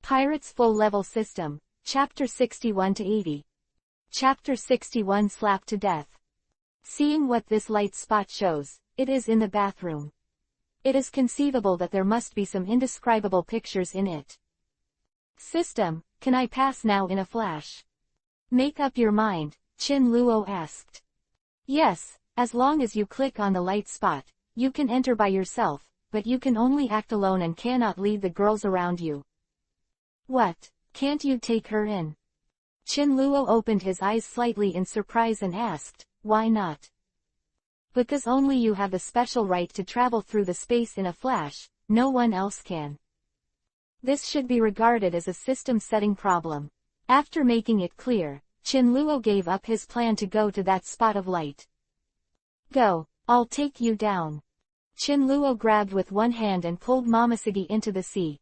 Pirates Full Level System, Chapter 61-80. Chapter 61 Slapped to Death. Seeing what this light spot shows, it is in the bathroom. It is conceivable that there must be some indescribable pictures in it. System, can I pass now in a flash? Make up your mind, Chin Luo asked. Yes, as long as you click on the light spot, you can enter by yourself, but you can only act alone and cannot lead the girls around you. What, can't you take her in? Chin Luo opened his eyes slightly in surprise and asked, why not? Because only you have the special right to travel through the space in a flash, no one else can. This should be regarded as a system setting problem. After making it clear, Chin Luo gave up his plan to go to that spot of light. Go, I'll take you down. Chin Luo grabbed with one hand and pulled Momoshiki into the sea.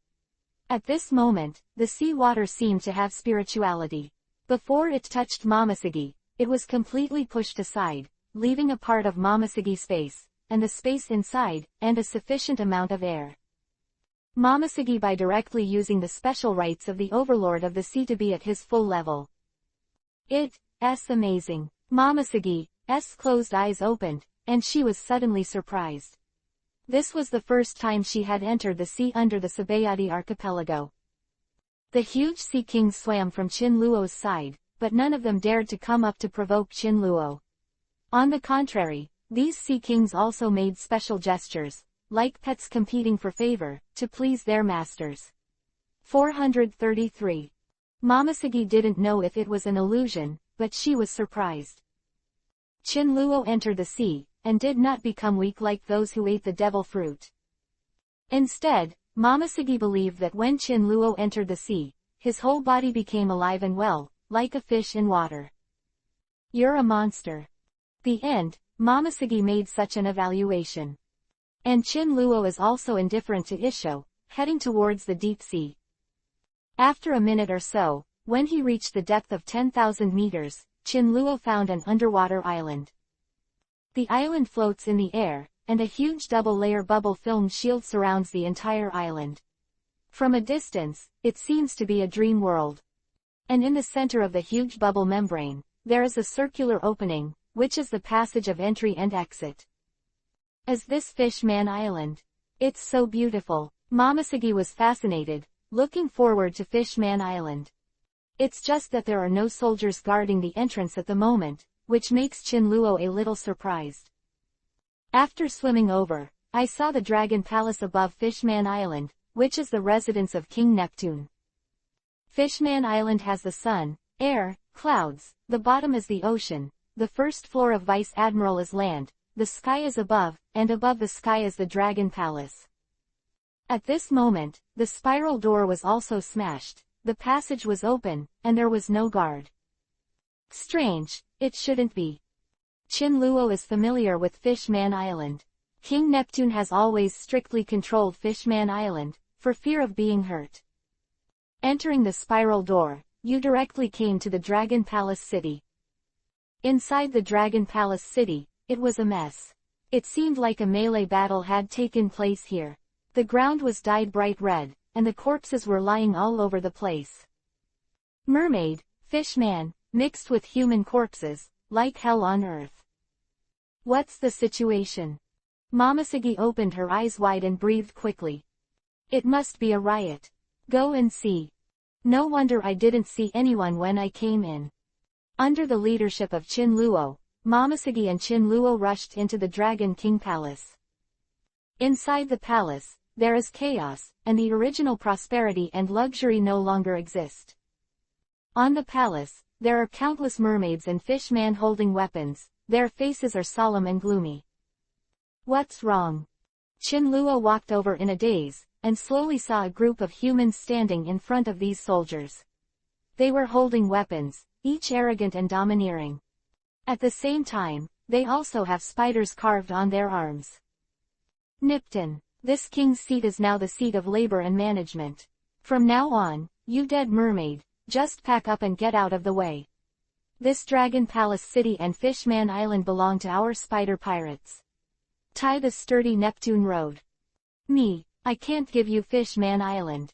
At this moment, the sea water seemed to have spirituality. Before it touched Momoshiki, it was completely pushed aside, leaving a part of Momoshiki's face, and the space inside, and a sufficient amount of air. Momoshiki by directly using the special rights of the overlord of the sea to be at his full level. It's amazing. Momoshiki's closed eyes opened, and she was suddenly surprised. This was the first time she had entered the sea under the Sabayati archipelago. The huge sea kings swam from Chin Luo's side, but none of them dared to come up to provoke Chin Luo. On the contrary, these sea kings also made special gestures, like pets competing for favor, to please their masters. 433. Momoshiki didn't know if it was an illusion, but she was surprised. Chin Luo entered the sea, and did not become weak like those who ate the devil fruit. Instead, Momoshiki believed that when Chin Luo entered the sea, his whole body became alive and well, like a fish in water. You're a monster. The end, Momoshiki made such an evaluation. And Chin Luo is also indifferent to Isho, heading towards the deep sea. After a minute or so, when he reached the depth of 10,000 meters, Chin Luo found an underwater island. The island floats in the air, and a huge double-layer bubble film shield surrounds the entire island. From a distance, it seems to be a dream world. And in the center of the huge bubble membrane, there is a circular opening, which is the passage of entry and exit. Is this Fishman Island? It's so beautiful. Momoshiki was fascinated, looking forward to Fishman Island. It's just that there are no soldiers guarding the entrance at the moment, which makes Chin Luo a little surprised. After swimming over, I saw the Dragon Palace above Fishman Island, which is the residence of King Neptune. Fishman Island has the sun, air, clouds, the bottom is the ocean, the first floor of Vice Admiral is land, the sky is above, and above the sky is the Dragon Palace. At this moment, the spiral door was also smashed, the passage was open, and there was no guard. Strange, it shouldn't be. Chin Luo is familiar with Fishman Island. King Neptune has always strictly controlled Fishman Island, for fear of being hurt. Entering the spiral door, you directly came to the Dragon Palace City. Inside the Dragon Palace City, it was a mess. It seemed like a melee battle had taken place here. The ground was dyed bright red, and the corpses were lying all over the place. Mermaid, fishman, mixed with human corpses, like hell on earth. What's the situation? Momoshiki opened her eyes wide and breathed quickly. It must be a riot. Go and see. No wonder I didn't see anyone when I came in. Under the leadership of Chin Luo, Momoshiki and Chin Luo rushed into the Dragon King Palace. Inside the palace, there is chaos, and the original prosperity and luxury no longer exist. On the palace, there are countless mermaids and fishmen holding weapons, their faces are solemn and gloomy. What's wrong? Chin Luo walked over in a daze, and slowly saw a group of humans standing in front of these soldiers. They were holding weapons, each arrogant and domineering. At the same time, they also have spiders carved on their arms. Nipton, this king's seat is now the seat of labor and management. From now on, you dead mermaid, just pack up and get out of the way. This Dragon Palace City and Fishman Island belong to our spider pirates. Tie the sturdy Neptune road. Me, I can't give you Fishman Island.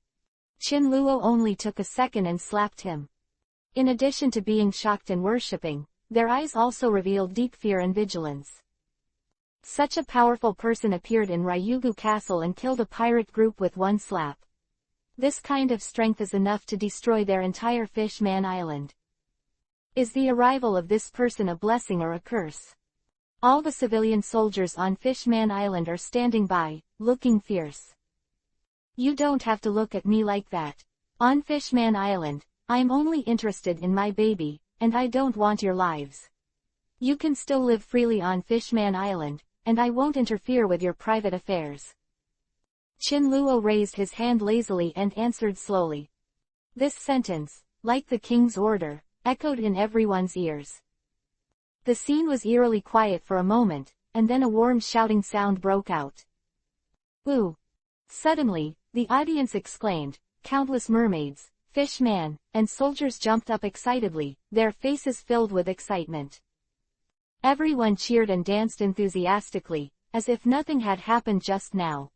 Chin Luo only took a second and slapped him. In addition to being shocked and worshipping, their eyes also revealed deep fear and vigilance. Such a powerful person appeared in Ryugu Castle and killed a pirate group with one slap. This kind of strength is enough to destroy their entire Fishman Island. Is the arrival of this person a blessing or a curse? All the civilian soldiers on Fishman Island are standing by, looking fierce. You don't have to look at me like that. On Fishman Island, I'm only interested in my baby, and I don't want your lives. You can still live freely on Fishman Island, and I won't interfere with your private affairs. Chin Luo raised his hand lazily and answered slowly. This sentence, like the king's order, echoed in everyone's ears. The scene was eerily quiet for a moment, and then a warm shouting sound broke out. Ooh! Suddenly, the audience exclaimed, countless mermaids, fishman, and soldiers jumped up excitedly, their faces filled with excitement. Everyone cheered and danced enthusiastically, as if nothing had happened just now.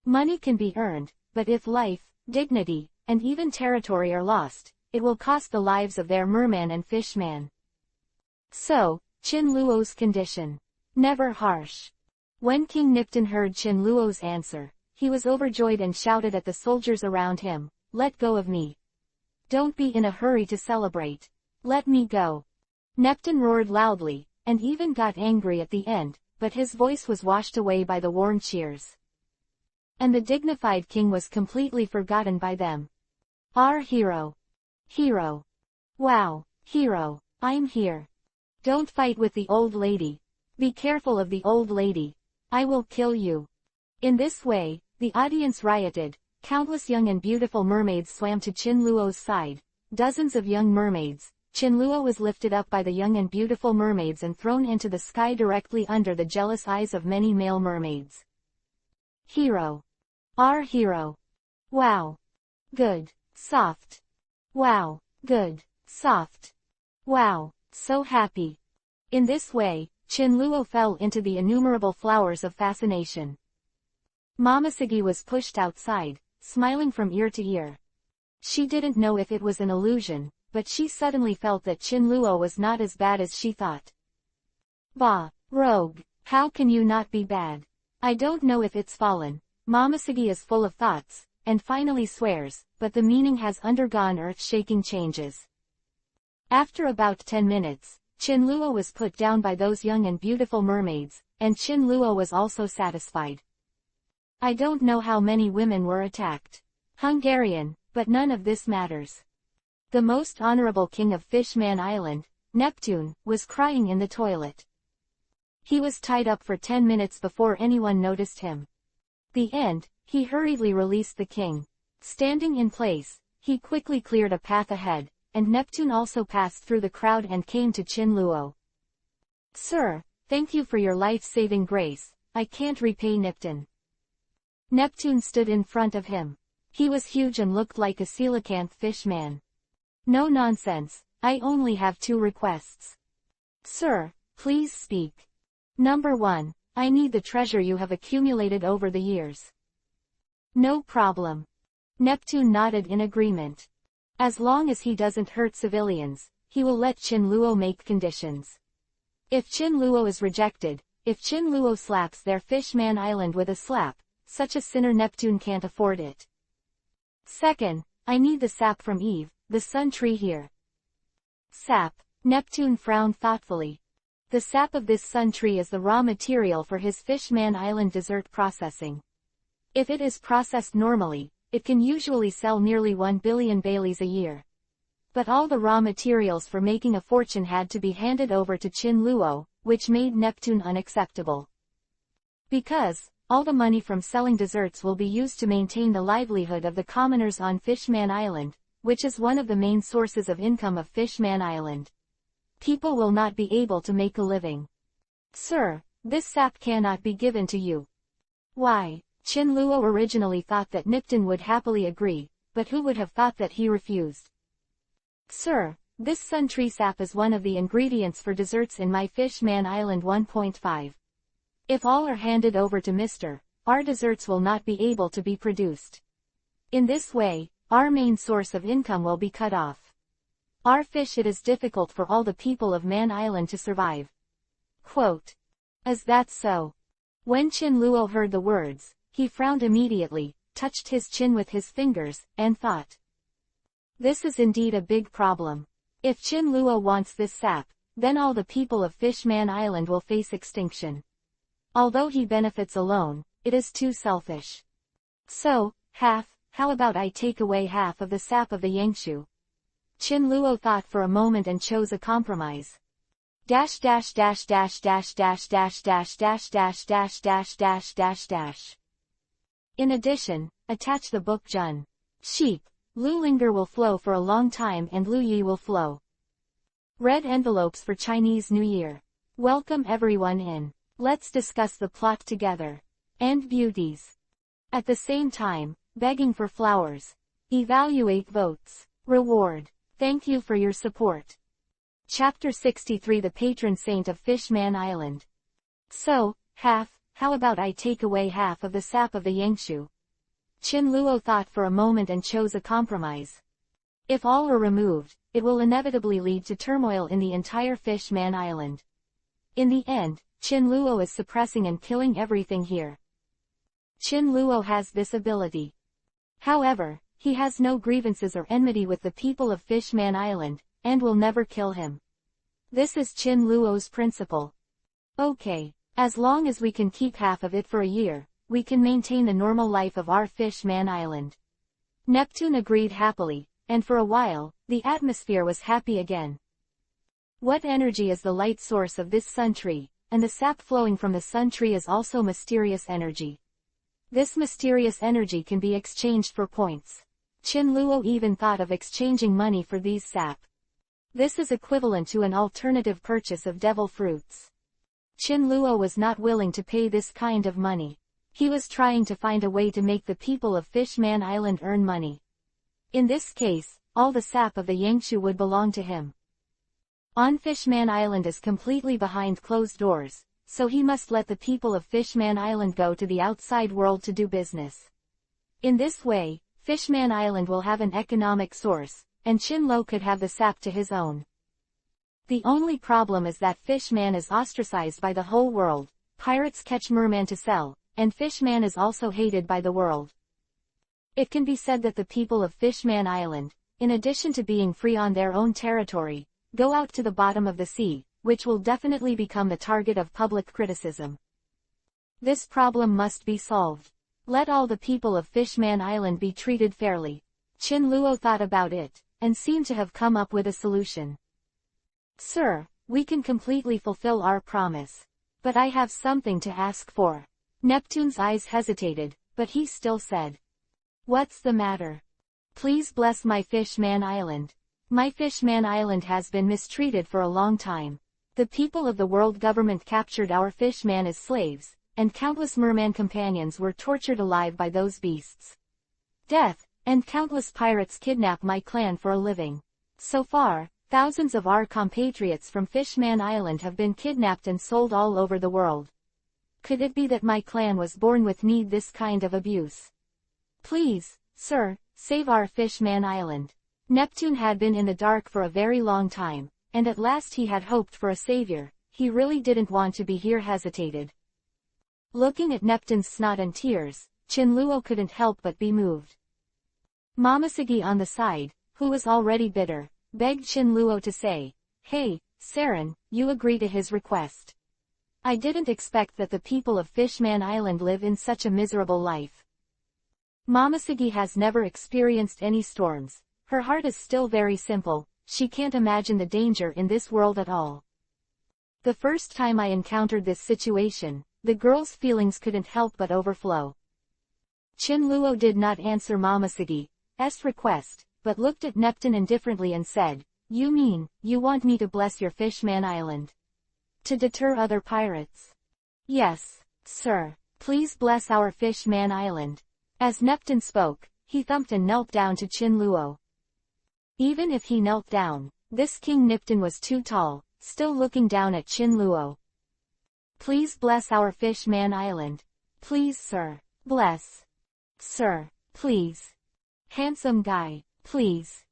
Money can be earned, but if life, dignity, and even territory are lost, it will cost the lives of their merman and fishman. So, Chin Luo's condition. Never harsh. When King Nipton heard Chin Luo's answer, he was overjoyed and shouted at the soldiers around him, "Let go of me. Don't be in a hurry to celebrate. Let me go." Neptune roared loudly, and even got angry at the end, but his voice was washed away by the warm cheers. And the dignified king was completely forgotten by them. Our hero. Hero. Wow, hero, I'm here. Don't fight with the old lady. Be careful of the old lady. I will kill you. In this way, the audience rioted. Countless young and beautiful mermaids swam to Chin Luo's side. Dozens of young mermaids. Chin Luo was lifted up by the young and beautiful mermaids and thrown into the sky directly under the jealous eyes of many male mermaids. Hero. Our hero. Wow. Good. Soft. Wow. Good. Soft. Wow. So happy. In this way, Chin Luo fell into the innumerable flowers of fascination. Momoshiki was pushed outside, smiling from ear to ear. She didn't know if it was an illusion, but she suddenly felt that Chin Luo was not as bad as she thought. Bah, rogue, how can you not be bad? I don't know if it's fallen. Momoshiki is full of thoughts, and finally swears, but the meaning has undergone earth-shaking changes. After about 10 minutes, Chin Luo was put down by those young and beautiful mermaids, and Chin Luo was also satisfied. I don't know how many women were attacked. Hungarian, but none of this matters. The most honorable king of Fishman Island, Neptune, was crying in the toilet. He was tied up for 10 minutes before anyone noticed him. The end, he hurriedly released the king. Standing in place, he quickly cleared a path ahead, and Neptune also passed through the crowd and came to Chin Luo. Sir, thank you for your life-saving grace, I can't repay Neptune. Neptune stood in front of him. He was huge and looked like a coelacanth fishman. No nonsense, I only have 2 requests. Sir, please speak. Number 1, I need the treasure you have accumulated over the years. No problem. Neptune nodded in agreement. As long as he doesn't hurt civilians, he will let Chin Luo make conditions. If Chin Luo is rejected, if Chin Luo slaps their Fishman Island with a slap, such a sinner Neptune can't afford it. Second, I need the sap from Eve, the sun tree here. Sap. Neptune frowned thoughtfully. The sap of this sun tree is the raw material for his Fishman Island dessert processing. If it is processed normally, it can usually sell nearly 1 billion Baileys a year. But all the raw materials for making a fortune had to be handed over to Chin Luo, which made Neptune unacceptable. Because, all the money from selling desserts will be used to maintain the livelihood of the commoners on Fishman Island, which is one of the main sources of income of Fishman Island. People will not be able to make a living. Sir, this sap cannot be given to you. Why? Chin Luo originally thought that Nipton would happily agree, but who would have thought that he refused? Sir, this sun tree sap is one of the ingredients for desserts in my Fishman Island 1.5. If all are handed over to Mr. our desserts will not be able to be produced. In this way, our main source of income will be cut off. Our fish, it is difficult for all the people of Man Island to survive. Quote. Is that so? When Chin Luo heard the words, he frowned immediately, touched his chin with his fingers, and thought. This is indeed a big problem. If Chin Luo wants this sap, then all the people of Fishman Island will face extinction. Although he benefits alone, it is too selfish. So, how about I take away half of the sap of the Yangshu? Chin Luo thought for a moment and chose a compromise. Dash dash dash dash dash dash dash dash dash dash dash dash dash dash dash. In addition, attach the book Jun. Sheep. Lu Linger will flow for a long time and Lu Yi will flow. Red envelopes for Chinese New Year. Welcome everyone in. Let's discuss the plot together. And beauties. At the same time, begging for flowers. Evaluate votes. Reward. Thank you for your support. Chapter 63, the patron saint of Fishman Island. So, how about I take away half of the sap of the Yangshu? Chin Luo thought for a moment and chose a compromise. If all are removed, it will inevitably lead to turmoil in the entire Fishman Island. In the end, Chin Luo is suppressing and killing everything here. Chin Luo has this ability. However, he has no grievances or enmity with the people of Fishman Island, and will never kill him. This is Chin Luo's principle. Okay, as long as we can keep half of it for a year, we can maintain the normal life of our Fishman Island. Neptune agreed happily, and for a while, the atmosphere was happy again. What energy is the light source of this sun tree, and the sap flowing from the sun tree is also mysterious energy. This mysterious energy can be exchanged for points. Chin Luo even thought of exchanging money for these sap. This is equivalent to an alternative purchase of devil fruits. Chin Luo was not willing to pay this kind of money. He was trying to find a way to make the people of Fishman Island earn money. In this case, all the sap of the Yangshu would belong to him. On Fishman Island is completely behind closed doors, so he must let the people of Fishman Island go to the outside world to do business. In this way, Fishman Island will have an economic source, and Chin Luo could have the sap to his own. The only problem is that Fishman is ostracized by the whole world. Pirates catch merman to sell, and Fishman is also hated by the world. It can be said that the people of Fishman Island, in addition to being free on their own territory, go out to the bottom of the sea, which will definitely become the target of public criticism. This problem must be solved. Let all the people of Fishman Island be treated fairly. Chin Luo thought about it, and seemed to have come up with a solution. Sir, we can completely fulfill our promise. But I have something to ask for. Neptune's eyes hesitated, but he still said. What's the matter? Please bless my Fishman Island. My Fishman Island has been mistreated for a long time. The people of the world government captured our Fishman as slaves, and countless merman companions were tortured alive by those beasts. Death, and countless pirates kidnap my clan for a living. So far, thousands of our compatriots from Fishman Island have been kidnapped and sold all over the world. Could it be that my clan was born with this kind of abuse? Please, sir, save our Fishman Island. Neptune had been in the dark for a very long time, and at last he had hoped for a savior. He really didn't want to be here. Hesitated. Looking at Neptune's snot and tears, Chin Luo couldn't help but be moved. Momosuke on the side, who was already bitter, begged Chin Luo to say, Hey, Saren, you agree to his request. I didn't expect that the people of Fishman Island live in such a miserable life. Momosuke has never experienced any storms. Her heart is still very simple. She can't imagine the danger in this world at all. The first time I encountered this situation, the girl's feelings couldn't help but overflow. Chin Luo did not answer Momosuke's request, but looked at Neptune indifferently and said, You mean, you want me to bless your Fishman Island? To deter other pirates? Yes, sir. Please bless our Fishman Island. As Neptune spoke, he thumped and knelt down to Chin Luo. Even if he knelt down, this King Neptune was too tall, still looking down at Chin Luo. Please bless our Fishman Island. Please, sir. Bless. Sir, please. Handsome guy, please.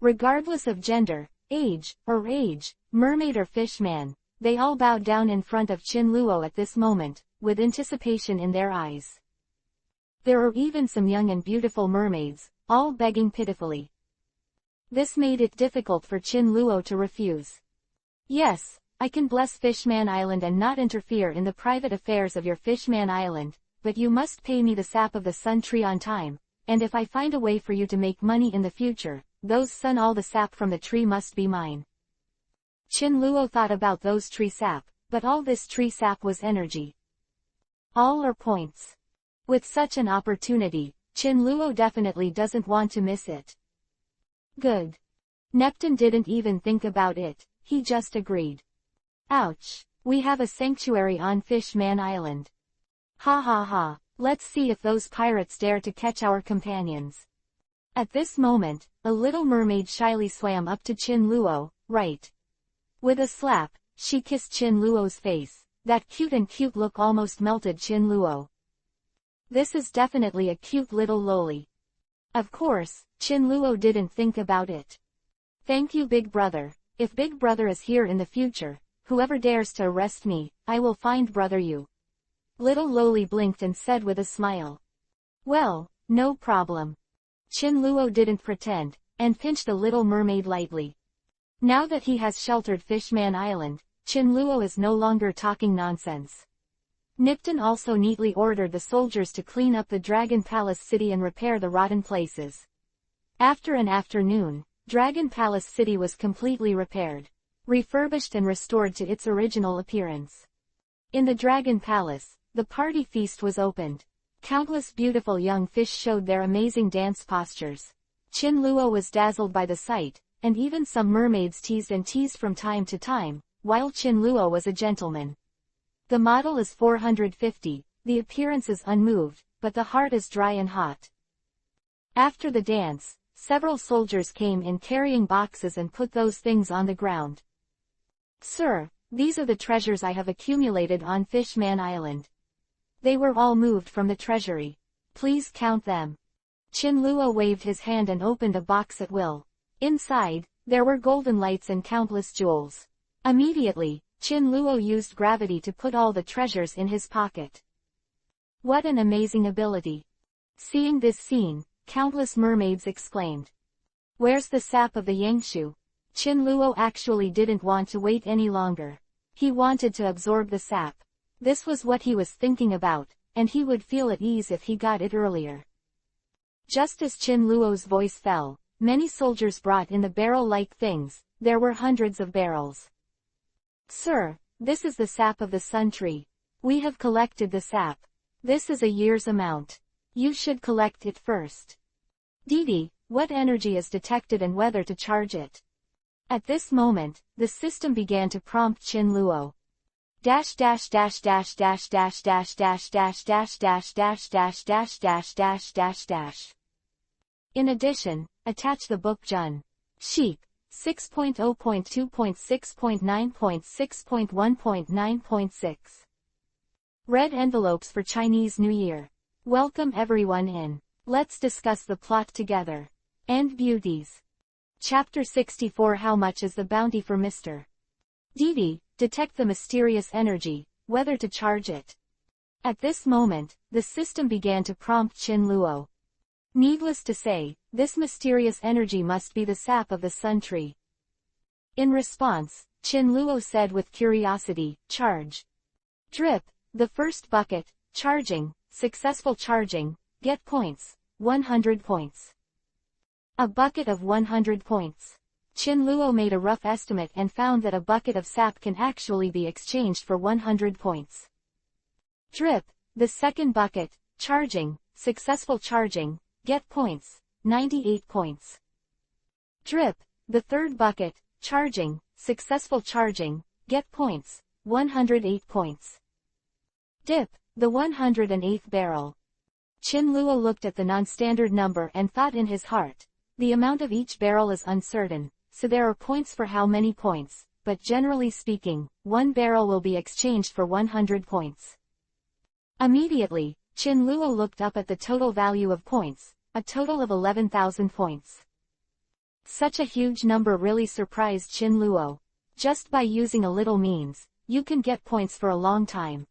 Regardless of gender, age, mermaid or fishman, they all bowed down in front of Chin Luo at this moment, with anticipation in their eyes. There were even some young and beautiful mermaids, all begging pitifully. This made it difficult for Chin Luo to refuse. Yes, I can bless Fishman Island and not interfere in the private affairs of your Fishman Island, but you must pay me the sap of the sun tree on time, and if I find a way for you to make money in the future, all the sap from the tree must be mine. Chin Luo thought about those tree sap, but all this tree sap was energy. All are points. With such an opportunity, Chin Luo definitely doesn't want to miss it. Good. Neptune didn't even think about it, he just agreed. Ouch. We have a sanctuary on Fishman Island. Ha ha ha, let's see if those pirates dare to catch our companions. At this moment, a little mermaid shyly swam up to Chin Luo, right. With a slap, she kissed Chin Luo's face. That cute look almost melted Chin Luo. This is definitely a cute little loli. Of course, Chin Luo didn't think about it. Thank you Big Brother. If Big Brother is here in the future, whoever dares to arrest me, I will find brother you. Little loli blinked and said with a smile. Well, no problem. Chin Luo didn't pretend, and pinched the little mermaid lightly. Now that he has sheltered Fishman Island, Chin Luo is no longer talking nonsense. Nipton also neatly ordered the soldiers to clean up the Dragon Palace City and repair the rotten places. After an afternoon, Dragon Palace City was completely repaired, refurbished and restored to its original appearance. In the Dragon Palace, the party feast was opened. Countless beautiful young fish showed their amazing dance postures. Chin Luo was dazzled by the sight, and even some mermaids teased from time to time, while Chin Luo was a gentleman. The model is 450, the appearance is unmoved, but the heart is dry and hot. After the dance, several soldiers came in carrying boxes and put those things on the ground. Sir, these are the treasures I have accumulated on Fishman Island. They were all moved from the treasury. Please count them. Chin Luo waved his hand and opened a box at will. Inside, there were golden lights and countless jewels. Immediately, Chin Luo used gravity to put all the treasures in his pocket. What an amazing ability! Seeing this scene, countless mermaids exclaimed. Where's the sap of the Yangshu? Chin Luo actually didn't want to wait any longer. He wanted to absorb the sap. This was what he was thinking about, and he would feel at ease if he got it earlier. Just as Chin Luo's voice fell, many soldiers brought in the barrel-like things. There were hundreds of barrels. Sir, this is the sap of the sun tree. We have collected the sap. This is a year's amount. You should collect it first. Didi, what energy is detected and whether to charge it? At this moment, the system began to prompt Chin Luo. In addition, attach the book Jun. Sheep. 6.0.2.6.9.6.1.9.6. Red envelopes for Chinese New Year. Welcome everyone in. Let's discuss the plot together. And beauties. Chapter 64. How much is the bounty for Mr. Didi? Detect the mysterious energy, whether to charge it. At this moment, the system began to prompt Chin Luo. Needless to say, this mysterious energy must be the sap of the sun tree. In response, Chin Luo said with curiosity, charge. Drip, the first bucket, charging, successful charging, get points, 100 points. A bucket of 100 points. Chin Luo made a rough estimate and found that a bucket of sap can actually be exchanged for 100 points. Drip, the second bucket, charging, successful charging, get points, 98 points. Drip, the third bucket, charging, successful charging, get points, 108 points. Dip, the 108th barrel. Chin Luo looked at the non-standard number and thought in his heart, the amount of each barrel is uncertain, so there are points for how many points, but generally speaking, one barrel will be exchanged for 100 points. Immediately, Chin Luo looked up at the total value of points, a total of 11,000 points. Such a huge number really surprised Qin Luo. Just by using a little means, you can get points for a long time.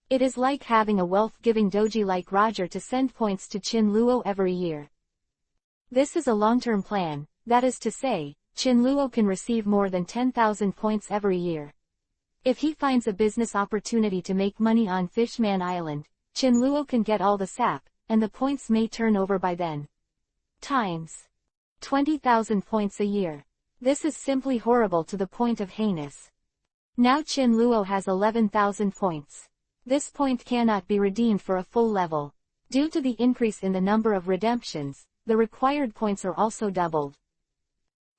It is like having a wealth-giving doji like Roger to send points to Qin Luo every year. This is a long-term plan, that is to say, Qin Luo can receive more than 10,000 points every year. If he finds a business opportunity to make money on Fishman Island, Qin Luo can get all the sap, and the points may turn over by then. Times 20,000 points a year. This is simply horrible to the point of heinous. Now Qin Luo has 11,000 points. This point cannot be redeemed for a full level. Due to the increase in the number of redemptions, the required points are also doubled.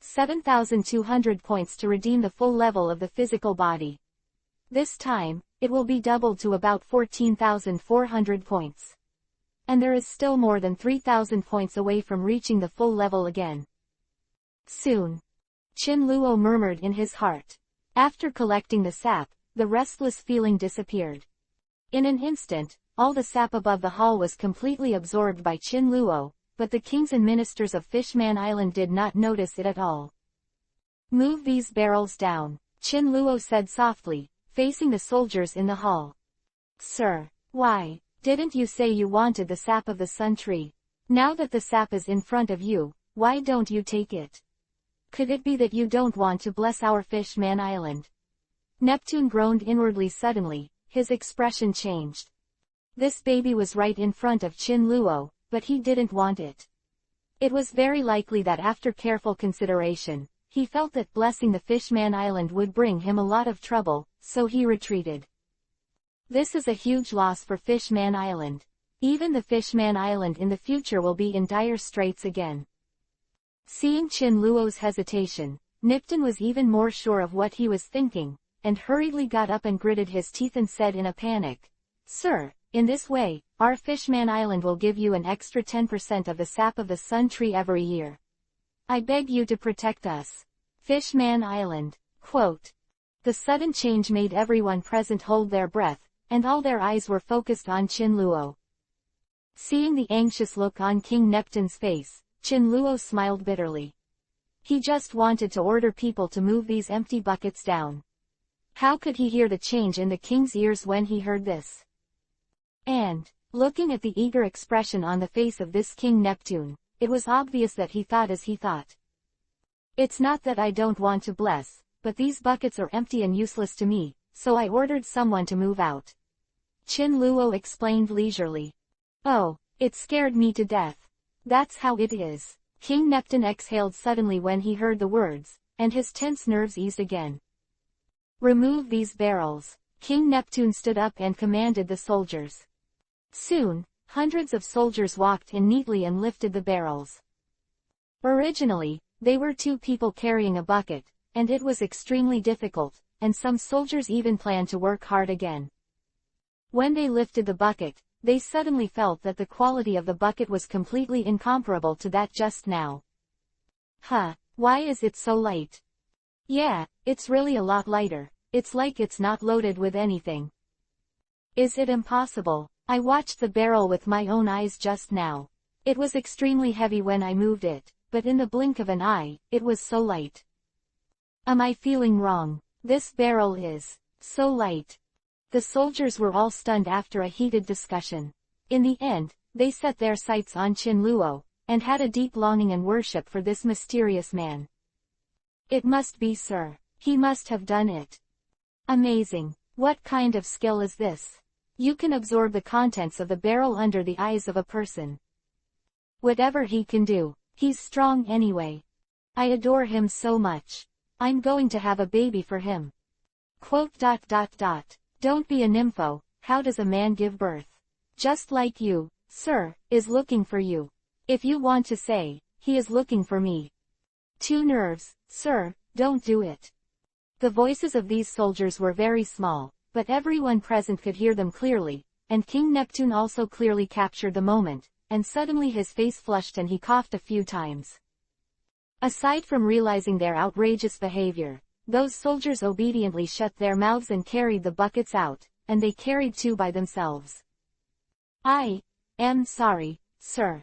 7,200 points to redeem the full level of the physical body. This time, it will be doubled to about 14,400 points. And there is still more than 3,000 points away from reaching the full level again. Soon. Qin Luo murmured in his heart. After collecting the sap, the restless feeling disappeared. In an instant, all the sap above the hall was completely absorbed by Qin Luo, but the kings and ministers of Fishman Island did not notice it at all. Move these barrels down, Qin Luo said softly, facing the soldiers in the hall. Sir, why, didn't you say you wanted the sap of the sun tree? Now that the sap is in front of you, why don't you take it? Could it be that you don't want to bless our Fishman Island? Neptune groaned inwardly suddenly, his expression changed. This baby was right in front of Qin Luo, but he didn't want it. It was very likely that after careful consideration, he felt that blessing the Fishman Island would bring him a lot of trouble, so he retreated. This is a huge loss for Fishman Island. Even the Fishman Island in the future will be in dire straits again. Seeing Qin Luo's hesitation, Nipton was even more sure of what he was thinking, and hurriedly got up and gritted his teeth and said in a panic, Sir, in this way, our Fishman Island will give you an extra 10% of the sap of the sun tree every year. I beg you to protect us. Fishman Island. Quote. The sudden change made everyone present hold their breath, and all their eyes were focused on Qin Luo. Seeing the anxious look on King Neptune's face, Qin Luo smiled bitterly. He just wanted to order people to move these empty buckets down. How could he hear the change in the king's ears when he heard this? And, looking at the eager expression on the face of this King Neptune, it was obvious that he thought as he thought. It's not that I don't want to bless, but these buckets are empty and useless to me, so I ordered someone to move out. Qin Luo explained leisurely. Oh, it scared me to death. That's how it is. King Neptune exhaled suddenly when he heard the words, and his tense nerves eased again. Remove these barrels. King Neptune stood up and commanded the soldiers. Soon, hundreds of soldiers walked in neatly and lifted the barrels. Originally, they were two people carrying a bucket, and it was extremely difficult, and some soldiers even planned to work hard again. When they lifted the bucket, they suddenly felt that the quality of the bucket was completely incomparable to that just now. Huh, why is it so light? Yeah, it's really a lot lighter. It's like it's not loaded with anything. Is it impossible? I watched the barrel with my own eyes just now. It was extremely heavy when I moved it, but in the blink of an eye, it was so light. Am I feeling wrong? This barrel is so light. The soldiers were all stunned after a heated discussion. In the end, they set their sights on Qin Luo, and had a deep longing and worship for this mysterious man. It must be Sir. He must have done it. Amazing. What kind of skill is this? You can absorb the contents of the barrel under the eyes of a person. Whatever he can do, he's strong anyway. I adore him so much. I'm going to have a baby for him. Quote. Don't be a nympho, how does a man give birth? Just like you, sir, is looking for you. If you want to say, he is looking for me. Two nerves, sir, don't do it. The voices of these soldiers were very small, but everyone present could hear them clearly, and King Neptune also clearly captured the moment, and suddenly his face flushed and he coughed a few times. Aside from realizing their outrageous behavior, those soldiers obediently shut their mouths and carried the buckets out, and they carried two by themselves. I am sorry, sir.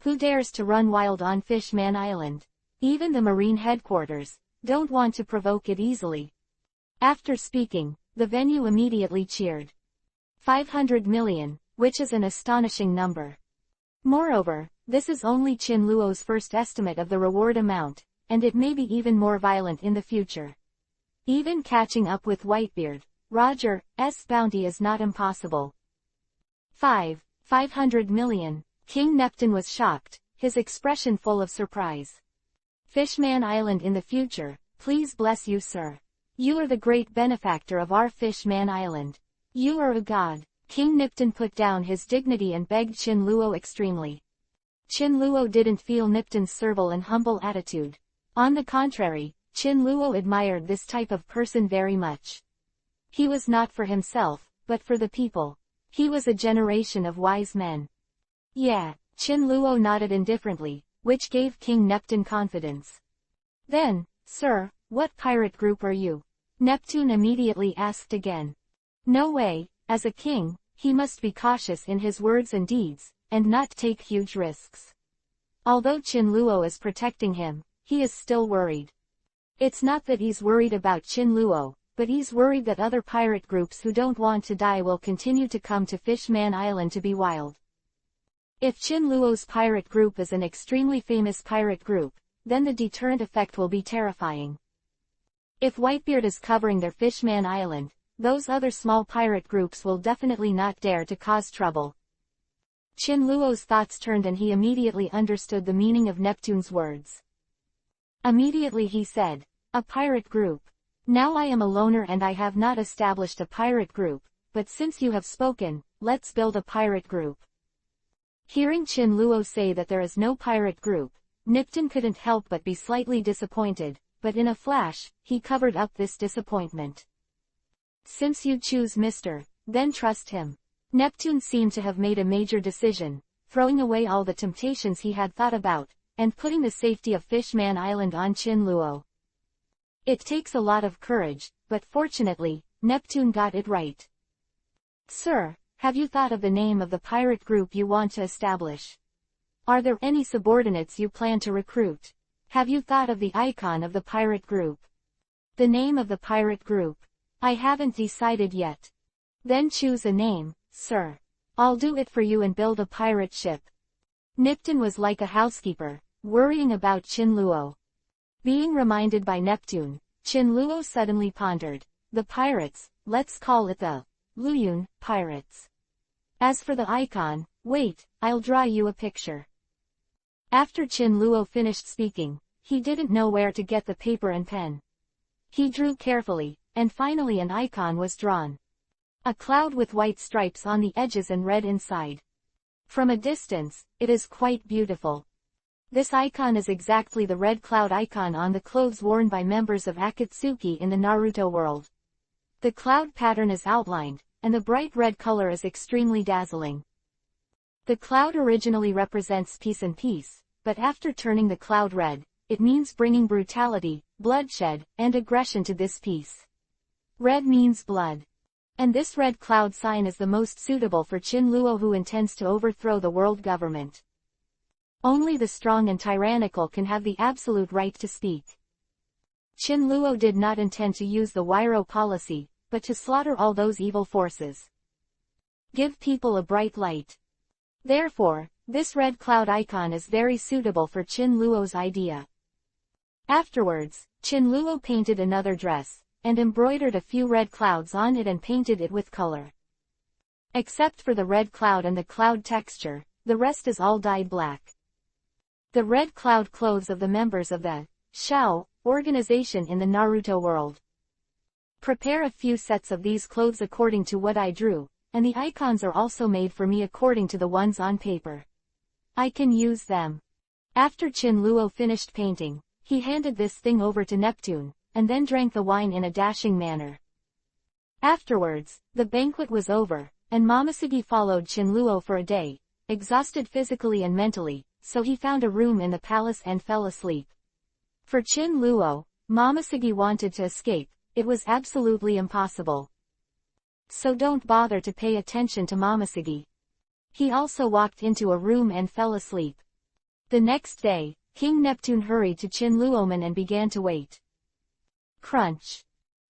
Who dares to run wild on Fishman Island? Even the Marine headquarters don't want to provoke it easily. After speaking, the venue immediately cheered. 500 million, which is an astonishing number. Moreover, this is only Chin Luo's first estimate of the reward amount, and it may be even more violent in the future. Even catching up with Whitebeard, Roger's bounty is not impossible. 500 million. King Neptune was shocked, his expression full of surprise. Fishman Island in the future, please bless you, sir. You are the great benefactor of our Fishman Island. You are a god. King Neptune put down his dignity and begged Chin Luo extremely. Chin Luo didn't feel Neptune's servile and humble attitude. On the contrary, Chin Luo admired this type of person very much. He was not for himself, but for the people. He was a generation of wise men. Yeah, Chin Luo nodded indifferently, which gave King Neptune confidence. Then, sir, what pirate group are you? Neptune immediately asked again. No way, as a king, he must be cautious in his words and deeds, and not take huge risks. Although Chin Luo is protecting him, he is still worried. It's not that he's worried about Chin Luo, but he's worried that other pirate groups who don't want to die will continue to come to Fishman Island to be wild. If Chin Luo's pirate group is an extremely famous pirate group, then the deterrent effect will be terrifying. If Whitebeard is covering their Fishman Island, those other small pirate groups will definitely not dare to cause trouble. Chin Luo's thoughts turned and he immediately understood the meaning of Neptune's words. Immediately he said, a pirate group. Now I am a loner and I have not established a pirate group, but since you have spoken, let's build a pirate group. Hearing Chin Luo say that there is no pirate group, Neptune couldn't help but be slightly disappointed, but in a flash, he covered up this disappointment. Since you choose Mr., then trust him. Neptune seemed to have made a major decision, throwing away all the temptations he had thought about, and putting the safety of Fishman Island on Chin Luo. It takes a lot of courage, but fortunately, Neptune got it right. Sir, have you thought of the name of the pirate group you want to establish? Are there any subordinates you plan to recruit? Have you thought of the icon of the pirate group? The name of the pirate group? I haven't decided yet. Then choose a name, sir. I'll do it for you and build a pirate ship. Neptune was like a housekeeper, worrying about Chin Luo. Being reminded by Neptune, Chin Luo suddenly pondered. The pirates, let's call it the Luyun Pirates. As for the icon, wait, I'll draw you a picture. After Chin Luo finished speaking, he didn't know where to get the paper and pen. He drew carefully, and finally an icon was drawn. A cloud with white stripes on the edges and red inside. From a distance, it is quite beautiful. This icon is exactly the red cloud icon on the clothes worn by members of Akatsuki in the Naruto world. The cloud pattern is outlined, and the bright red color is extremely dazzling. The cloud originally represents peace and peace, but after turning the cloud red, it means bringing brutality, bloodshed, and aggression to this peace. Red means blood. And this red cloud sign is the most suitable for Chin Luo, who intends to overthrow the world government. Only the strong and tyrannical can have the absolute right to speak. Chin Luo did not intend to use the Wairo policy, but to slaughter all those evil forces. Give people a bright light. Therefore, this red cloud icon is very suitable for Chin Luo's idea. Afterwards, Chin Luo painted another dress, and embroidered a few red clouds on it and painted it with color. Except for the red cloud and the cloud texture, the rest is all dyed black. The red cloud clothes of the members of the Shao organization in the Naruto world. Prepare a few sets of these clothes according to what I drew, and the icons are also made for me according to the ones on paper. I can use them. After Chin Luo finished painting, he handed this thing over to Neptune, and then drank the wine in a dashing manner. Afterwards, the banquet was over, and Momosuge followed Chin Luo for a day, exhausted physically and mentally, so he found a room in the palace and fell asleep. For Chin Luo, Momosuge wanted to escape. It was absolutely impossible. So don't bother to pay attention to Momosuge. He also walked into a room and fell asleep. The next day, King Neptune hurried to Chin Luoman and began to wait. Crunch.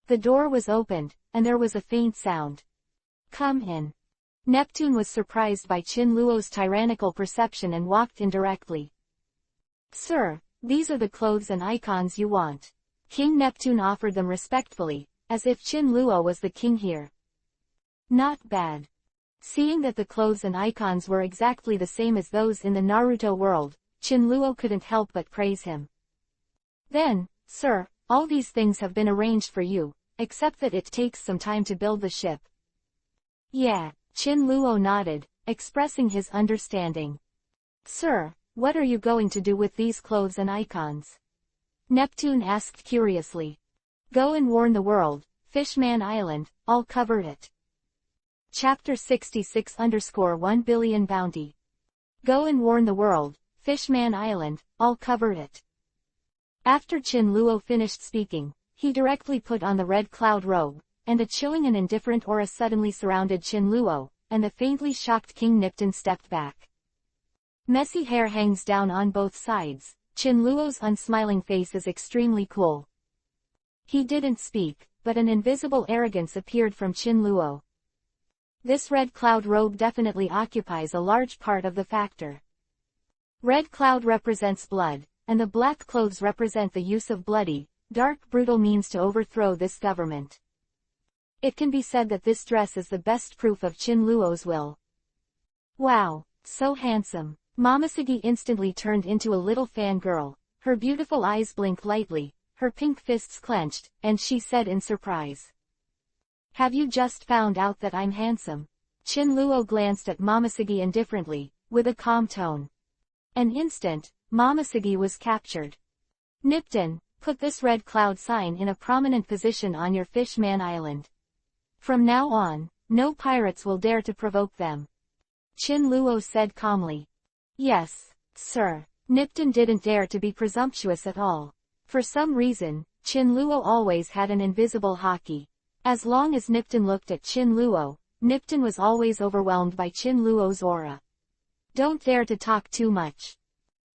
The door was opened, and there was a faint sound. Come in. Neptune was surprised by Chin Luo's tyrannical perception and walked in directly. Sir, these are the clothes and icons you want. King Neptune offered them respectfully, as if Chin Luo was the king here. Not bad. Seeing that the clothes and icons were exactly the same as those in the Naruto world, Chin Luo couldn't help but praise him. Then, sir, all these things have been arranged for you, except that it takes some time to build the ship. Yeah, Chin Luo nodded, expressing his understanding. Sir, what are you going to do with these clothes and icons? Neptune asked curiously. Go and warn the world, Fishman Island, I'll cover it. Chapter 66-1 billion bounty. Go and warn the world, Fishman Island, I'll cover it. After Chin Luo finished speaking, he directly put on the red cloud robe, and a chilling and indifferent aura suddenly surrounded Chin Luo, and the faintly shocked King Neptune stepped back. Messy hair hangs down on both sides. Chin Luo's unsmiling face is extremely cool. He didn't speak, but an invisible arrogance appeared from Chin Luo. This red cloud robe definitely occupies a large part of the factor. Red cloud represents blood, and the black clothes represent the use of bloody, dark brutal means to overthrow this government. It can be said that this dress is the best proof of Chin Luo's will. Wow, so handsome. Momoshiki instantly turned into a little fangirl. Her beautiful eyes blinked lightly, her pink fists clenched, and she said in surprise. Have you just found out that I'm handsome? Chin Luo glanced at Momoshiki indifferently, with a calm tone. An instant, Momoshiki was captured. Nipton, put this red cloud sign in a prominent position on your Fishman Island. From now on, no pirates will dare to provoke them. Chin Luo said calmly. Yes, sir. Nipton didn't dare to be presumptuous at all. For some reason, Chin Luo always had an invisible haki. As long as Nipton looked at Chin Luo, Nipton was always overwhelmed by Chin Luo's aura. Don't dare to talk too much.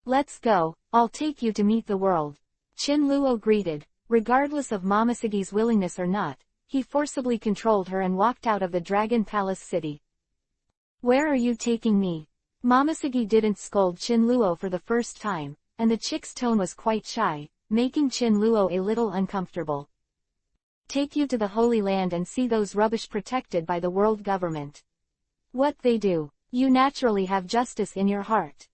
Let's go, I'll take you to meet the world. Chin Luo greeted, regardless of Momoshiki's willingness or not, he forcibly controlled her and walked out of the Dragon Palace city. Where are you taking me? Momoshiki didn't scold Chin Luo for the first time, and the chick's tone was quite shy, making Chin Luo a little uncomfortable. Take you to the Holy Land and see those rubbish protected by the world government. What they do, you naturally have justice in your heart.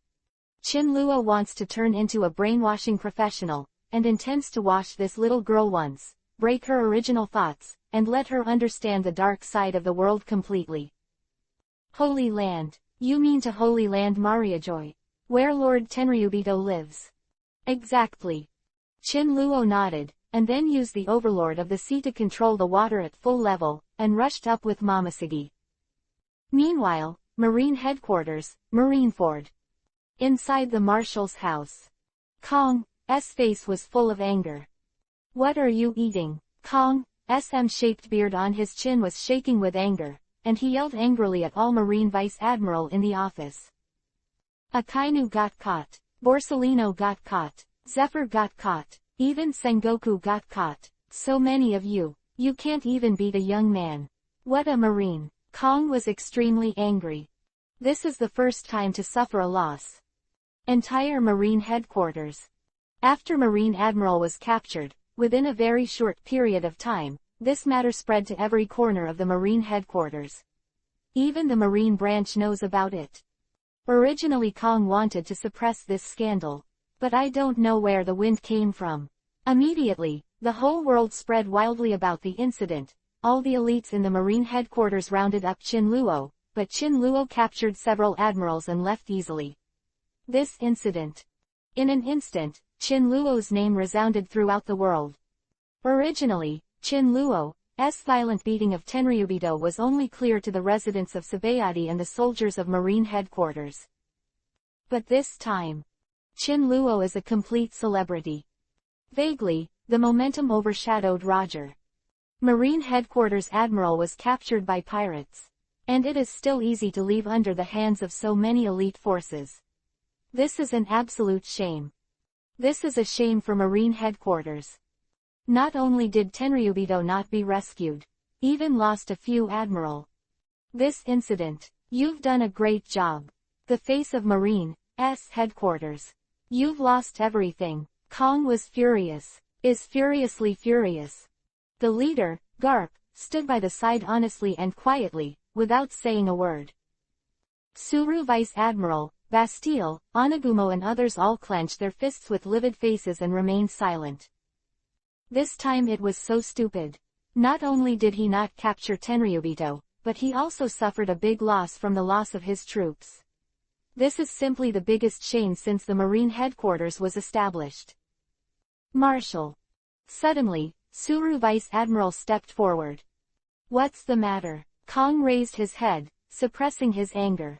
Chin Luo wants to turn into a brainwashing professional, and intends to wash this little girl once, break her original thoughts, and let her understand the dark side of the world completely. Holy Land. You mean to Holy Land Mariajoy, where Lord Tenryubito lives? Exactly. Chin Luo nodded, and then used the Overlord of the Sea to control the water at full level, and rushed up with Momoshiki. Meanwhile, Marine Headquarters, Marineford. Inside the Marshal's house. Kong's face was full of anger. What are you eating? Kong's M-shaped beard on his chin was shaking with anger, and he yelled angrily at all Marine Vice Admiral in the office. Akainu got caught, Borsellino got caught, Zephyr got caught, even Sengoku got caught. So many of you, you can't even beat a young man. What a Marine. Kong was extremely angry. This is the first time to suffer a loss. Entire Marine Headquarters. After Marine Admiral was captured, within a very short period of time, this matter spread to every corner of the Marine Headquarters. Even the Marine branch knows about it. Originally Kong wanted to suppress this scandal. But I don't know where the wind came from. Immediately, the whole world spread wildly about the incident. All the elites in the Marine Headquarters rounded up Chin Luo, but Chin Luo captured several admirals and left easily. This incident. In an instant, Chin Luo's name resounded throughout the world. Originally, Chin Luo's violent beating of Tenryubito was only clear to the residents of Sabayati and the soldiers of Marine Headquarters. But this time, Chin Luo is a complete celebrity. Vaguely, the momentum overshadowed Roger. Marine Headquarters Admiral was captured by pirates. And it is still easy to leave under the hands of so many elite forces. This is an absolute shame. This is a shame for Marine headquarters. Not only did Tenryubito not be rescued, even lost a few admiral. This incident, you've done a great job. The face of Marine's headquarters. You've lost everything. Kong was furious, is furiously furious. The leader, Garp, stood by the side honestly and quietly, without saying a word. Suru Vice Admiral, Bastille, Onagumo and others all clenched their fists with livid faces and remained silent. This time it was so stupid. Not only did he not capture Tenryubito, but he also suffered a big loss from the loss of his troops. This is simply the biggest shame since the Marine headquarters was established. Marshal. Suddenly, Suru Vice Admiral stepped forward. What's the matter? Kong raised his head, suppressing his anger.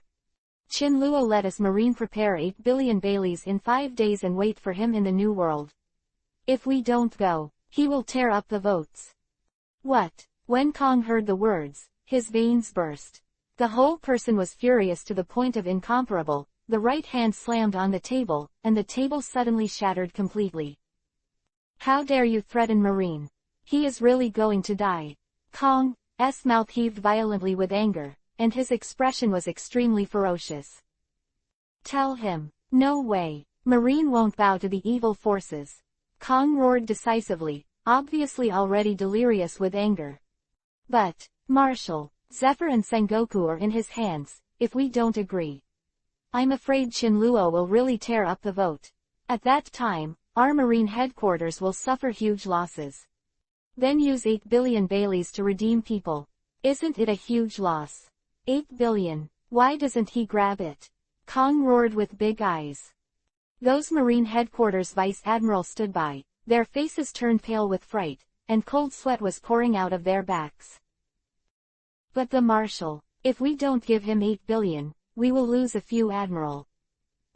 Chinluo let us Marine prepare 8 billion Baileys in 5 days and wait for him in the New World. If we don't go, he will tear up the votes. What? When Kong heard the words, his veins burst. The whole person was furious to the point of incomparable. The right hand slammed on the table, and the table suddenly shattered completely. How dare you threaten Marine? He is really going to die. Kong's mouth heaved violently with anger, and his expression was extremely ferocious. Tell him, no way, Marine won't bow to the evil forces. Kong roared decisively, obviously already delirious with anger. But, Marshal, Zephyr and Sengoku are in his hands. If we don't agree, I'm afraid Chinluo will really tear up the vote. At that time, our Marine headquarters will suffer huge losses. Then use 8 billion Baileys to redeem people. Isn't it a huge loss? 8 billion. Why doesn't he grab it? Kong roared with big eyes. Those Marine headquarters Vice Admiral stood by, their faces turned pale with fright, and cold sweat was pouring out of their backs. But the Marshal, if we don't give him 8 billion, we will lose a few admiral.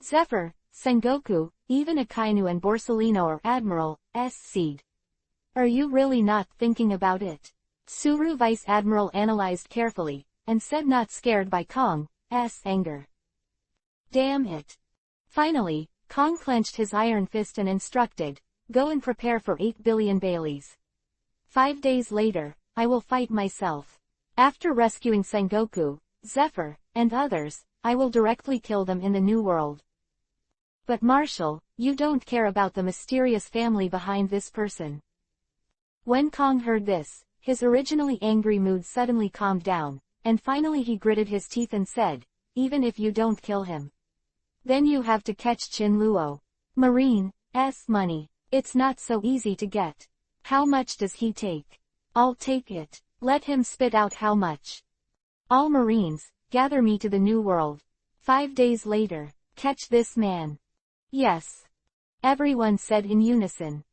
Zephyr, Sengoku, even Akainu and Borsellino are Admiral's seed. Are you really not thinking about it? Suru Vice Admiral analyzed carefully, and said not scared by Kong's anger. Damn it. Finally, Kong clenched his iron fist and instructed, go and prepare for 8 billion Baileys. 5 days later, I will fight myself. After rescuing Sengoku, Zephyr, and others, I will directly kill them in the New World. But Marshal, you don't care about the mysterious family behind this person. When Kong heard this, his originally angry mood suddenly calmed down, and finally he gritted his teeth and said, even if you don't kill him, then you have to catch Chinluo. Marine's money. It's not so easy to get. How much does he take? I'll take it. Let him spit out how much. All Marines, gather me to the New World. 5 days later, catch this man. Yes. Everyone said in unison.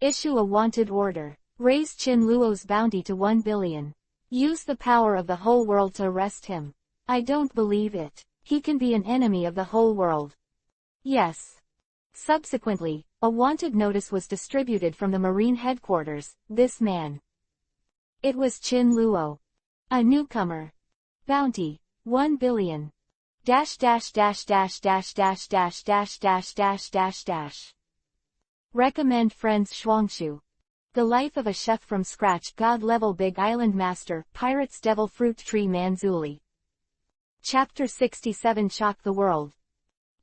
Issue a wanted order. Raise Chinluo's bounty to 1 billion. Use the power of the whole world to arrest him. I don't believe it. He can be an enemy of the whole world. Yes. Subsequently, a wanted notice was distributed from the Marine headquarters. This man. It was Chinluo. A newcomer. Bounty, 1 billion. Recommend friends Shuangshu. The life of a chef from scratch God-level Big Island Master, Pirates Devil Fruit Tree Manzuli. Chapter 67 Shock the World.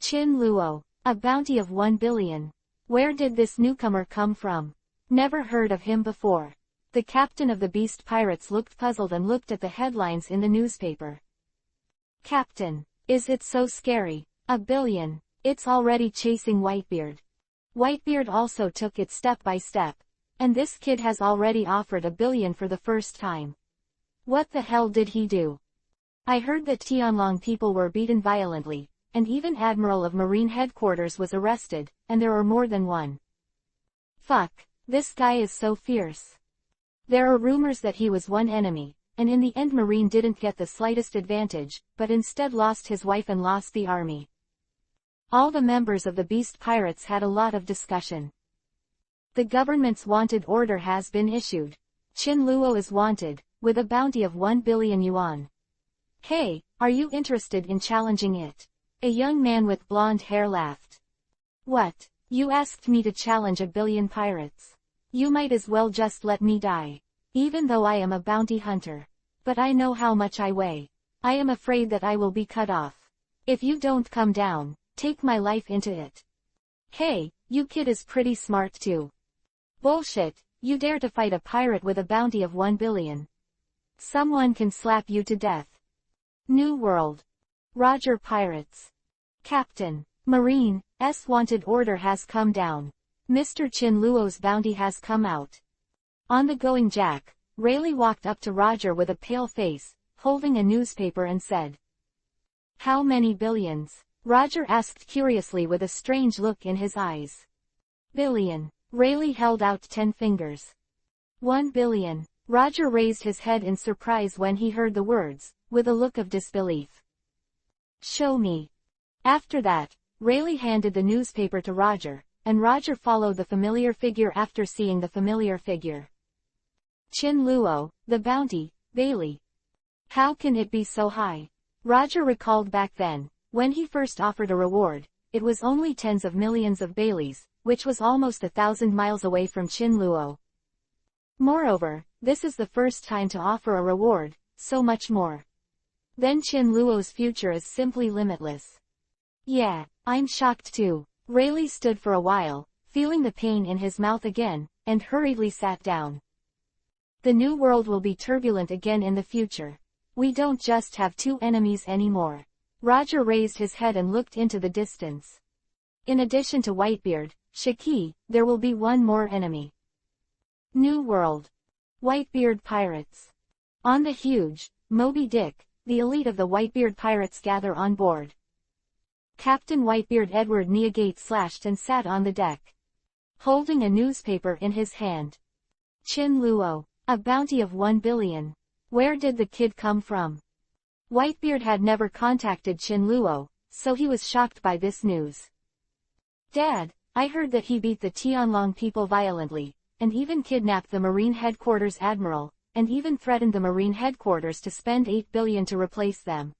Chinluo. A bounty of 1 billion. Where did this newcomer come from? Never heard of him before. The captain of the Beast Pirates looked puzzled and looked at the headlines in the newspaper. Captain, is it so scary? 1 billion. It's already chasing Whitebeard. Whitebeard also took it step by step. And this kid has already offered 1 billion for the first time. What the hell did he do? I heard that Tianlong people were beaten violently, and even Admiral of Marine headquarters was arrested, and there are more than one. Fuck, this guy is so fierce. There are rumors that he was one enemy, and in the end Marine didn't get the slightest advantage, but instead lost his wife and lost the army. All the members of the Beast Pirates had a lot of discussion. The government's wanted order has been issued. Chinluo is wanted, with a bounty of 1 billion yuan. Hey, are you interested in challenging it? A young man with blonde hair laughed. What? You asked me to challenge 1,000,000,000 pirates. You might as well just let me die. Even though I am a bounty hunter. But I know how much I weigh. I am afraid that I will be cut off. If you don't come down, take my life into it. Hey, you kid is pretty smart too. Bullshit, you dare to fight a pirate with a bounty of 1,000,000,000. Someone can slap you to death. New World. Roger Pirates. Captain. Marine's wanted order has come down. Mr. Chin Luo's bounty has come out. On the going Jack, Rayleigh walked up to Roger with a pale face, holding a newspaper and said, "How many billions?" Roger asked curiously with a strange look in his eyes. "Billion." Rayleigh held out 10 fingers. 1,000,000,000. Roger raised his head in surprise when he heard the words, with a look of disbelief. "Show me." After that, Rayleigh handed the newspaper to Roger, and Roger followed the familiar figure after seeing the familiar figure. Chin Luo, the bounty, Bailey. How can it be so high? Roger recalled back then, when he first offered a reward, it was only tens of millions of Baileys, which was almost 1,000 miles away from Chin Luo. Moreover, this is the first time to offer a reward, so much more. Then Chin Luo's future is simply limitless. Yeah, I'm shocked too. Rayleigh stood for a while, feeling the pain in his mouth again, and hurriedly sat down. The new world will be turbulent again in the future. We don't just have 2 enemies anymore. Roger raised his head and looked into the distance. In addition to Whitebeard, Shiki, there will be one more enemy. New World. Whitebeard Pirates. On the huge, Moby Dick, the elite of the Whitebeard Pirates gather on board. Captain Whitebeard Edward Neagate slashed and sat on the deck, holding a newspaper in his hand. Chin Luo, a bounty of 1,000,000,000. Where did the kid come from? Whitebeard had never contacted Chin Luo, so he was shocked by this news. Dad, I heard that he beat the Tianlong people violently, and even kidnapped the Marine Headquarters Admiral, and even threatened the Marine Headquarters to spend 8,000,000,000 to replace them.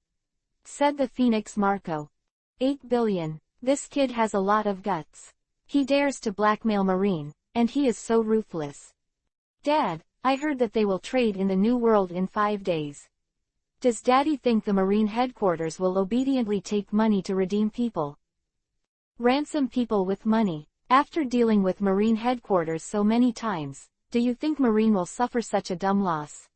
Said the Phoenix Marco. 8,000,000,000. This kid has a lot of guts. He dares to blackmail Marine, and he is so ruthless. Dad, I heard that they will trade in the New World in 5 days. Does Daddy think the Marine Headquarters will obediently take money to redeem people? Ransom people with money. After dealing with Marine Headquarters so many times, do you think Marine will suffer such a dumb loss?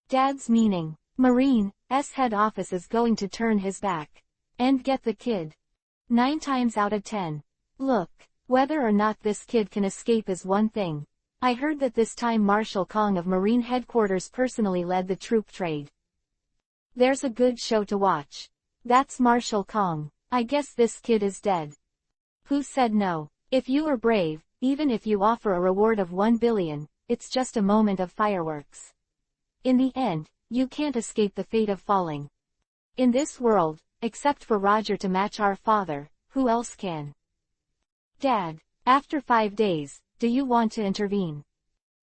Dad's meaning, Marine's head office is going to turn his back. And get the kid. 9 times out of 10. Look, whether or not this kid can escape is one thing. I heard that this time Marshal Kong of Marine Headquarters personally led the troop trade. There's a good show to watch. That's Marshal Kong. I guess this kid is dead. Who said no? If you are brave, even if you offer a reward of 1,000,000,000, it's just a moment of fireworks. In the end, you can't escape the fate of falling. In this world, except for Roger to match our father, who else can? Dad, after 5 days, do you want to intervene?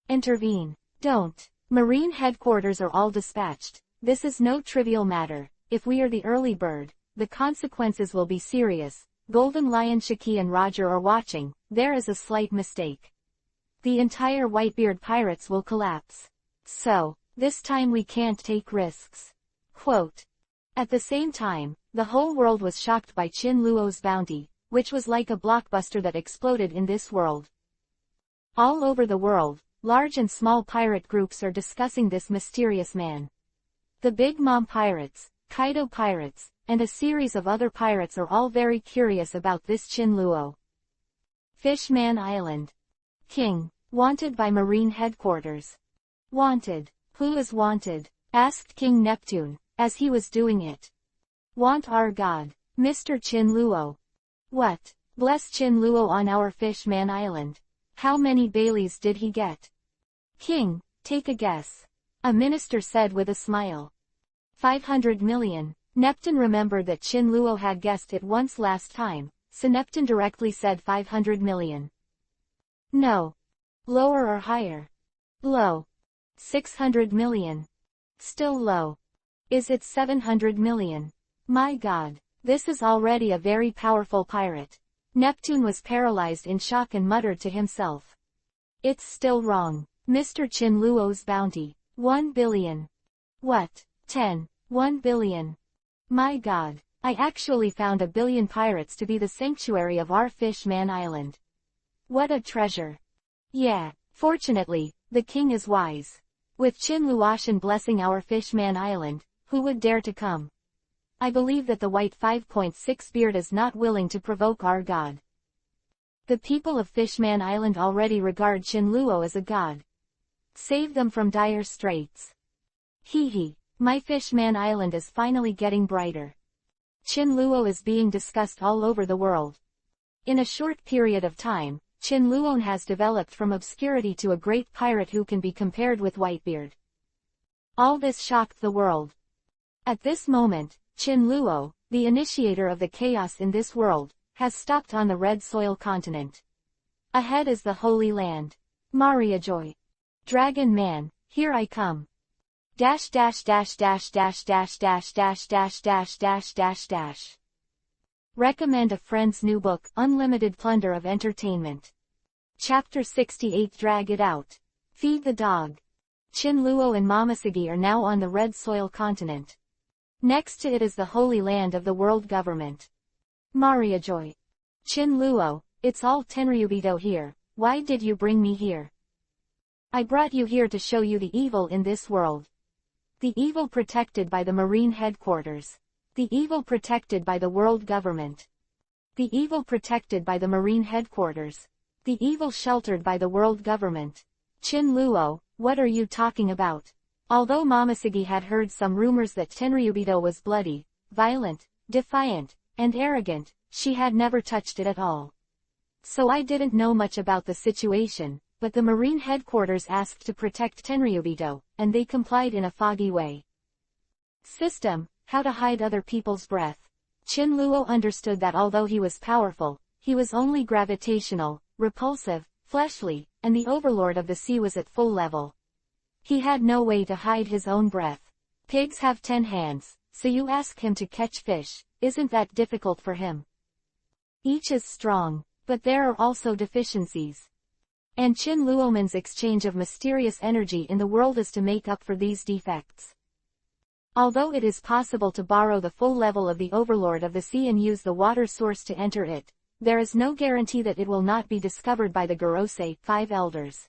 Intervene. Don't. Marine Headquarters are all dispatched. This is no trivial matter. If we are the early bird, the consequences will be serious. Golden Lion Shiki and Roger are watching. There is a slight mistake. The entire Whitebeard Pirates will collapse. So, this time we can't take risks. Quote. At the same time, the whole world was shocked by Chin Luo's bounty, which was like a blockbuster that exploded in this world. All over the world, large and small pirate groups are discussing this mysterious man. The Big Mom Pirates, Kaido Pirates, and a series of other pirates are all very curious about this Chin Luo. Fishman Island. King, wanted by Marine Headquarters. Wanted. Who is wanted? Asked King Neptune, as he was doing it. Want our god, Mr. Chin Luo. What? Bless Chin Luo on our Fishman Island. How many Baileys did he get? King, take a guess. A minister said with a smile. 500 million. Neptune remembered that Chin Luo had guessed it once last time, so Neptune directly said 500 million. No. Lower or higher? Low. 600 million. Still low. Is it 700 million? My god. This is already a very powerful pirate. Neptune was paralyzed in shock and muttered to himself. It's still wrong. Mr. Chin Luo's bounty. 1 billion. What? 1 billion. My God. I actually found 1 billion pirates to be the sanctuary of our Fishman Island. What a treasure. Yeah. Fortunately, the king is wise. With Chin Luoshan blessing our Fishman Island, who would dare to come? I believe that the white 5.6 beard is not willing to provoke our god. The people of Fishman Island already regard Chin Luo as a god. Save them from dire straits. Hee hee, my Fishman Island is finally getting brighter. Chin Luo is being discussed all over the world. In a short period of time, Chin Luo has developed from obscurity to a great pirate who can be compared with Whitebeard. All this shocked the world. At this moment, Chin Luo, the initiator of the chaos in this world, has stopped on the Red Soil continent. Ahead is the Holy Land. Maria Joy. Dragon Man, here I come. Dash dash dash dash dash dash dash dash dash dash dash dash dash. Recommend a friend's new book, Unlimited Plunder of Entertainment. Chapter 68 Drag It Out. Feed the Dog. Chin Luo and Momoshiki are now on the Red Soil continent. Next to it is the Holy Land of the World Government. Maria Joy. Chin Luo, it's all Tenryubito here, why did you bring me here? I brought you here to show you the evil in this world. The evil protected by the Marine Headquarters. The evil protected by the World Government. The evil protected by the Marine Headquarters. The evil sheltered by the World Government. Chin Luo, what are you talking about? Although Momoshiki had heard some rumors that Tenryubito was bloody, violent, defiant, and arrogant, she had never touched it at all. So I didn't know much about the situation, but the Marine Headquarters asked to protect Tenryubito, and they complied in a foggy way. System, how to hide other people's breath. Chin Luo understood that although he was powerful, he was only gravitational, repulsive, fleshly, and the overlord of the sea was at full level. He had no way to hide his own breath. Pigs have 10 hands, so you ask him to catch fish, isn't that difficult for him? Each is strong, but there are also deficiencies. And Chin Luoman's exchange of mysterious energy in the world is to make up for these defects. Although it is possible to borrow the full level of the overlord of the sea and use the water source to enter it, there is no guarantee that it will not be discovered by the Gorosei, 5 elders.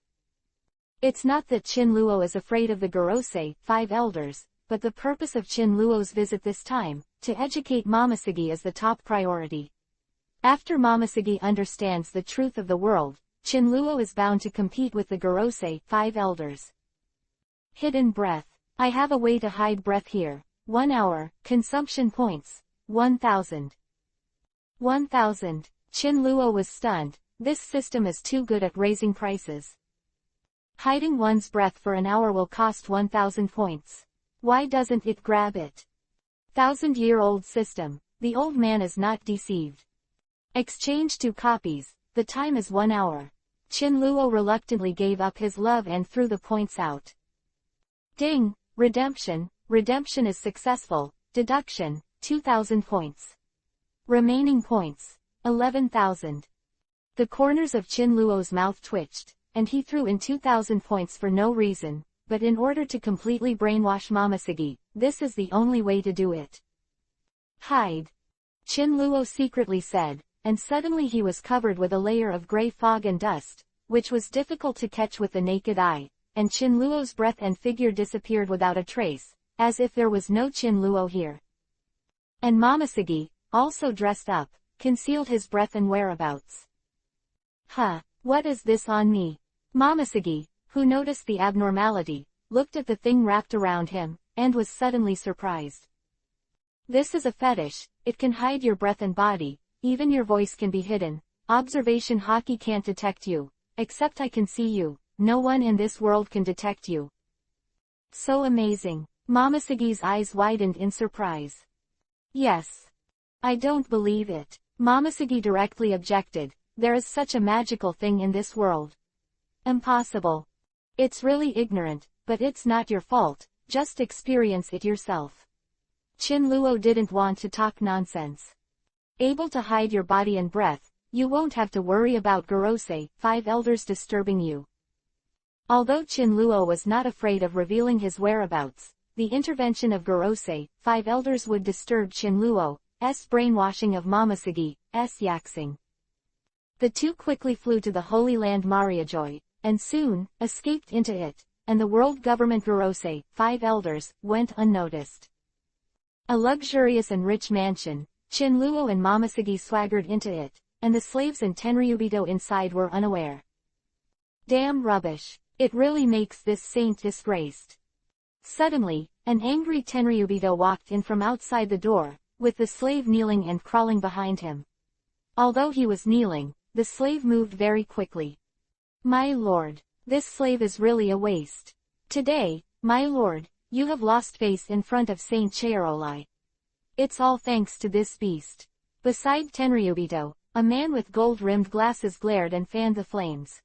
It's not that Chin Luo is afraid of the Gorosei, 5 elders, but the purpose of Chin Luo's visit this time, to educate Momoshiki is the top priority. After Momoshiki understands the truth of the world, Chin Luo is bound to compete with the Gorosei, 5 elders. Hidden breath. I have a way to hide breath here. 1 hour, consumption points, 1,000. 1,000. Chin Luo was stunned. This system is too good at raising prices. Hiding one's breath for an hour will cost 1,000 points. Why doesn't it grab it? 1,000-year-old system. The old man is not deceived. Exchange 2 copies. The time is 1 hour. Chin Luo reluctantly gave up his love and threw the points out. Ding! Redemption. Redemption is successful. Deduction, 2,000 points. Remaining points, 11,000. The corners of Chin Luo's mouth twitched, and he threw in 2,000 points for no reason, but in order to completely brainwash Momoshiki, this is the only way to do it. Hide. Chin Luo secretly said, and suddenly he was covered with a layer of gray fog and dust, which was difficult to catch with the naked eye, and Chin Luo's breath and figure disappeared without a trace, as if there was no Chin Luo here. And Momoshiki, also dressed up, concealed his breath and whereabouts. Huh, what is this on me? Momoshiki, who noticed the abnormality, looked at the thing wrapped around him, and was suddenly surprised. This is a fetish, it can hide your breath and body, even your voice can be hidden. Observation hockey can't detect you, except I can see you, no one in this world can detect you. So amazing. Momoshiki's eyes widened in surprise. Yes. I don't believe it. Momoshiki directly objected, there is such a magical thing in this world. Impossible. It's really ignorant, but it's not your fault, just experience it yourself. Chin Luo didn't want to talk nonsense. Able to hide your body and breath, you won't have to worry about Gorosei, 5 elders disturbing you. Although Chin Luo was not afraid of revealing his whereabouts, the intervention of Gorosei, 5 elders would disturb Chin Luo's brainwashing of Momosegi's yaxing. The two quickly flew to the Holy Land Mariajoy, and soon, escaped into it, and the world government Gorosei, 5 elders, went unnoticed. A luxurious and rich mansion, Chin Luo and Momosegi swaggered into it, and the slaves and Tenryubito inside were unaware. Damn rubbish. It really makes this saint disgraced. Suddenly, an angry Tenryubito walked in from outside the door, with the slave kneeling and crawling behind him. Although he was kneeling, the slave moved very quickly. My lord, this slave is really a waste. Today, my lord, you have lost face in front of Saint Chairolai. It's all thanks to this beast. Beside Tenryubito, a man with gold-rimmed glasses glared and fanned the flames.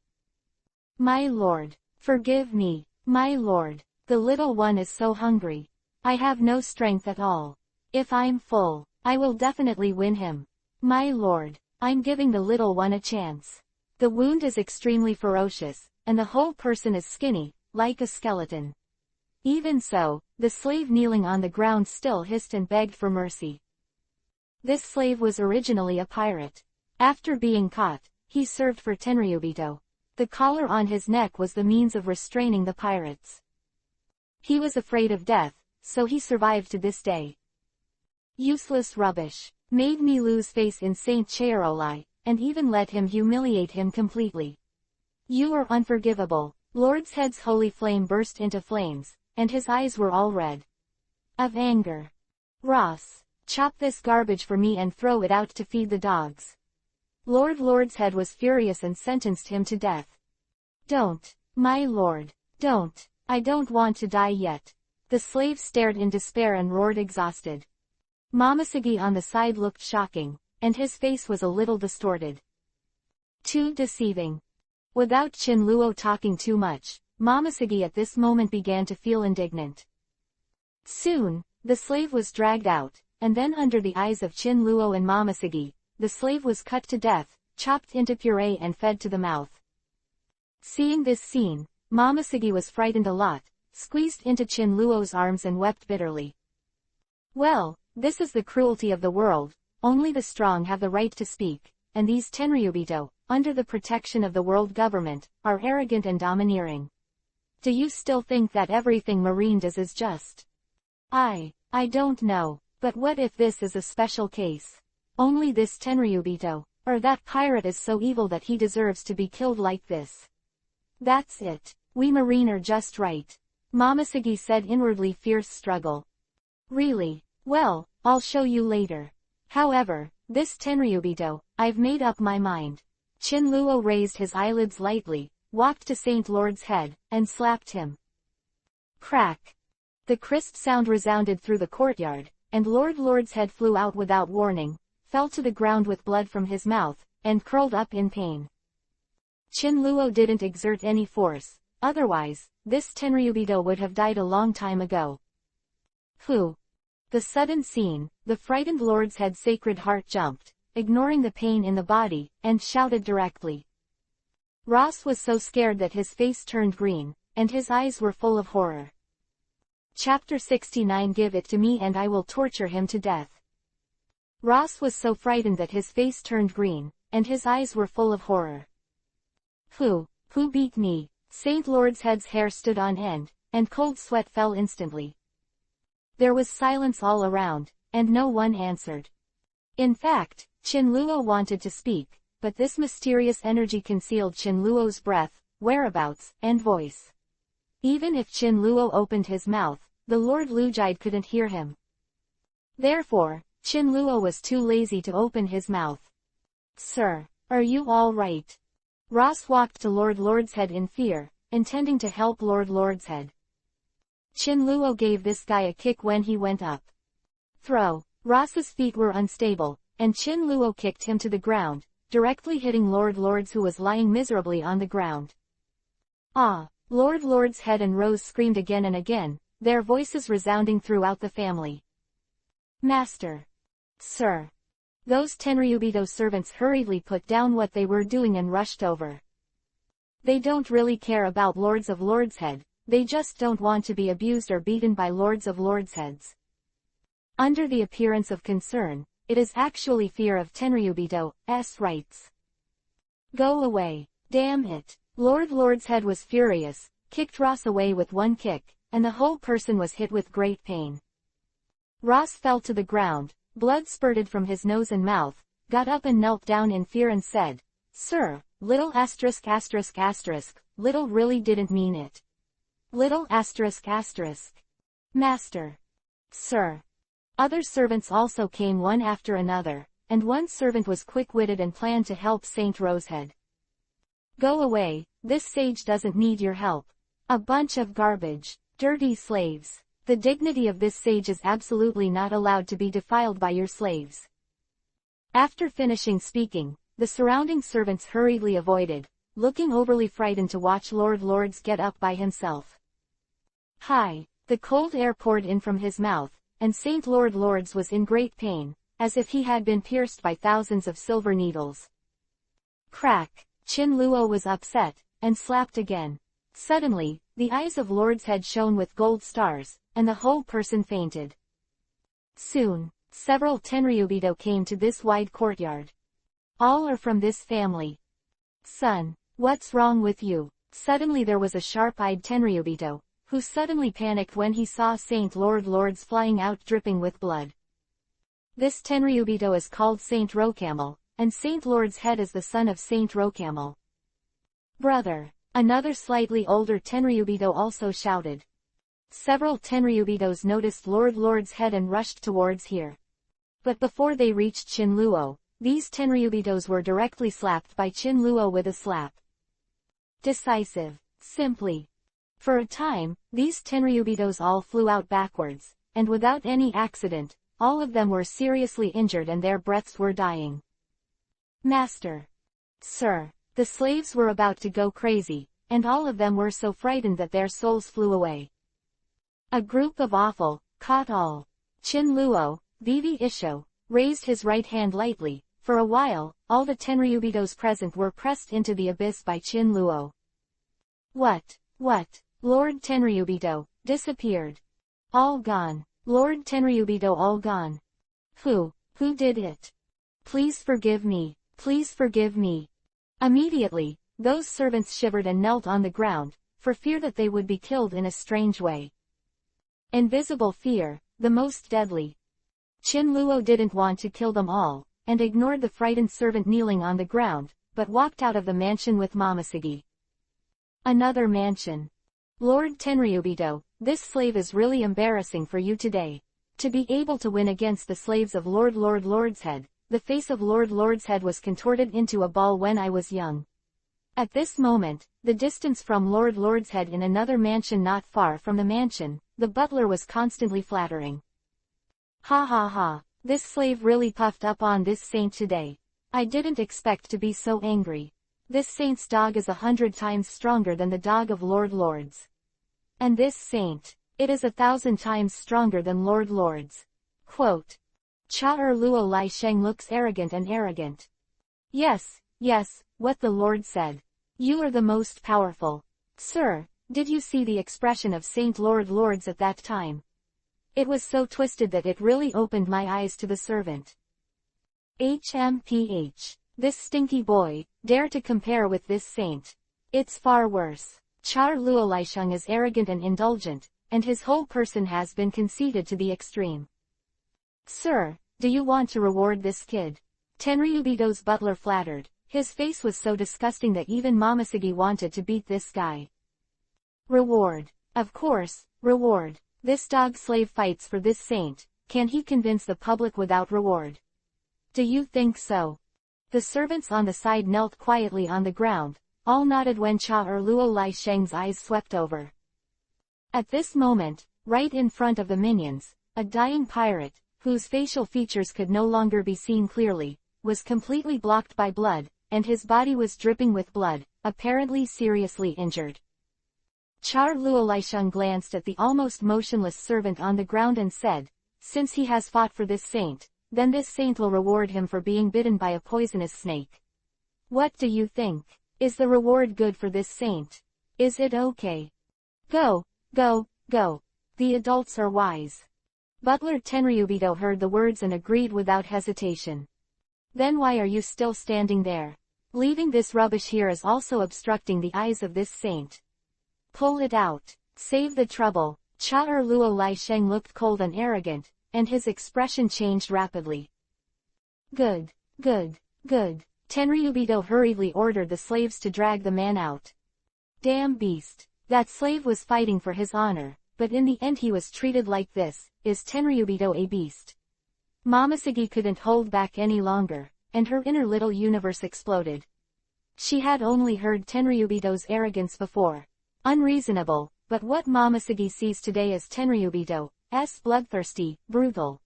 My lord, forgive me, my lord, the little one is so hungry. I have no strength at all. If I'm full, I will definitely win him. My lord, I'm giving the little one a chance. The wound is extremely ferocious, and the whole person is skinny, like a skeleton. Even so, the slave kneeling on the ground still hissed and begged for mercy. This slave was originally a pirate. After being caught, he served for Tenryubito. The collar on his neck was the means of restraining the pirates. He was afraid of death, so he survived to this day. Useless rubbish. Made me lose face in Saint Chairolai, and even let him humiliate him completely. You are unforgivable. Lord's head's holy flame burst into flames, and his eyes were all red. Of anger. Ross, chop this garbage for me and throw it out to feed the dogs. Lord's head was furious and sentenced him to death. Don't, my lord, don't, I don't want to die yet. The slave stared in despair and roared exhausted. Momosegi on the side looked shocking, and his face was a little distorted. Too deceiving. Without Chin Luo talking too much, Momosegi at this moment began to feel indignant. Soon, the slave was dragged out, and then under the eyes of Chin Luo and Momosegi, the slave was cut to death, chopped into puree and fed to the mouth. Seeing this scene, Momosegi was frightened a lot, squeezed into Chin Luo's arms and wept bitterly. Well, this is the cruelty of the world, only the strong have the right to speak, and these Tenryubito, under the protection of the world government, are arrogant and domineering. Do you still think that everything Marine does is just? I don't know, but what if this is a special case? Only this Tenryubito, or that pirate is so evil that he deserves to be killed like this. That's it, we Marine are just right. Momosegi said inwardly fierce struggle. Really? Well, I'll show you later. However, this Tenryubito, I've made up my mind. Chin Luo raised his eyelids lightly, walked to Saint Lord's head, and slapped him. Crack. The crisp sound resounded through the courtyard, and Lord's head flew out without warning, fell to the ground with blood from his mouth, and curled up in pain. Chin Luo didn't exert any force, otherwise, this Tenryubito would have died a long time ago. Whew. The sudden scene, the frightened Lord's head sacred heart jumped, ignoring the pain in the body, and shouted directly. Ross was so scared that his face turned green, and his eyes were full of horror. Chapter 69 Give it to me and I will torture him to death. Ross was so frightened that his face turned green, and his eyes were full of horror. Who beat me? Saint Lord's head's hair stood on end, and cold sweat fell instantly. There was silence all around, and no one answered. In fact, Chin Luo wanted to speak, but this mysterious energy concealed Chin Luo's breath, whereabouts, and voice. Even if Chin Luo opened his mouth, the Lord Lujide couldn't hear him. Therefore, Chin Luo was too lazy to open his mouth. Sir, are you all right? Ross walked to Lord's head in fear, intending to help Lord's head. Chin Luo gave this guy a kick when he went up. Throw. Ross's feet were unstable, and Chin Luo kicked him to the ground, directly hitting Lord's who was lying miserably on the ground. Ah! Lord's head and Rose screamed again and again, their voices resounding throughout the family. Master. Sir. Those Tenryubito servants hurriedly put down what they were doing and rushed over. They don't really care about Lords of Lords' head, they just don't want to be abused or beaten by Lords of Lords' heads. Under the appearance of concern, it is actually fear of Tenryubito's rights. Go away. Damn it. Lord's head was furious, kicked Ross away with one kick, and the whole person was hit with great pain. Ross fell to the ground, blood spurted from his nose and mouth, got up and knelt down in fear and said, "Sir, little asterisk asterisk asterisk, little really didn't mean it. Little asterisk asterisk. Master. Sir." Other servants also came one after another, and one servant was quick-witted and planned to help Saint Rosehead. "Go away, this sage doesn't need your help. A bunch of garbage, dirty slaves. The dignity of this sage is absolutely not allowed to be defiled by your slaves." After finishing speaking, the surrounding servants hurriedly avoided, looking overly frightened to watch Lords get up by himself. Hi! The cold air poured in from his mouth, and Saint Lords was in great pain, as if he had been pierced by thousands of silver needles. Crack! Chin Luo was upset, and slapped again. Suddenly, the eyes of Lord's head shone with gold stars, and the whole person fainted. Soon, several Tenryubito came to this wide courtyard. All are from this family. Son, what's wrong with you? Suddenly there was a sharp-eyed Tenryubito, who suddenly panicked when he saw Saint Lords flying out dripping with blood. This Tenryubito is called Saint Rocamel, and Saint Lord's head is the son of Saint Rocamel. Brother! Another slightly older Tenryubito also shouted. Several Tenryubitos noticed Lord's head and rushed towards here. But before they reached Chin Luo, these Tenryubitos were directly slapped by Chin Luo with a slap. Decisive. Simply. For a time, these Tenryubitos all flew out backwards, and without any accident, all of them were seriously injured and their breaths were dying. Master. Sir. The slaves were about to go crazy, and all of them were so frightened that their souls flew away. A group of awful, caught all. Chin Luo, Vivi Isho, raised his right hand lightly. For a while, all the Tenryubitos present were pressed into the abyss by Chin Luo. What? Lord Tenryubito, disappeared. All gone. Lord Tenryubito all gone. Who did it? Please forgive me. Please forgive me. Immediately, those servants shivered and knelt on the ground, for fear that they would be killed in a strange way. Invisible fear, the most deadly. Chin Luo didn't want to kill them all, and ignored the frightened servant kneeling on the ground, but walked out of the mansion with Momoshiki. Another mansion. Lord Tenryubito, this slave is really embarrassing for you today. To be able to win against the slaves of Lord's head, the face of Lord's head was contorted into a ball when I was young. At this moment, the distance from Lord's head in another mansion not far from the mansion, the butler was constantly flattering. Ha ha ha, this slave really puffed up on this saint today. I didn't expect to be so angry. This saint's dog is 100 times stronger than the dog of Lords. And this saint, it is 1,000 times stronger than Lords. Quote. Cha-Luo Lai Sheng looks arrogant and arrogant. Yes, what the Lord said. You are the most powerful. Sir, did you see the expression of Saint Lords at that time? It was so twisted that it really opened my eyes to the servant. HMPH. This stinky boy, dare to compare with this saint. It's far worse. Cha-Luo Lai Sheng is arrogant and indulgent, and his whole person has been conceited to the extreme. Sir, do you want to reward this kid? Tenryubito's butler flattered. His face was so disgusting that even Momoshiki wanted to beat this guy. Reward. Of course, reward. This dog slave fights for this saint. Can he convince the public without reward? Do you think so? The servants on the side knelt quietly on the ground, all nodded when Cha-Luo Lai Sheng's eyes swept over. At this moment, right in front of the minions, a dying pirate, whose facial features could no longer be seen clearly, was completely blocked by blood, and his body was dripping with blood, apparently seriously injured. Cha-Luo Lai Sheng glanced at the almost motionless servant on the ground and said, Since he has fought for this saint, then this saint will reward him for being bitten by a poisonous snake. What do you think? Is the reward good for this saint? Is it okay? Go, go, go. The adults are wise. Butler Tenryubito heard the words and agreed without hesitation. Then why are you still standing there? Leaving this rubbish here is also obstructing the eyes of this saint. Pull it out. Save the trouble. Cha-er Luo Lai Sheng looked cold and arrogant, and his expression changed rapidly. Good, good, good. Tenryubito hurriedly ordered the slaves to drag the man out. Damn beast. That slave was fighting for his honor, but in the end he was treated like this. Is Tenryubito a beast? Momoshiki couldn't hold back any longer, and her inner little universe exploded. She had only heard Tenryubito's arrogance before. Unreasonable, but what Momoshiki sees today is Tenryubito's bloodthirsty, brutal.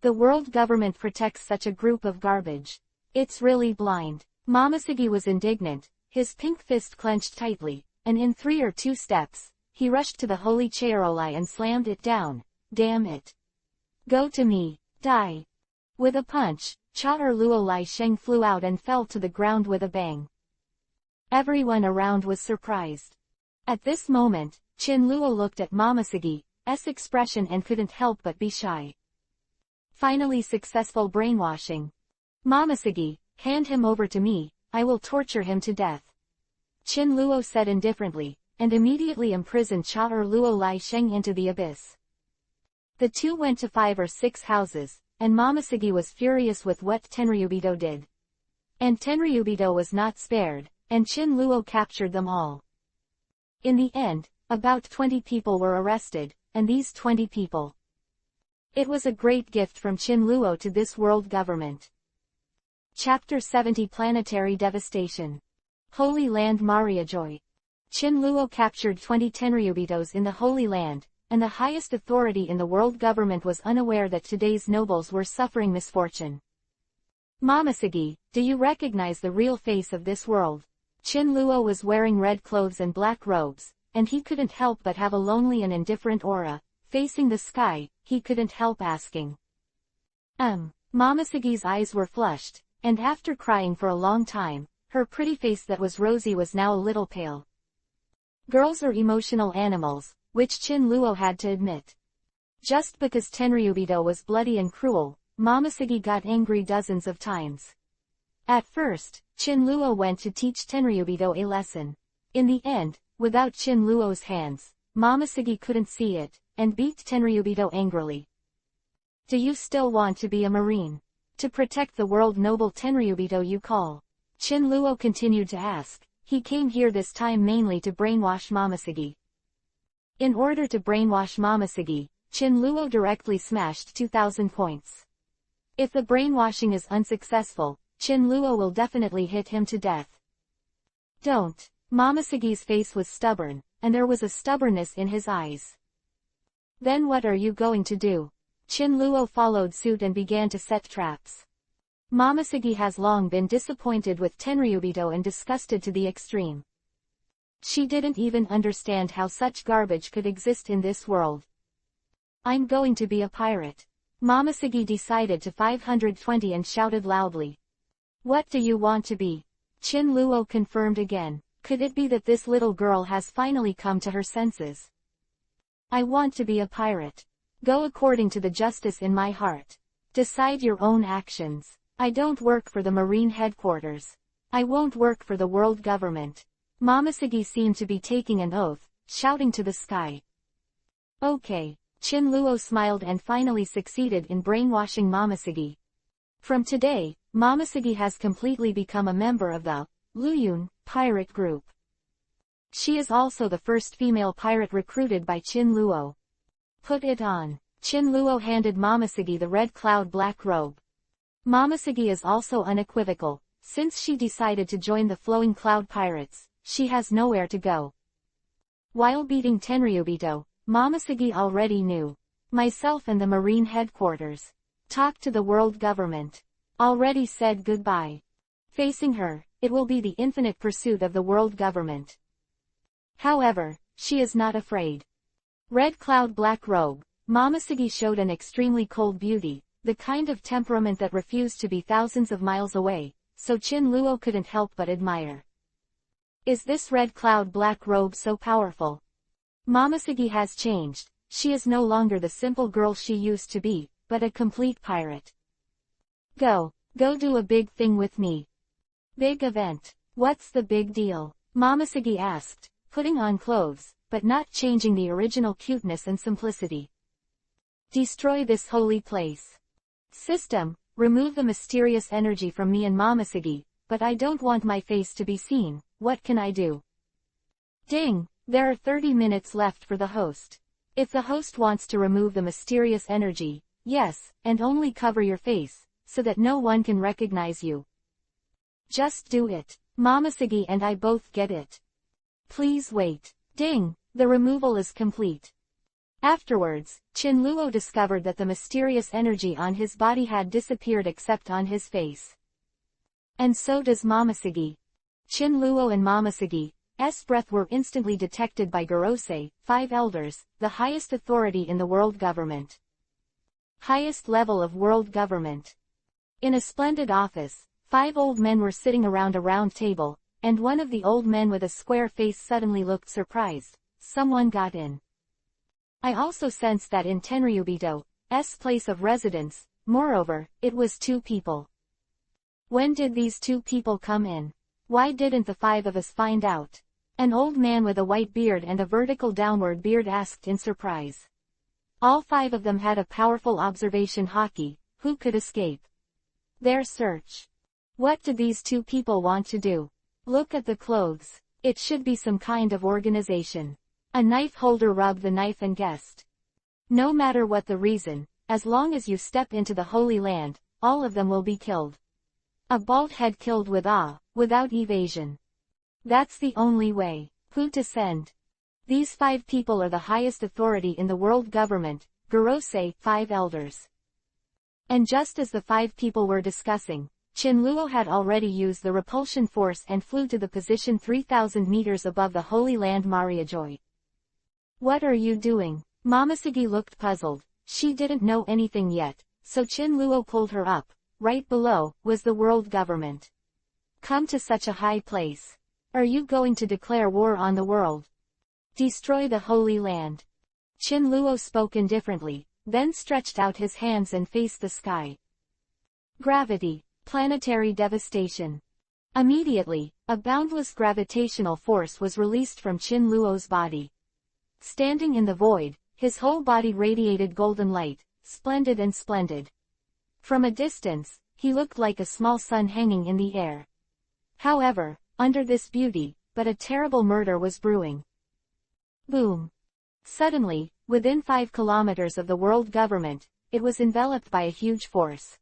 The world government protects such a group of garbage. It's really blind. Momoshiki was indignant, his pink fist clenched tightly, and in 3 or 2 steps, he rushed to the holy chairolai and slammed it down. Damn it. Go to me. Die. With a punch, Cha-er Luo Lai Sheng flew out and fell to the ground with a bang. Everyone around was surprised. At this moment, Chin Luo looked at Momoshiki's expression and couldn't help but be shy. Finally successful brainwashing. Momoshiki, hand him over to me, I will torture him to death. Chin Luo said indifferently, and immediately imprisoned Cha-er Luo Lai Sheng into the abyss. The two went to 5 or 6 houses, and Momoshiki was furious with what Tenryubito did. And Tenryubito was not spared, and Chin Luo captured them all. In the end, about 20 people were arrested, and these 20 people. It was a great gift from Chin Luo to this world government. Chapter 70 Planetary Devastation. Holy Land Mariajoy. Chin Luo captured 20 Tenryubitos in the Holy Land, and the highest authority in the world government was unaware that today's nobles were suffering misfortune. Momoshiki, do you recognize the real face of this world? Chin Luo was wearing red clothes and black robes, and he couldn't help but have a lonely and indifferent aura. Facing the sky, he couldn't help asking. Momoshiki's eyes were flushed, and after crying for a long time, her pretty face that was rosy was now a little pale. Girls are emotional animals, which Chin Luo had to admit. Just because Tenryubito was bloody and cruel, Momoshiki got angry dozens of times. At first, Chin Luo went to teach Tenryubito a lesson. In the end, without Chin Luo's hands, Momoshiki couldn't see it, and beat Tenryubito angrily. Do you still want to be a marine? To protect the world noble Tenryubito you call? Chin Luo continued to ask. He came here this time mainly to brainwash Momoshiki. In order to brainwash Momoshiki, Chin Luo directly smashed 2,000 points. If the brainwashing is unsuccessful, Chin Luo will definitely hit him to death. Don't. Momoshiki's face was stubborn, and there was a stubbornness in his eyes. Then what are you going to do? Chin Luo followed suit and began to set traps. Momoshiki has long been disappointed with Tenryubito and disgusted to the extreme. She didn't even understand how such garbage could exist in this world. I'm going to be a pirate. Momoshiki decided to 520 and shouted loudly. What do you want to be? Chin Luo confirmed again. Could it be that this little girl has finally come to her senses? I want to be a pirate. Go according to the justice in my heart. Decide your own actions. I don't work for the Marine headquarters. I won't work for the world government. Momoshiki seemed to be taking an oath, shouting to the sky. Okay. Chin Luo smiled and finally succeeded in brainwashing Momoshiki. From today, Momoshiki has completely become a member of the Luyun pirate group. She is also the first female pirate recruited by Chin Luo. Put it on. Chin Luo handed Momoshiki the red cloud black robe. Momoshiki is also unequivocal. Since she decided to join the flowing cloud pirates, she has nowhere to go. While beating Tenryubito, Momoshiki already knew. Myself and the Marine headquarters. Talk to the world government. Already said goodbye. Facing her, it will be the infinite pursuit of the world government. However, she is not afraid. Red cloud black robe, Momosuge showed an extremely cold beauty, the kind of temperament that refused to be thousands of miles away, so Chin-luo couldn't help but admire. Is this red cloud black robe so powerful? Momosuge has changed, she is no longer the simple girl she used to be, but a complete pirate. Go do a big thing with me. Big event. What's the big deal? Momosuge asked, putting on clothes, but not changing the original cuteness and simplicity. Destroy this holy place. System, remove the mysterious energy from me and Momosuge, but I don't want my face to be seen, what can I do? Ding, there are 30 minutes left for the host. If the host wants to remove the mysterious energy, yes, and only cover your face, so that no one can recognize you. Just do it. Momosuge and I both get it. Please wait. Ding, the removal is complete. Afterwards, Chin-luo discovered that the mysterious energy on his body had disappeared except on his face. And so does Momosuge. Chin-luo and Momosuge's breath were instantly detected by Gorosei, 5 elders, the highest authority in the world government. Highest level of world government. In a splendid office, 5 old men were sitting around a round table, and one of the old men with a square face suddenly looked surprised. Someone got in. I also sensed that in Tenryubito's place of residence, moreover, it was 2 people. When did these 2 people come in? Why didn't the 5 of us find out? An old man with a white beard and a vertical downward beard asked in surprise. All 5 of them had a powerful observation haki, who could escape their search? What did these 2 people want to do? Look at the clothes. It should be some kind of organization. A knife holder rubbed the knife and guessed. No matter what the reason, as long as you step into the Holy Land, all of them will be killed. A bald head killed with awe, without evasion. That's the only way. Who to send? These 5 people are the highest authority in the world government, Gorosei, 5 elders. And just as the 5 people were discussing, Chin-luo had already used the repulsion force and flew to the position 3,000 meters above the Holy Land Mariajoy. What are you doing? Momosuge looked puzzled. She didn't know anything yet, so Chin-luo pulled her up. Right below was the world government. Come to such a high place. Are you going to declare war on the world? Destroy the Holy Land. Chin-luo spoke indifferently, then stretched out his hands and faced the sky. Gravity. Planetary devastation. Immediately, a boundless gravitational force was released from Chin-luo's body. Standing in the void, his whole body radiated golden light, splendid and splendid. From a distance, he looked like a small sun hanging in the air. However, under this beauty, but a terrible murder was brewing. Boom. Suddenly, within 5 kilometers of the world government, it was enveloped by a huge force.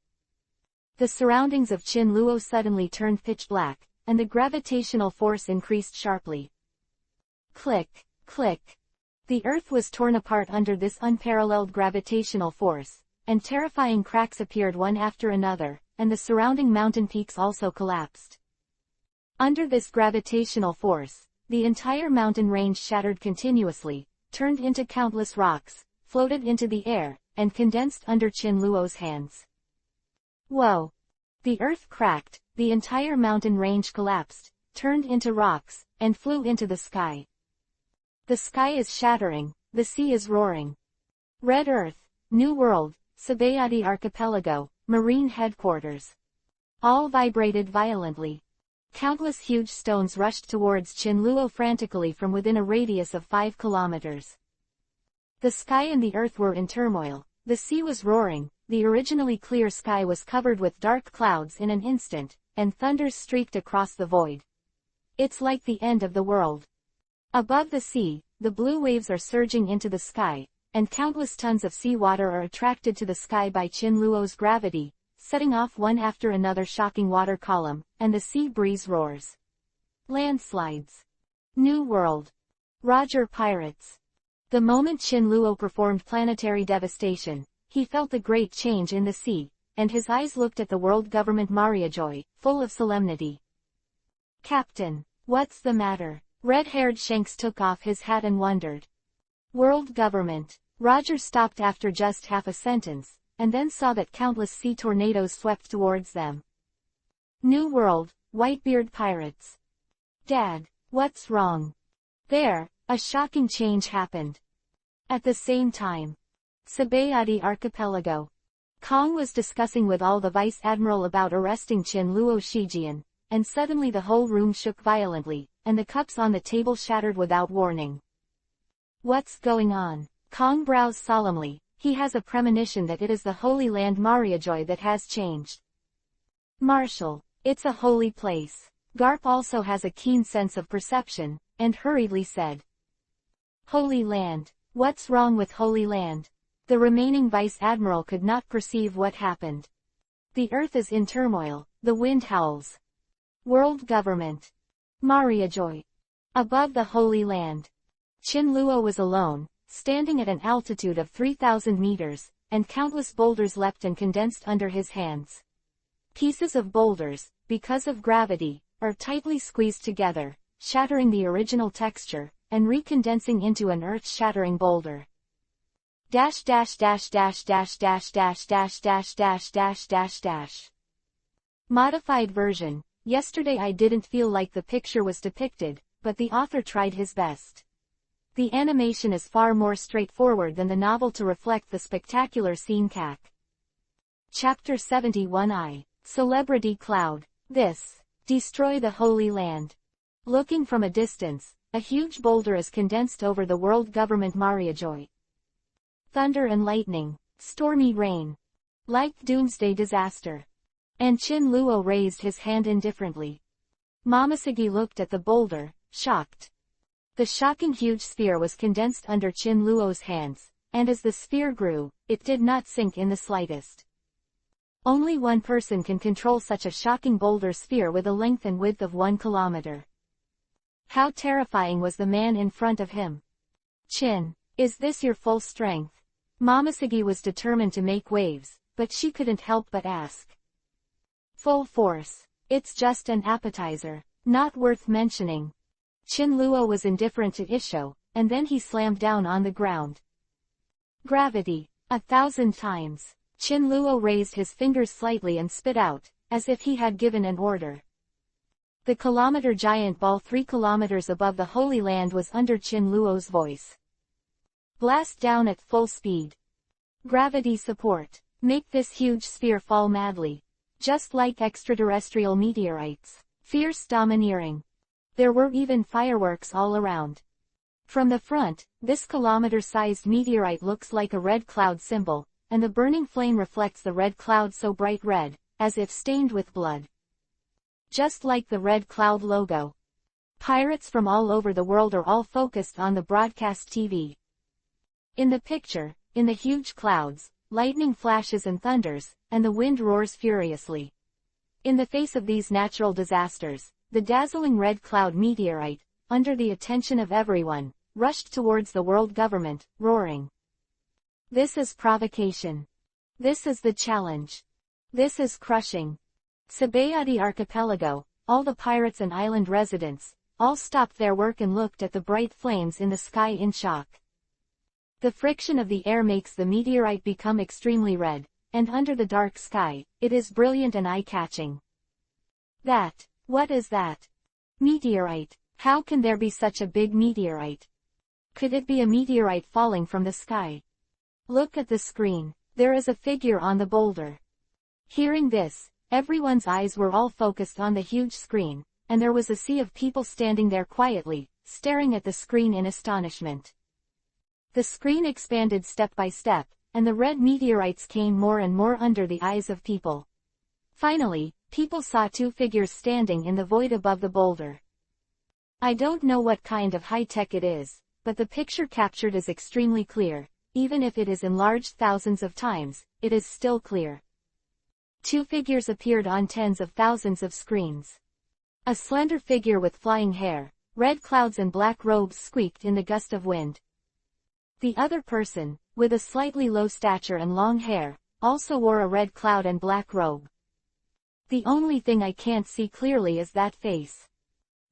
The surroundings of Chin-luo suddenly turned pitch black, and the gravitational force increased sharply. Click, click. The earth was torn apart under this unparalleled gravitational force, and terrifying cracks appeared one after another, and the surrounding mountain peaks also collapsed. Under this gravitational force, the entire mountain range shattered continuously, turned into countless rocks, floated into the air, and condensed under Chin-luo's hands. Whoa! The earth cracked, the entire mountain range collapsed, turned into rocks, and flew into the sky. The sky is shattering, the sea is roaring. Red Earth, New World, Sabayati Archipelago, Marine Headquarters. All vibrated violently. Countless huge stones rushed towards Chin-luo frantically from within a radius of 5 kilometers. The sky and the earth were in turmoil, the sea was roaring, the originally clear sky was covered with dark clouds in an instant, and thunders streaked across the void. It's like the end of the world. Above the sea, the blue waves are surging into the sky, and countless tons of seawater are attracted to the sky by Chin-luo's gravity, setting off one after another shocking water column, and the sea breeze roars. Landslides. New World. Roger Pirates. The moment Chin-luo performed planetary devastation, he felt a great change in the sea, and his eyes looked at the world government Mariajoy, full of solemnity. Captain, what's the matter? Red-haired Shanks took off his hat and wondered. World government. Roger stopped after just half a sentence, and then saw that countless sea tornadoes swept towards them. New World, Whitebeard Pirates. Dad, what's wrong? There, a shocking change happened. At the same time, Sabayati Archipelago. Kong was discussing with all the Vice Admiral about arresting Qin Luo Shijian, and suddenly the whole room shook violently, and the cups on the table shattered without warning. What's going on? Kong brows solemnly. He has a premonition that it is the Holy Land Mariajoy that has changed. Marshal, it's a holy place. Garp also has a keen sense of perception, and hurriedly said. Holy Land. What's wrong with Holy Land? The remaining Vice Admiral could not perceive what happened. The earth is in turmoil, the wind howls. World government. Mariajoy. Above the Holy Land. Qin Luo was alone, standing at an altitude of 3,000 meters, and countless boulders leapt and condensed under his hands. Pieces of boulders, because of gravity, are tightly squeezed together, shattering the original texture, and recondensing into an earth-shattering boulder. Modified version. Yesterday I didn't feel like the picture was depicted, but the author tried his best. The animation is far more straightforward than the novel to reflect the spectacular scene. Chapter-61-80. Celebrity Cloud. This. Destroy the Holy Land. Looking from a distance, a huge boulder is condensed over the world government Mariajoy. Thunder and lightning. Stormy rain. Like doomsday disaster. And Qin Luo raised his hand indifferently. Momoshiki looked at the boulder, shocked. The shocking huge sphere was condensed under Qin Luo's hands, and as the sphere grew, it did not sink in the slightest. Only one person can control such a shocking boulder sphere with a length and width of 1 kilometer. How terrifying was the man in front of him. Qin, is this your full strength? Momoshiki was determined to make waves, but she couldn't help but ask. Full force. It's just an appetizer, not worth mentioning. Qin Luo was indifferent to Isho, and then he slammed down on the ground. Gravity. 1,000 times. Qin Luo raised his fingers slightly and spit out, as if he had given an order. The kilometer giant ball 3 kilometers above the Holy Land was under Qin Luo's voice. Blast down at full speed. Gravity support. Make this huge sphere fall madly. Just like extraterrestrial meteorites. Fierce domineering. There were even fireworks all around. From the front, this kilometer-sized meteorite looks like a red cloud symbol, and the burning flame reflects the red cloud so bright red, as if stained with blood. Just like the red cloud logo. Pirates from all over the world are all focused on the broadcast TV. In the picture, in the huge clouds, lightning flashes and thunders, and the wind roars furiously. In the face of these natural disasters, the dazzling red cloud meteorite, under the attention of everyone, rushed towards the world government, roaring. This is provocation. This is the challenge. This is crushing. Sabayati Archipelago, all the pirates and island residents, all stopped their work and looked at the bright flames in the sky in shock. The friction of the air makes the meteorite become extremely red, and under the dark sky, it is brilliant and eye-catching. That. What is that? Meteorite. How can there be such a big meteorite? Could it be a meteorite falling from the sky? Look at the screen. There is a figure on the boulder. Hearing this, everyone's eyes were all focused on the huge screen, and there was a sea of people standing there quietly, staring at the screen in astonishment. The screen expanded step by step, and the red meteorites came more and more under the eyes of people. Finally, people saw 2 figures standing in the void above the boulder. I don't know what kind of high-tech it is, but the picture captured is extremely clear. Even if it is enlarged thousands of times, it is still clear. 2 figures appeared on tens of thousands of screens. A slender figure with flying hair, red clouds and black robes squeaked in the gust of wind. The other person, with a slightly low stature and long hair, also wore a red cloud and black robe. The only thing I can't see clearly is that face.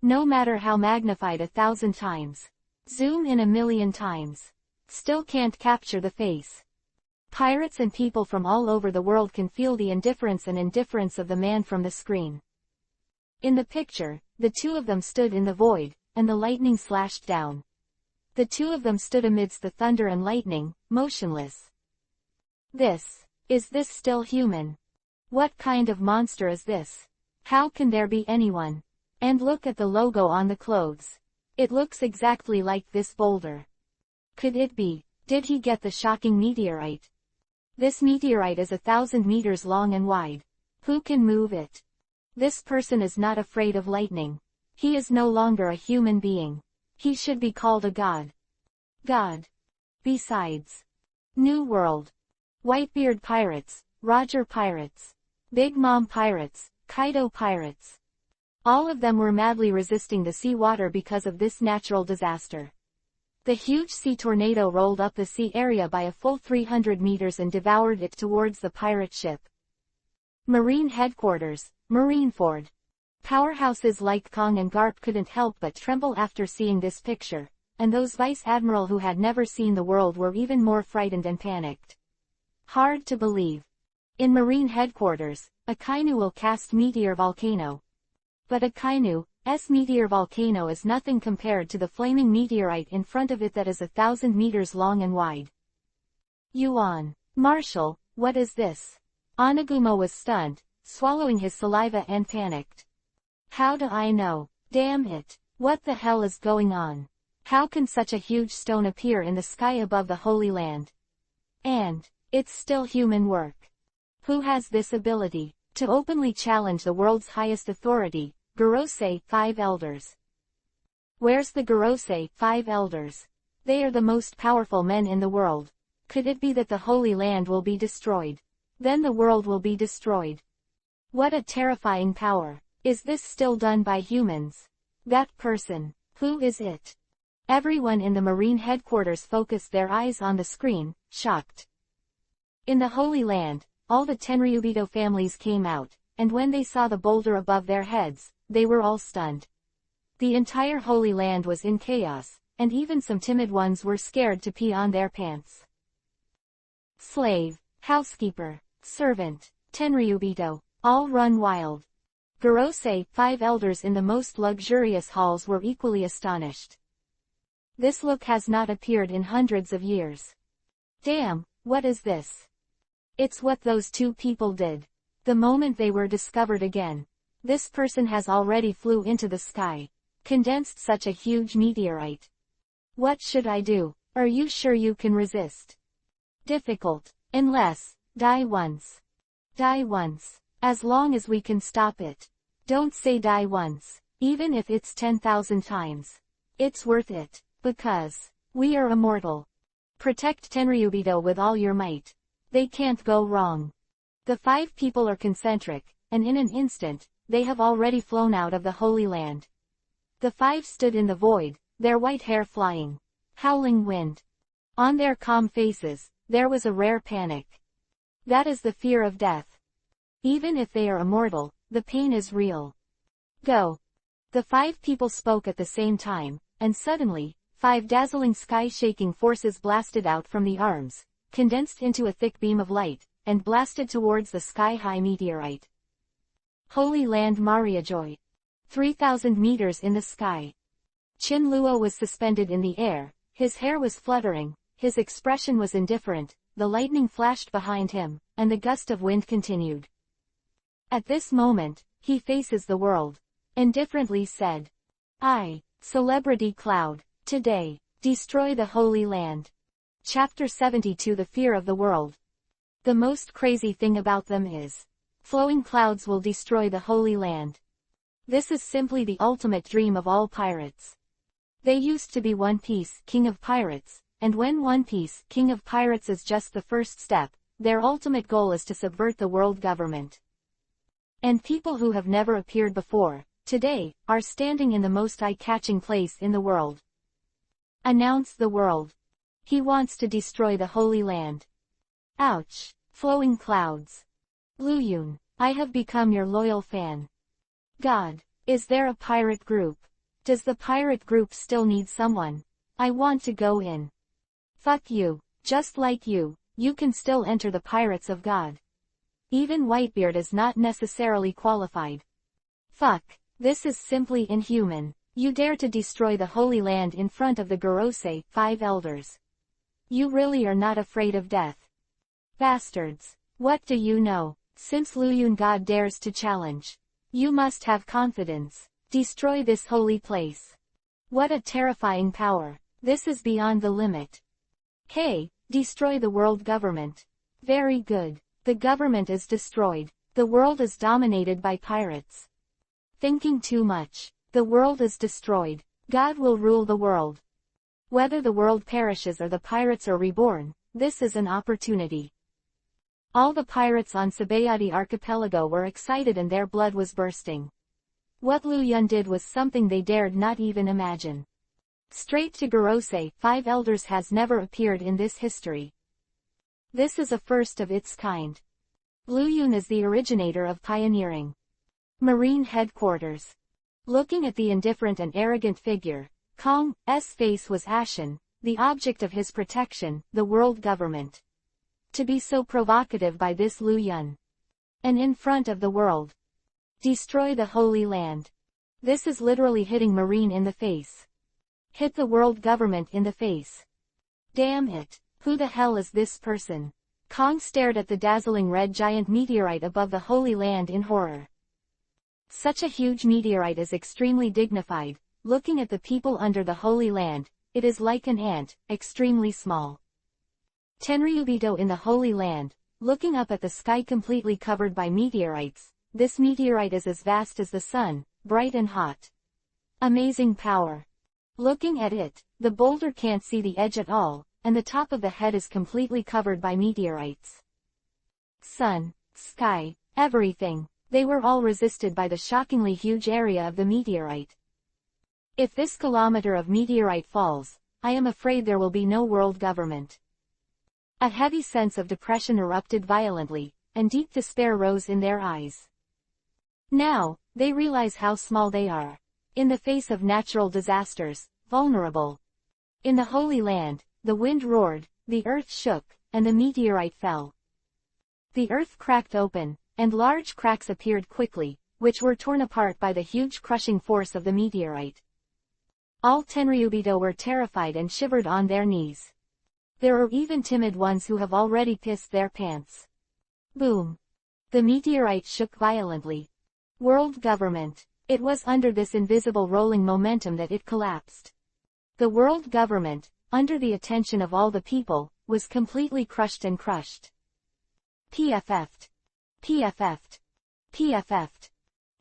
No matter how magnified 1,000 times. Zoom in 1,000,000 times. Still can't capture the face. Pirates and people from all over the world can feel the indifference of the man from the screen. In the picture, the two of them stood in the void, and the lightning slashed down. The two of them stood amidst the thunder and lightning, motionless. Is this still human? What kind of monster is this? How can there be anyone? And look at the logo on the clothes. It looks exactly like this boulder. Could it be? Did he get the shocking meteorite? This meteorite is 1,000 meters long and wide. Who can move it? This person is not afraid of lightning. He is no longer a human being. He should be called a god. God. Besides. New World. Whitebeard Pirates, Roger Pirates, Big Mom Pirates, Kaido Pirates. All of them were madly resisting the sea water because of this natural disaster. The huge sea tornado rolled up the sea area by a full 300 meters and devoured it towards the pirate ship. Marine Headquarters, Marineford. Powerhouses like Kong and Garp couldn't help but tremble after seeing this picture, and those vice admiral who had never seen the world were even more frightened and panicked. Hard to believe. In Marine Headquarters, Akainu will cast Meteor Volcano. But Akainu's meteor volcano is nothing compared to the flaming meteorite in front of it that is 1,000 meters long and wide. Yuan. Marshal, what is this? Onigumo was stunned, swallowing his saliva and panicked. How do I know? Damn it. What the hell is going on? How can such a huge stone appear in the sky above the Holy Land? And it's still human work. Who has this ability to openly challenge the world's highest authority, Gorosei, 5 elders? Where's the Gorosei, 5 elders? They are the most powerful men in the world. Could it be that the Holy Land will be destroyed? Then the world will be destroyed. What a terrifying power. Is this still done by humans? That person. Who is it? Everyone in the Marine Headquarters focused their eyes on the screen, shocked. In the Holy Land, all the Tenryubito families came out, and when they saw the boulder above their heads, they were all stunned. The entire Holy Land was in chaos, and even some timid ones were scared to pee on their pants. Slave, housekeeper, servant, Tenryubito, all run wild. Gorosei, 5 elders in the most luxurious halls were equally astonished. This look has not appeared in hundreds of years. Damn, what is this? It's what those two people did. The moment they were discovered again. This person has already flew into the sky. Condensed such a huge meteorite. What should I do? Are you sure you can resist? Difficult. Unless, die once. Die once. As long as we can stop it. Don't say die once. Even if it's 10,000 times. It's worth it. Because we are immortal. Protect Tenryubito with all your might. They can't go wrong. The 5 people are concentric, and in an instant, they have already flown out of the Holy Land. The 5 stood in the void, their white hair flying. Howling wind. On their calm faces, there was a rare panic. That is the fear of death. Even if they are immortal, the pain is real. Go. The 5 people spoke at the same time, and suddenly, 5 dazzling sky-shaking forces blasted out from the arms, condensed into a thick beam of light, and blasted towards the sky-high meteorite. Holy Land Mariajoy. 3,000 meters in the sky. Chin Luo was suspended in the air, his hair was fluttering, his expression was indifferent, the lightning flashed behind him, and the gust of wind continued. At this moment, he faces the world. Indifferently said. I, Celebrity Cloud, today, destroy the Holy Land. Chapter 72 The Fear of the World. The most crazy thing about them is, flowing clouds will destroy the Holy Land. This is simply the ultimate dream of all pirates. They used to be One Piece, King of Pirates, and when One Piece, King of Pirates is just the first step, their ultimate goal is to subvert the world government. And people who have never appeared before, today, are standing in the most eye-catching place in the world. Announce the world. He wants to destroy the Holy Land. Ouch. Flowing clouds. Luyun, I have become your loyal fan. God, is there a pirate group? Does the pirate group still need someone? I want to go in. Fuck you. Just like you can still enter the Pirates of God. Even Whitebeard is not necessarily qualified. Fuck. This is simply inhuman. You dare to destroy the Holy Land in front of the Gorosei, 5 elders. You really are not afraid of death. Bastards. What do you know? Since Luyun God dares to challenge, you must have confidence. Destroy this holy place. What a terrifying power. This is beyond the limit. Hey, destroy the world government. Very good. The government is destroyed. The world is dominated by pirates. Thinking too much. The world is destroyed. God will rule the world. Whether the world perishes or the pirates are reborn, this is an opportunity. All the pirates on Sabayati Archipelago were excited and their blood was bursting. What Lu Yun did was something they dared not even imagine. Straight to Gorosei, 5 elders has never appeared in this history. This is a first of its kind. Lu Yun is the originator of pioneering. Marine headquarters. Looking at the indifferent and arrogant figure, Kong's face was ashen, the object of his protection, the world government. To be so provocative by this Lu Yun. And in front of the world. Destroy the Holy Land. This is literally hitting Marine in the face. Hit the world government in the face. Damn it. Who the hell is this person? Kong stared at the dazzling red giant meteorite above the Holy Land in horror. Such a huge meteorite is extremely dignified. Looking at the people under the Holy Land, it is like an ant, extremely small. Tenryubito in the Holy Land, looking up at the sky completely covered by meteorites, this meteorite is as vast as the sun, bright and hot. Amazing power. Looking at it, the boulder can't see the edge at all, and the top of the head is completely covered by meteorites. Sun, sky, everything, they were all resisted by the shockingly huge area of the meteorite. If this kilometer of meteorite falls, I am afraid there will be no world government. A heavy sense of depression erupted violently, and deep despair rose in their eyes. Now, they realize how small they are. In the face of natural disasters, vulnerable. In the Holy Land, the wind roared, the earth shook, and the meteorite fell. The earth cracked open, and large cracks appeared quickly, which were torn apart by the huge crushing force of the meteorite. All Tenryubito were terrified and shivered on their knees. There are even timid ones who have already pissed their pants. Boom. The meteorite shook violently. World government. It was under this invisible rolling momentum that it collapsed. The world government, under the attention of all the people, was completely crushed and crushed. PFF'd. PFF'd. PFF'd.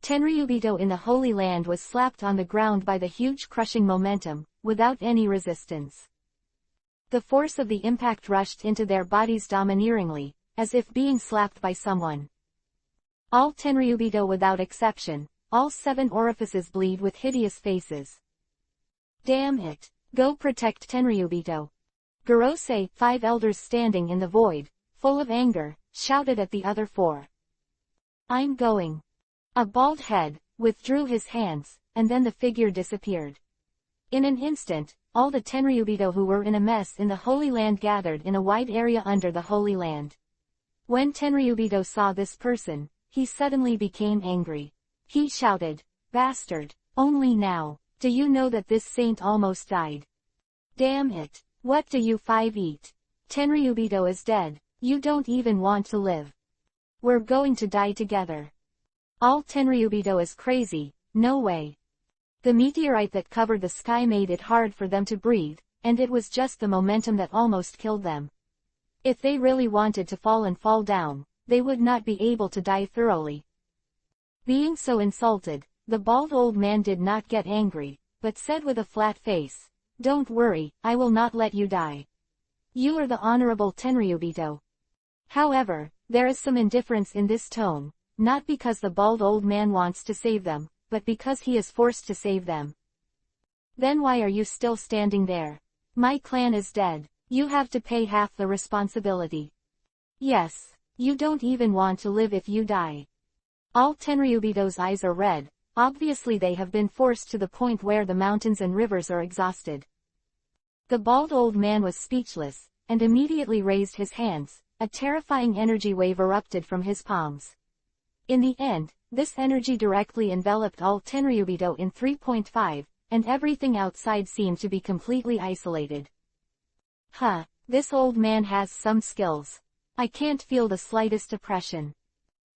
Tenryubito in the Holy Land was slapped on the ground by the huge crushing momentum, without any resistance. The force of the impact rushed into their bodies domineeringly, as if being slapped by someone. All Tenryubito without exception, all 7 orifices bleed with hideous faces. Damn it. Go protect Tenryubito. Gorosei, 5 elders standing in the void, full of anger, shouted at the other 4. I'm going. A bald head withdrew his hands, and then the figure disappeared. In an instant, all the Tenryubito who were in a mess in the Holy Land gathered in a wide area under the Holy Land. When Tenryubito saw this person, he suddenly became angry. He shouted, "Bastard, only now, do you know that this saint almost died? Damn it, what do you 5 eat? Tenryubito is dead, you don't even want to live. We're going to die together. All Tenryubito is crazy, no way." The meteorite that covered the sky made it hard for them to breathe, and it was just the momentum that almost killed them. If they really wanted to fall and fall down, they would not be able to die thoroughly. Being so insulted, the bald old man did not get angry, but said with a flat face, "Don't worry, I will not let you die. You are the honorable Tenryubito." However, there is some indifference in this tone, not because the bald old man wants to save them, but because he is forced to save them. Then why are you still standing there? My clan is dead. You have to pay half the responsibility. Yes, you don't even want to live if you die. All Tenryubito's eyes are red, obviously they have been forced to the point where the mountains and rivers are exhausted. The bald old man was speechless, and immediately raised his hands. A terrifying energy wave erupted from his palms. In the end, this energy directly enveloped all Tenryubito in 3.5, and everything outside seemed to be completely isolated. Huh, this old man has some skills. I can't feel the slightest oppression.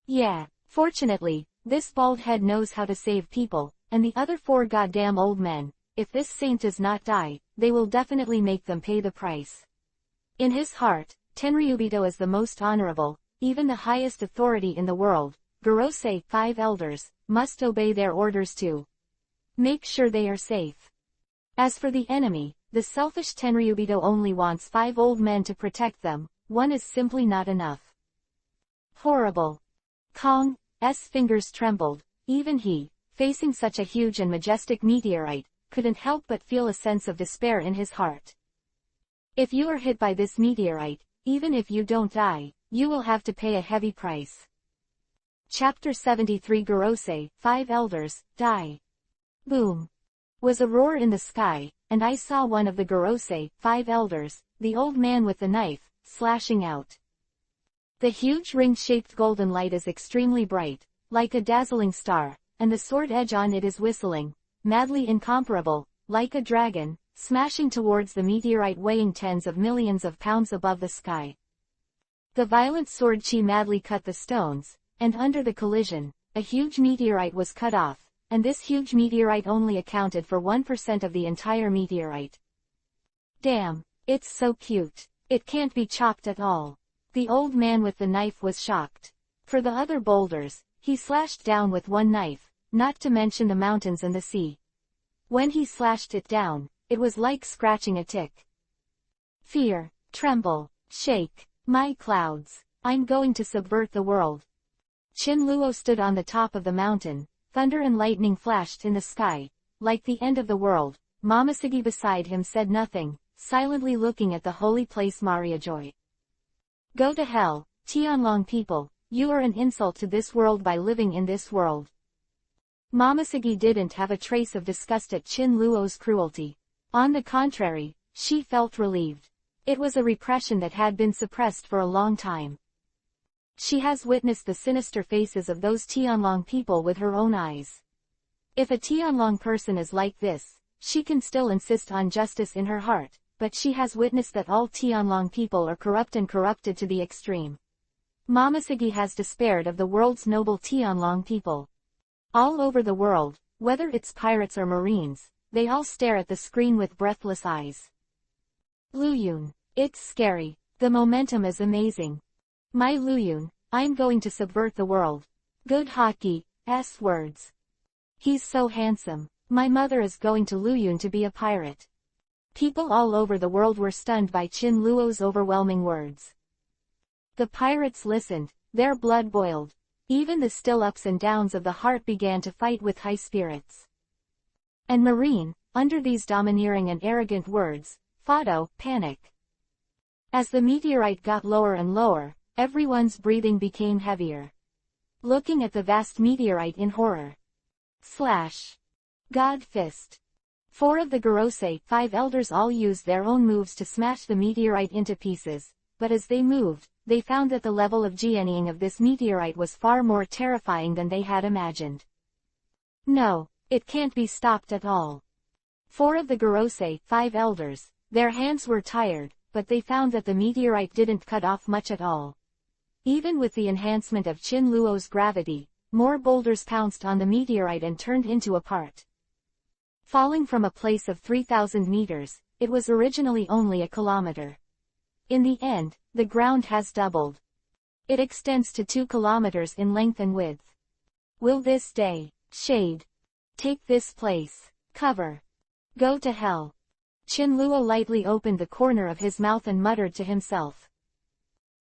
Yeah, fortunately, this bald head knows how to save people, and the other 4 goddamn old men, if this saint does not die, they will definitely make them pay the price. In his heart, Tenryubito is the most honorable, even the highest authority in the world. Gorosei, 5 elders, must obey their orders too. Make sure they are safe. As for the enemy, the selfish Tenryubito only wants 5 old men to protect them. 1 is simply not enough. Horrible. Kong's fingers trembled. Even he, facing such a huge and majestic meteorite, couldn't help but feel a sense of despair in his heart. If you are hit by this meteorite, even if you don't die, you will have to pay a heavy price. Chapter 73 Gorosei, 5 elders, die. Boom. Was a roar in the sky, and I saw one of the Gorosei, 5 elders, the old man with the knife, slashing out. The huge ring-shaped golden light is extremely bright, like a dazzling star, and the sword edge on it is whistling, madly incomparable, like a dragon, smashing towards the meteorite weighing tens of millions of pounds above the sky. The violent sword chi madly cut the stones, and under the collision, a huge meteorite was cut off, and this huge meteorite only accounted for 1% of the entire meteorite. Damn, it's so cute. It can't be chopped at all. The old man with the knife was shocked. For the other boulders, he slashed down with one knife, not to mention the mountains and the sea. When he slashed it down, it was like scratching a tick. Fear, tremble, shake, my clouds, I'm going to subvert the world. Chinluo stood on the top of the mountain, thunder and lightning flashed in the sky, like the end of the world. Momoshiki beside him said nothing, silently looking at the holy place Mariajoy. Go to hell, Tianlong people, you are an insult to this world by living in this world. Momoshiki didn't have a trace of disgust at Chinluo's cruelty. On the contrary, she felt relieved. It was a repression that had been suppressed for a long time. She has witnessed the sinister faces of those Tianlong people with her own eyes. If a Tianlong person is like this, she can still insist on justice in her heart, but she has witnessed that all Tianlong people are corrupt and corrupted to the extreme. Momoshiki has despaired of the world's noble Tianlong people. All over the world, whether it's pirates or marines, they all stare at the screen with breathless eyes. Luyun, it's scary, the momentum is amazing. My Luyun, I'm going to subvert the world. Good hockey's words. He's so handsome. My mother is going to Luyun to be a pirate. People all over the world were stunned by Chinluo's overwhelming words. The pirates listened, their blood boiled. Even the still ups and downs of the heart began to fight with high spirits. And Marine, under these domineering and arrogant words, Fado, panic. As the meteorite got lower and lower, everyone's breathing became heavier. Looking at the vast meteorite in horror. Slash. God fist. 4 of the Gorosei, 5 elders all used their own moves to smash the meteorite into pieces, but as they moved, they found that the level of genieing of this meteorite was far more terrifying than they had imagined. No, it can't be stopped at all. 4 of the Gorosei, 5 elders, their hands were tired, but they found that the meteorite didn't cut off much at all. Even with the enhancement of Chinluo's gravity, more boulders pounced on the meteorite and turned into a part. Falling from a place of 3,000 meters, it was originally only a kilometer. In the end, the ground has doubled. It extends to 2 kilometers in length and width. Will this day, shade, take this place, cover, go to hell? Chinluo lightly opened the corner of his mouth and muttered to himself.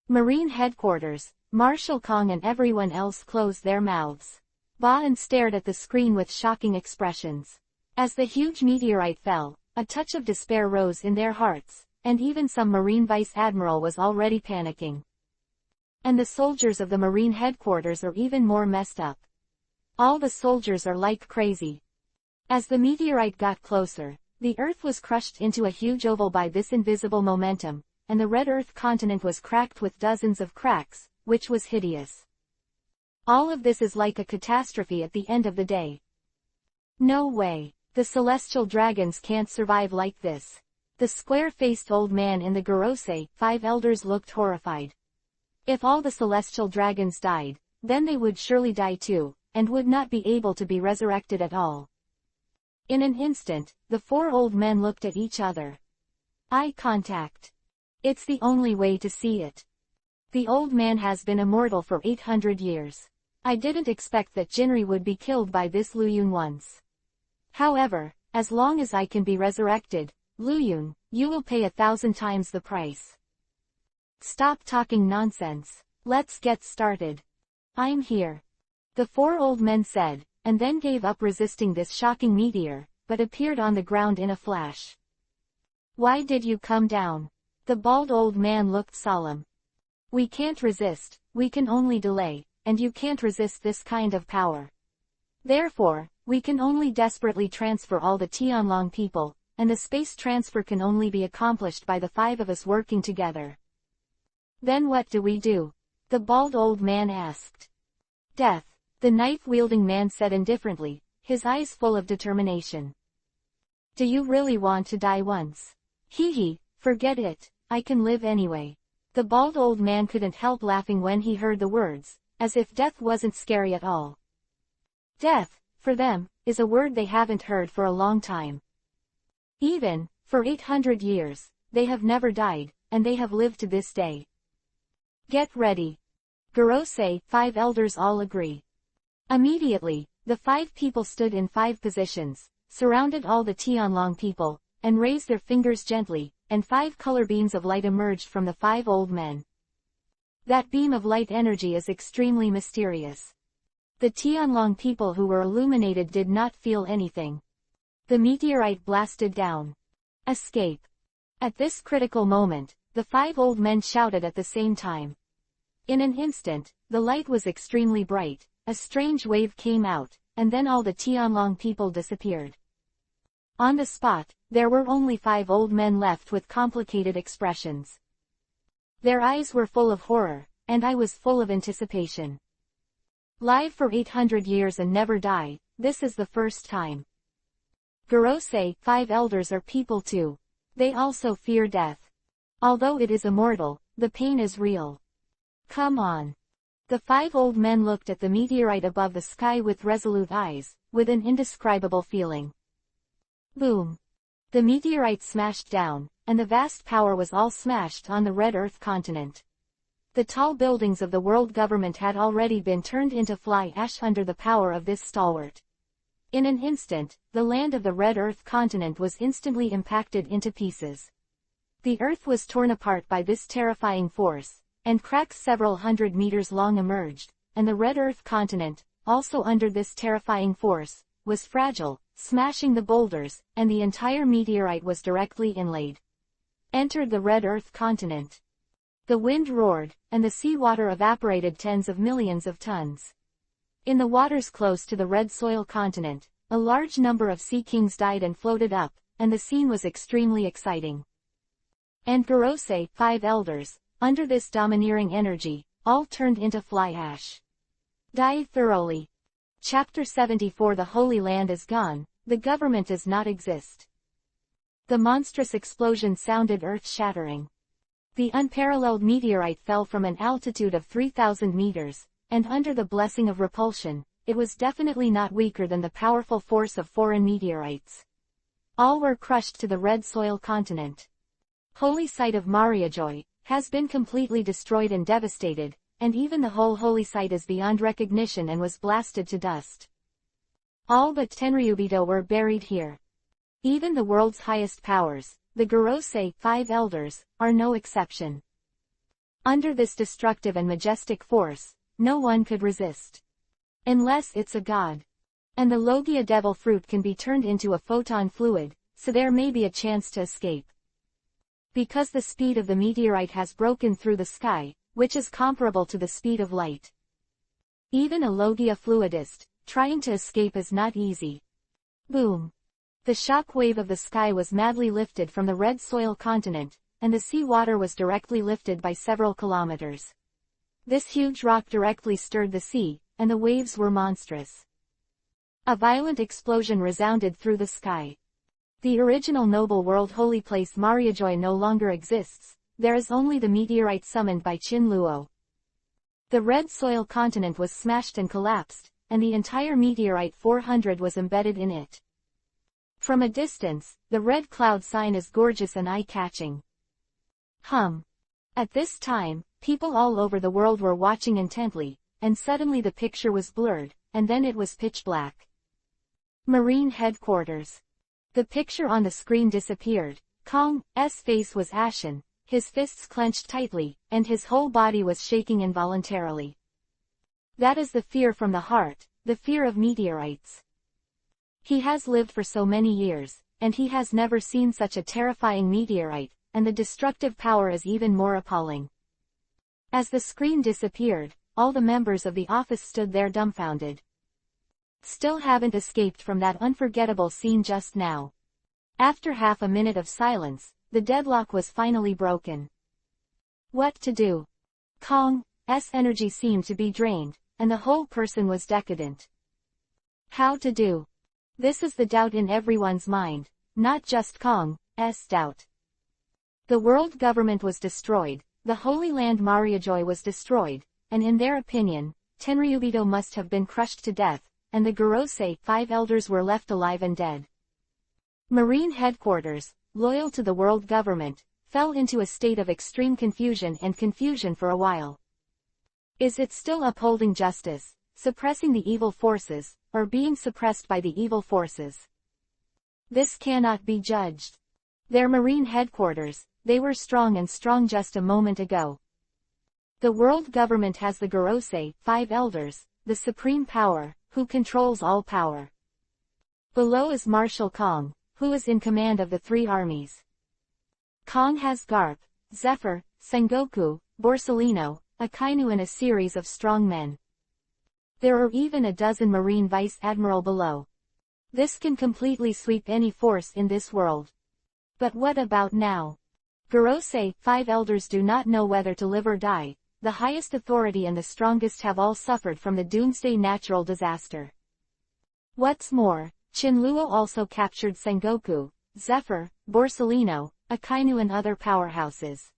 Marine headquarters, Marshal Kong and everyone else closed their mouths. Ba'an stared at the screen with shocking expressions. As the huge meteorite fell, a touch of despair rose in their hearts, and even some Marine Vice Admiral was already panicking. And the soldiers of the Marine headquarters are even more messed up. All the soldiers are like crazy. As the meteorite got closer, The Earth was crushed into a huge oval by this invisible momentum, and the red Earth continent was cracked with dozens of cracks, which was hideous. All of this is like a catastrophe at the end of the day. No way. The celestial dragons can't survive like this. The square-faced old man in the Gorosei 5 elders looked horrified. If all the celestial dragons died, then they would surely die too, and would not be able to be resurrected at all. In an instant, the 4 old men looked at each other. Eye contact. It's the only way to see it. The old man has been immortal for 800 years. I didn't expect that Jinri would be killed by this Luyun once. However, as long as I can be resurrected, Luyun, you will pay 1,000 times the price. Stop talking nonsense. Let's get started. I'm here. The 4 old men said, and then gave up resisting this shocking meteor, but appeared on the ground in a flash. Why did you come down? The bald old man looked solemn. We can't resist, we can only delay, and you can't resist this kind of power. Therefore, we can only desperately transfer all the Tianlong people, and the space transfer can only be accomplished by the 5 of us working together. Then what do we do? The bald old man asked. Death, the knife-wielding man said indifferently, his eyes full of determination. Do you really want to die once? Hee, forget it, I can live anyway. The bald old man couldn't help laughing when he heard the words, as if death wasn't scary at all. Death, for them, is a word they haven't heard for a long time. Even, for 800 years, they have never died, and they have lived to this day. Get ready. Gorosei 5 elders all agree. Immediately, the 5 people stood in 5 positions, surrounded all the Tianlong people, and raised their fingers gently, and 5 color beams of light emerged from the 5 old men. That beam of light energy is extremely mysterious. The Tianlong people who were illuminated did not feel anything. The meteorite blasted down. Escape. At this critical moment, the 5 old men shouted at the same time. In an instant, the light was extremely bright, a strange wave came out, and then all the Tianlong people disappeared. On the spot, there were only 5 old men left with complicated expressions. Their eyes were full of horror, and I was full of anticipation. Live for 800 years and never die, this is the first time. Gorosei 5 elders are people too. They also fear death. Although it is immortal, the pain is real. Come on. The 5 old men looked at the meteorite above the sky with resolute eyes, with an indescribable feeling. Boom. The meteorite smashed down, and the vast power was all smashed on the red Earth continent. The tall buildings of the world government had already been turned into fly ash under the power of this stalwart. In an instant, the land of the red Earth continent was instantly impacted into pieces. The Earth was torn apart by this terrifying force, and cracks several hundred meters long emerged, and the red Earth continent, also under this terrifying force, was fragile, smashing the boulders, and the entire meteorite was directly inlaid. Entered the red Earth continent. The wind roared, and the seawater evaporated tens of millions of tons. In the waters close to the red soil continent, a large number of sea kings died and floated up, and the scene was extremely exciting. And Gorosei 5 elders, under this domineering energy, all turned into fly ash. Die thoroughly. Chapter 74 The Holy Land is gone, the government does not exist. The monstrous explosion sounded earth-shattering. The unparalleled meteorite fell from an altitude of 3,000 meters, and under the blessing of repulsion, it was definitely not weaker than the powerful force of foreign meteorites. All were crushed to the red soil continent. Holy site of Mariajoy has been completely destroyed and devastated, and even the whole holy site is beyond recognition and was blasted to dust. All but Tenryubito were buried here. Even the world's highest powers, the Gorosei 5 elders, are no exception. Under this destructive and majestic force, no one could resist. Unless it's a god. And the Logia devil fruit can be turned into a photon fluid, so there may be a chance to escape. Because the speed of the meteorite has broken through the sky, which is comparable to the speed of light. Even a Logia fluidist, trying to escape is not easy. Boom. The shock wave of the sky was madly lifted from the red soil continent, and the sea water was directly lifted by several kilometers. This huge rock directly stirred the sea, and the waves were monstrous. A violent explosion resounded through the sky. The original noble world holy place Mariajoy no longer exists, there is only the meteorite summoned by Qin Luo. The red soil continent was smashed and collapsed, and the entire meteorite 400 was embedded in it. From a distance, the red cloud sign is gorgeous and eye-catching. At this time, people all over the world were watching intently, and suddenly the picture was blurred, and then it was pitch black. Marine Headquarters. The picture on the screen disappeared. Kong's face was ashen, his fists clenched tightly, and his whole body was shaking involuntarily. That is the fear from the heart, the fear of meteorites. He has lived for so many years, and he has never seen such a terrifying meteorite, and the destructive power is even more appalling. As the screen disappeared, all the members of the office stood there dumbfounded. Still haven't escaped from that unforgettable scene just now. After half a minute of silence, the deadlock was finally broken. What to do? Kong's energy seemed to be drained, and the whole person was decadent. How to do? This is the doubt in everyone's mind, not just Kong's doubt. The world government was destroyed, the Holy Land Mariajoy was destroyed, and in their opinion, Tenryubito must have been crushed to death, and the Gorosei 5 elders were left alive and dead. Marine Headquarters, loyal to the world government, fell into a state of extreme confusion for a while. Is it still upholding justice, suppressing the evil forces, or being suppressed by the evil forces? This cannot be judged. Their marine headquarters, they were strong and strong just a moment ago. The world government has the Gorosei 5 elders, the supreme power, who controls all power. Below is Marshal Kong, who is in command of the 3 armies. Kong has Garp, Zephyr, Sengoku, Borsellino, Akainu and a series of strong men. There are even a dozen Marine Vice Admiral below. This can completely sweep any force in this world. But what about now? Gorosei 5 elders do not know whether to live or die. The highest authority and the strongest have all suffered from the doomsday natural disaster. What's more, Qin-Luo also captured Sengoku, Zephyr, Borsellino, Akainu and other powerhouses.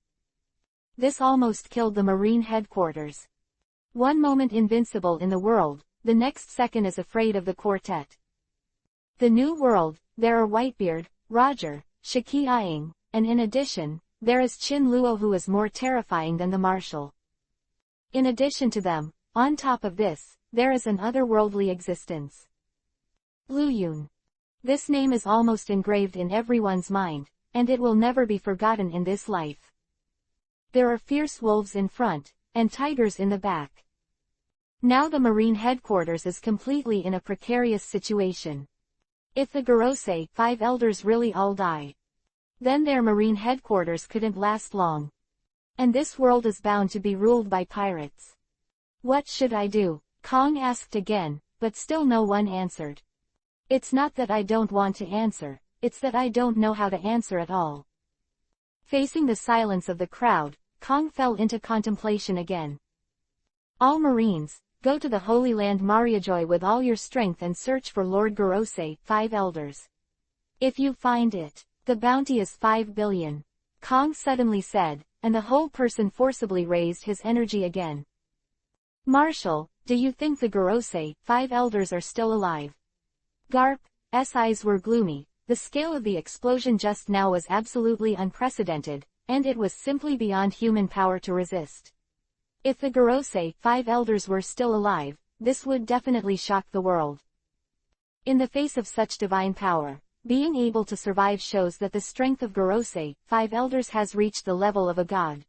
This almost killed the marine headquarters. One moment invincible in the world, the next second is afraid of the quartet. The new world, there are Whitebeard, Roger, Shiki-Ing, and in addition, there is Qin-Luo who is more terrifying than the marshal. In addition to them, on top of this, there is an otherworldly existence. Luyun. This name is almost engraved in everyone's mind, and it will never be forgotten in this life. There are fierce wolves in front, and tigers in the back. Now the marine headquarters is completely in a precarious situation. If the Gorosei 5 elders really all die, then their marine headquarters couldn't last long. And this world is bound to be ruled by pirates. What should I do? Kong asked again, but still no one answered. It's not that I don't want to answer, it's that I don't know how to answer at all. Facing the silence of the crowd, Kong fell into contemplation again. All Marines, go to the Holy Land Mariajoy with all your strength and search for Lord Gorosei 5 elders. If you find it, the bounty is 5 billion. Kong suddenly said, and the whole person forcibly raised his energy again. Marshal, do you think the Gorosei 5 elders are still alive? Garp's eyes were gloomy. The scale of the explosion just now was absolutely unprecedented, and it was simply beyond human power to resist. If the Gorosei 5 elders were still alive, this would definitely shock the world. In the face of such divine power, being able to survive shows that the strength of Gorosei 5 elders has reached the level of a god.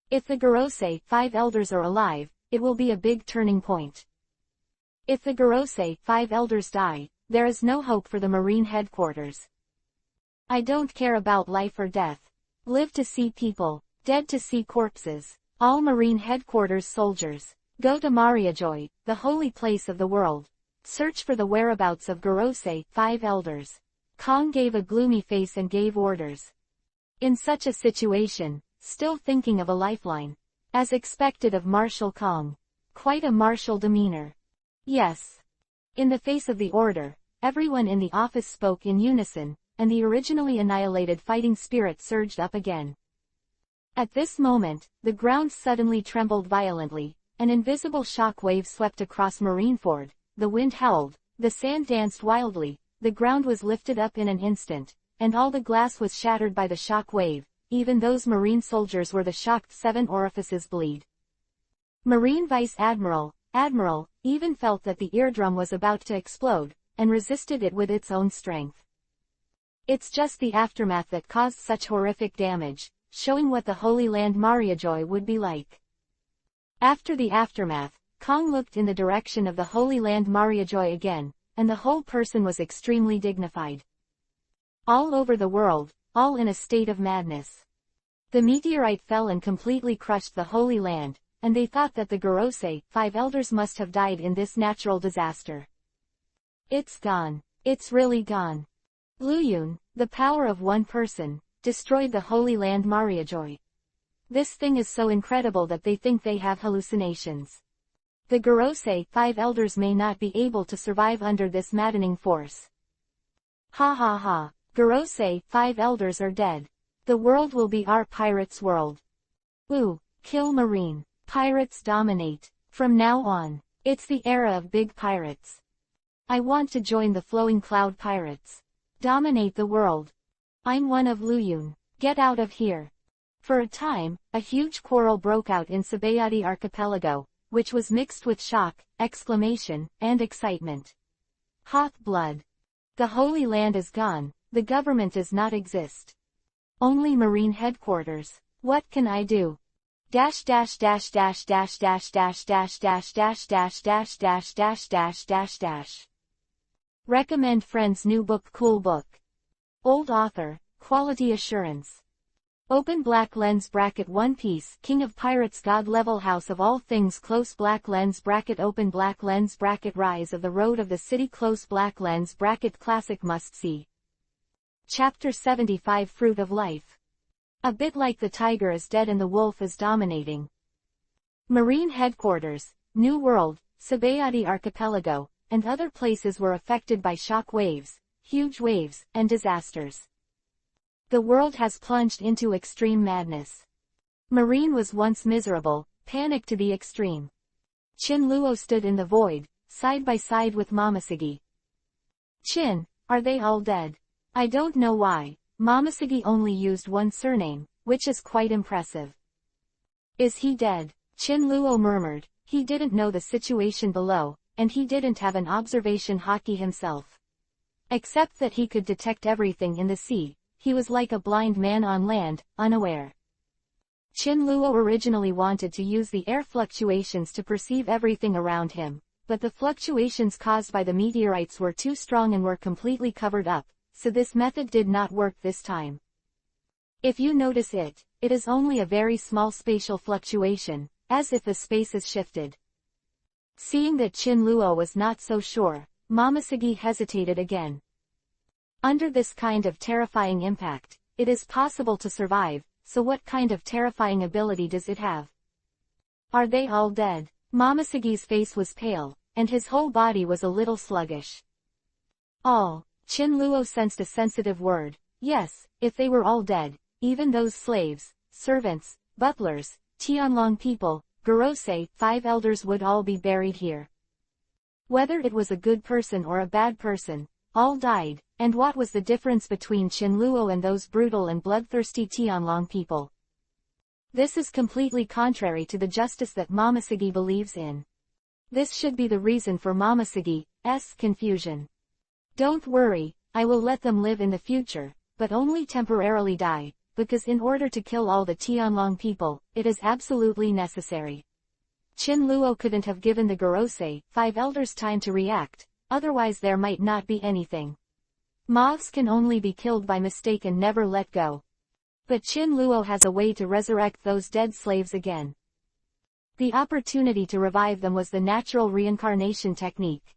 If the Gorosei 5 elders are alive, it will be a big turning point. If the Gorosei 5 elders die, there is no hope for the marine headquarters. I don't care about life or death. Live to see people, dead to see corpses. All marine headquarters soldiers, go to Mariajoy, the holy place of the world. Search for the whereabouts of Gorosei 5 elders. Kong gave a gloomy face and gave orders. In such a situation, still thinking of a lifeline. As expected of Marshal Kong. Quite a martial demeanor. Yes. In the face of the order, everyone in the office spoke in unison, and the originally annihilated fighting spirit surged up again. At this moment, the ground suddenly trembled violently, an invisible shock wave swept across Marineford, the wind howled, the sand danced wildly, the ground was lifted up in an instant, and all the glass was shattered by the shock wave, even those marine soldiers were the shocked 7 orifices bleed. Marine Vice Admiral, even felt that the eardrum was about to explode, and resisted it with its own strength. It's just the aftermath that caused such horrific damage, showing what the Holy Land Mariajoy would be like. After the aftermath, Kong looked in the direction of the Holy Land Mariajoy again, and the whole person was extremely dignified. All over the world, all in a state of madness. The meteorite fell and completely crushed the Holy Land, and they thought that the Gorosei, 5 elders must have died in this natural disaster. It's gone. It's really gone. Luyun, the power of one person, destroyed the Holy Land Mariajoy. This thing is so incredible that they think they have hallucinations. The Gorosei, 5 elders may not be able to survive under this maddening force. Ha ha ha, Gorosei, 5 elders are dead. The world will be our pirates' world. Ooh, kill Marine. Pirates dominate. From now on, it's the era of big pirates. I want to join the Flowing Cloud Pirates. Dominate the world. I'm one of Luyun. Get out of here. For a time, a huge quarrel broke out in Sabayati Archipelago, which was mixed with shock, exclamation, and excitement. Hot blood. The Holy Land is gone, the government does not exist. Only Marine headquarters. What can I do? Dash dash dash dash dash dash dash dash dash dash dash dash dash dash dash dash dash. Recommend friends new book cool book. Old author, quality assurance. Open black lens bracket One Piece King of Pirates God level House of all things close black lens bracket Open black lens bracket Rise of the Road of the City close black lens bracket Classic must see. Chapter 75 Fruit of Life. A bit like the tiger is dead and the wolf is dominating. Marine headquarters, New World, Sabayati Archipelago, and other places were affected by shock waves, huge waves, and disasters. The world has plunged into extreme madness. Marine was once miserable, panicked to the extreme. Chin Luo stood in the void, side by side with Momoshiki. Chin, are they all dead? I don't know why. Momoshiki only used one surname, which is quite impressive. Is he dead? Chin Luo murmured. He didn't know the situation below, and he didn't have an observation hockey himself. Except that he could detect everything in the sea, he was like a blind man on land, unaware. Chin Luo originally wanted to use the air fluctuations to perceive everything around him, but the fluctuations caused by the meteorites were too strong and were completely covered up, so this method did not work this time. If you notice it, it is only a very small spatial fluctuation, as if the space is shifted. Seeing that Chin Luo was not so sure, Momoshiki hesitated again. Under this kind of terrifying impact, it is possible to survive, so what kind of terrifying ability does it have? Are they all dead? Momoshiki's face was pale, and his whole body was a little sluggish. All. Chin Luo sensed a sensitive word. Yes, if they were all dead, even those slaves, servants, butlers, Tianlong people, Gorosei, 5 elders would all be buried here. Whether it was a good person or a bad person, all died, and what was the difference between Chin Luo and those brutal and bloodthirsty Tianlong people? This is completely contrary to the justice that Momoshiki believes in. This should be the reason for Momoshiki's confusion. Don't worry, I will let them live in the future, but only temporarily die, because in order to kill all the Tianlong people, it is absolutely necessary. Chin Luo couldn't have given the Gorosei, 5 elders time to react, otherwise there might not be anything. Moths can only be killed by mistake and never let go. But Chin Luo has a way to resurrect those dead slaves again. The opportunity to revive them was the natural reincarnation technique.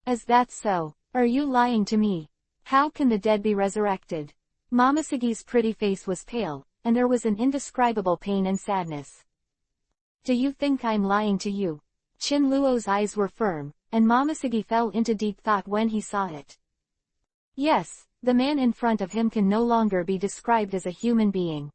Is that so? Are you lying to me? How can the dead be resurrected? Momosegi's pretty face was pale, and there was an indescribable pain and sadness. Do you think I'm lying to you? Chinluo's eyes were firm, and Momosegi fell into deep thought when he saw it. Yes, the man in front of him can no longer be described as a human being.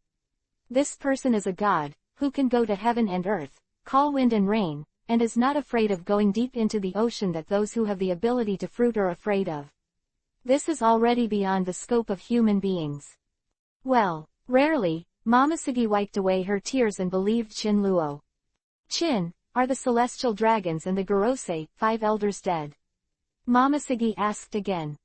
This person is a god, who can go to heaven and earth, call wind and rain, and is not afraid of going deep into the ocean that those who have the ability to fruit are afraid of. This is already beyond the scope of human beings. Well, rarely, Momosegi wiped away her tears and believed Chinluo. Chin, are the celestial dragons and the Gorosei, 5 elders dead? Momosegi asked again.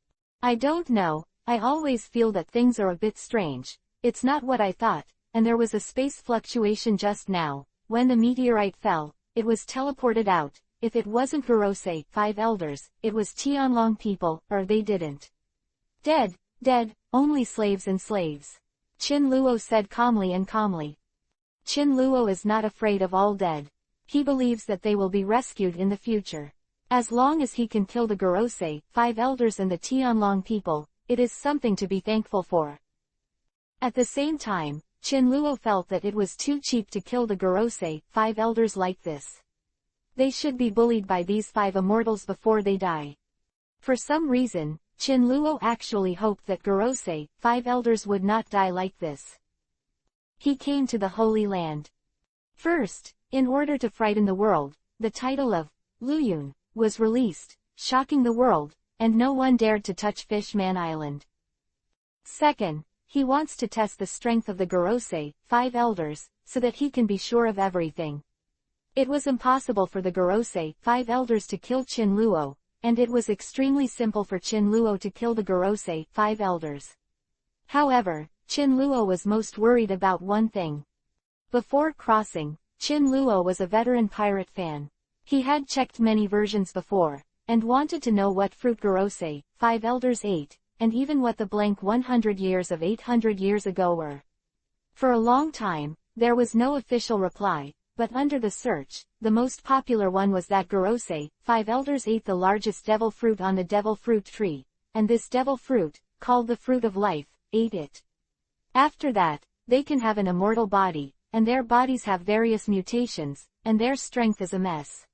I don't know, I always feel that things are a bit strange. It's not what I thought, and there was a space fluctuation just now. When the meteorite fell, it was teleported out. If it wasn't Gorosei, 5 elders, it was Tianlong people, or they didn't. Dead, only slaves and slaves. Chinluo said calmly and calmly. Chinluo is not afraid of all dead. He believes that they will be rescued in the future. As long as he can kill the Gorosei, 5 elders and the Tianlong people, it is something to be thankful for. At the same time, Chinluo felt that it was too cheap to kill the Gorosei, 5 elders like this. They should be bullied by these 5 immortals before they die. For some reason, Chinluo actually hoped that Gorosei, 5 elders would not die like this. He came to the Holy Land. First, in order to frighten the world, the title of Luyun was released, shocking the world, and no one dared to touch Fishman Island. Second, he wants to test the strength of the Gorosei, 5 elders, so that he can be sure of everything. It was impossible for the Gorosei, 5 elders to kill Chinluo, and it was extremely simple for Chinluo to kill the Gorosei, 5 elders. However, Chinluo was most worried about one thing. Before crossing, Chinluo was a veteran pirate fan. He had checked many versions before, and wanted to know what fruit Gorosei, 5 elders ate, and even what the blank 100 years of 800 years ago were. For a long time, there was no official reply, but under the search, the most popular one was that Gorosei, 5 elders ate the largest devil fruit on the devil fruit tree, and this devil fruit, called the fruit of life, ate it. After that, they can have an immortal body, and their bodies have various mutations, and their strength is a mess.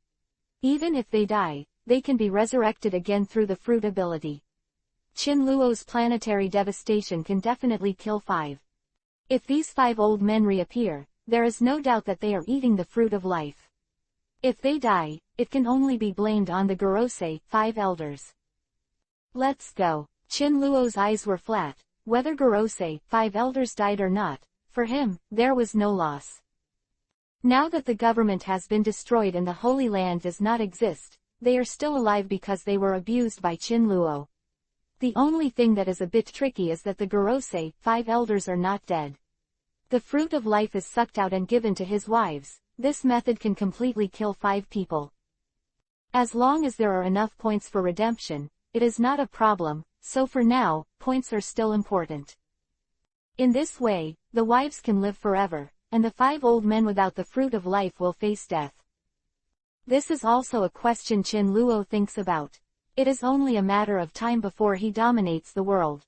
Even if they die, they can be resurrected again through the fruit ability. Chinluo's planetary devastation can definitely kill 5. If these 5 old men reappear, there is no doubt that they are eating the fruit of life. If they die, it can only be blamed on the Gorosei, 5 elders. Let's go. Chinluo's eyes were flat. Whether Gorosei, 5 elders died or not, for him, there was no loss. Now that the government has been destroyed and the Holy Land does not exist, they are still alive because they were abused by Chinluo. The only thing that is a bit tricky is that the Gorosei, 5 elders are not dead. The fruit of life is sucked out and given to his wives. This method can completely kill 5 people. As long as there are enough points for redemption, it is not a problem, so for now, points are still important. In this way, the wives can live forever, and the 5 old men without the fruit of life will face death. This is also a question Chinluo thinks about. It is only a matter of time before he dominates the world.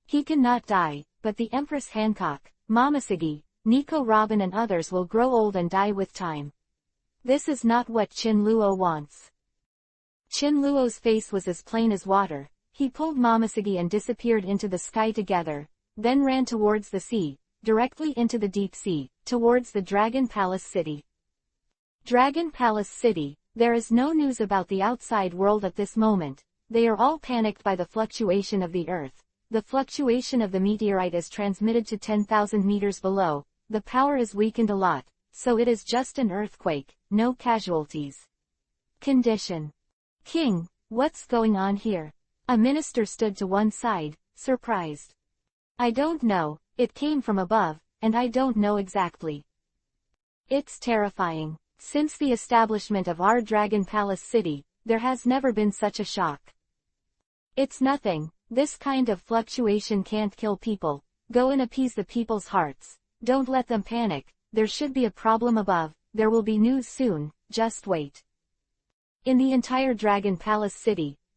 He cannot die, but the Empress Hancock, Momosegi, Nico Robin and others will grow old and die with time. This is not what Chinluo wants. Chinluo's face was as plain as water. He pulled Momosegi and disappeared into the sky together, then ran towards the sea, directly into the deep sea, towards the Dragon Palace City. Dragon Palace City, there is no news about the outside world at this moment. They are all panicked by the fluctuation of the Earth. The fluctuation of the meteorite is transmitted to 10,000 meters below. The power is weakened a lot, so it is just an earthquake, no casualties. Condition. King, what's going on here? A minister stood to one side, surprised. I don't know, it came from above, and I don't know exactly. It's terrifying. Since the establishment of our Dragon Palace City, there has never been such a shock. It's nothing, this kind of fluctuation can't kill people. Go and appease the people's hearts. Don't let them panic, there should be a problem above, there will be news soon, just wait. In the entire Dragon Palace City,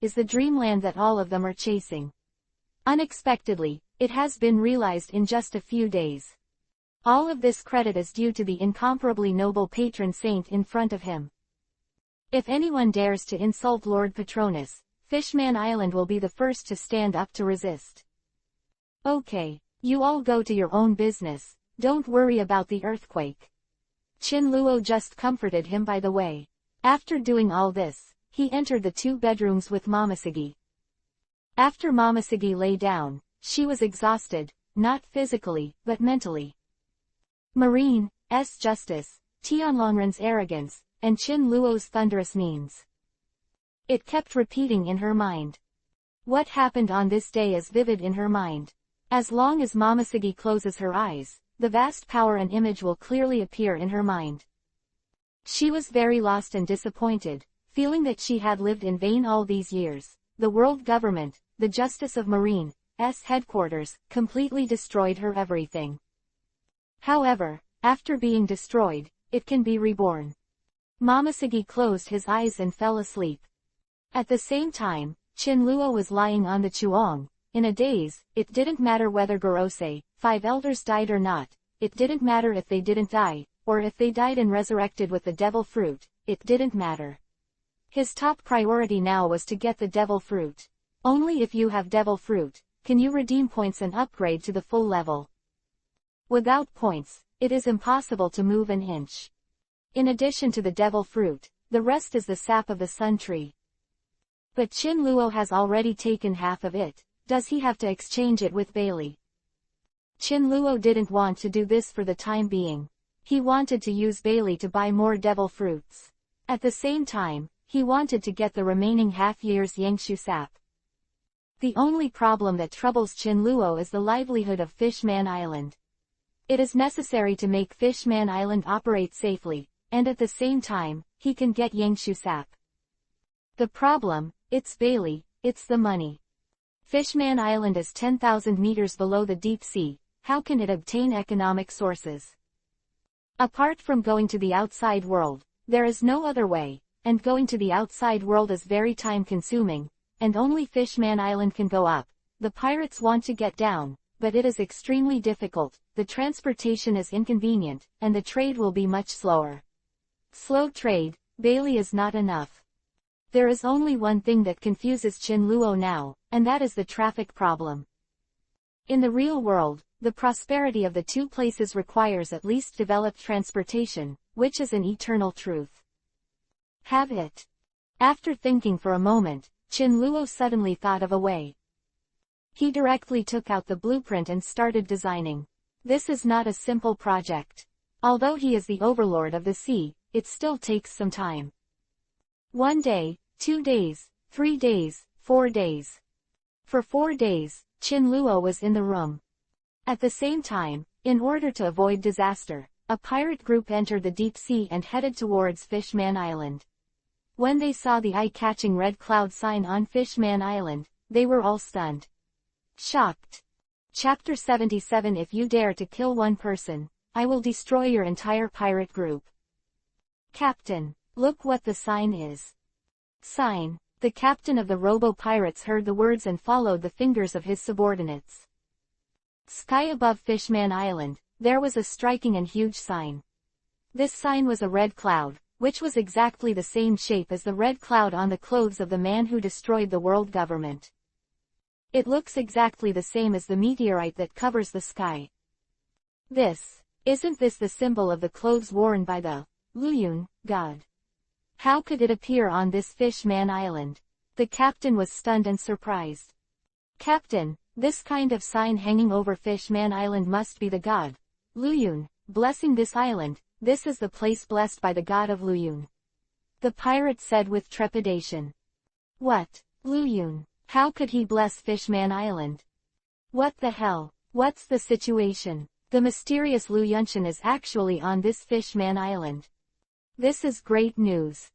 is the dreamland that all of them are chasing. Unexpectedly, it has been realized in just a few days. All of this credit is due to the incomparably noble patron saint in front of him. If anyone dares to insult Lord Patronus, Fishman Island will be the first to stand up to resist. Okay, you all go to your own business, don't worry about the earthquake. Chin Luo just comforted him by the way. After doing all this, he entered the 2 bedrooms with Momoshiki. After Momoshiki lay down, she was exhausted, not physically, but mentally. Marine's justice, Tianlongren's arrogance, and Chin Luo's thunderous means. It kept repeating in her mind. What happened on this day is vivid in her mind. As long as Momoshiki closes her eyes, the vast power and image will clearly appear in her mind. She was very lost and disappointed, feeling that she had lived in vain all these years. The world government, the justice of Marine's headquarters, completely destroyed her everything. However, after being destroyed, it can be reborn. Momoshiki closed his eyes and fell asleep. At the same time, Chin Luo was lying on the chuang, in a daze. It didn't matter whether Gorosei, 5 elders died or not, it didn't matter if they didn't die, or if they died and resurrected with the devil fruit, it didn't matter. His top priority now was to get the devil fruit. Only if you have devil fruit, can you redeem points and upgrade to the full level. Without points, it is impossible to move an inch. In addition to the devil fruit, the rest is the sap of the sun tree. But Chin Luo has already taken half of it. Does he have to exchange it with Bailey? Chin Luo didn't want to do this for the time being. He wanted to use Bailey to buy more devil fruits. At the same time, he wanted to get the remaining half-year's Yangshu sap. The only problem that troubles Chin Luo is the livelihood of Fishman Island. It is necessary to make Fishman Island operate safely, and at the same time, he can get Yangshu sap. The problem, it's Bailey, it's the money. Fishman Island is 10,000 meters below the deep sea. How can it obtain economic sources? Apart from going to the outside world, there is no other way, and going to the outside world is very time-consuming, and only Fishman Island can go up. The pirates want to get down, but it is extremely difficult, the transportation is inconvenient, and the trade will be much slower. Slow trade, Bailey is not enough. There is only one thing that confuses Chin Luo now, and that is the traffic problem. In the real world, the prosperity of the 2 places requires at least developed transportation, which is an eternal truth. Have it. After thinking for a moment, Chin Luo suddenly thought of a way. He directly took out the blueprint and started designing. This is not a simple project. Although he is the overlord of the sea, it still takes some time. 1 day, 2 days, 3 days, 4 days. For 4 days, Chin Luo was in the room. At the same time, in order to avoid disaster, a pirate group entered the deep sea and headed towards Fishman Island. When they saw the eye-catching red cloud sign on Fishman Island, they were all stunned. Shocked. Chapter 77. If you dare to kill one person, I will destroy your entire pirate group. Captain, look what the sign is. Sign. The captain of the robo-pirates heard the words and followed the fingers of his subordinates. Sky above Fishman Island, there was a striking and huge sign. This sign was a red cloud, which was exactly the same shape as the red cloud on the clothes of the man who destroyed the world government. It looks exactly the same as the meteorite that covers the sky. Isn't this the symbol of the clothes worn by the Luyun god? How could it appear on this Fishman Island? The captain was stunned and surprised. Captain, this kind of sign hanging over Fishman Island must be the god Luyun, blessing this island. This is the place blessed by the god of Luyun. The pirate said with trepidation. What? Luyun? How could he bless Fishman Island? What the hell? What's the situation? The mysterious Luyunshan is actually on this Fishman Island. This is great news.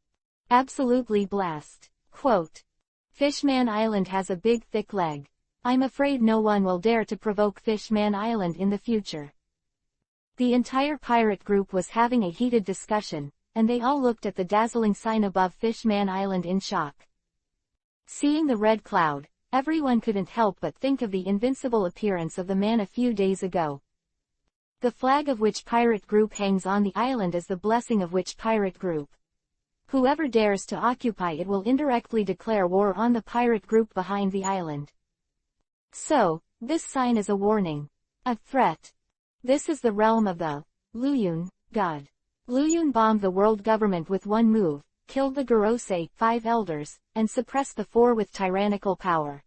Absolutely blast. Quote. Fishman Island has a big thick leg. I'm afraid no one will dare to provoke Fishman Island in the future. The entire pirate group was having a heated discussion, and they all looked at the dazzling sign above Fishman Island in shock. Seeing the red cloud, everyone couldn't help but think of the invincible appearance of the man a few days ago. The flag of which pirate group hangs on the island is the blessing of which pirate group. Whoever dares to occupy it will indirectly declare war on the pirate group behind the island. So, this sign is a warning. A threat. This is the realm of the Luyun god. Luyun bombed the world government with one move, killed the Gorosei, 5 elders, and suppressed the 4 with tyrannical power.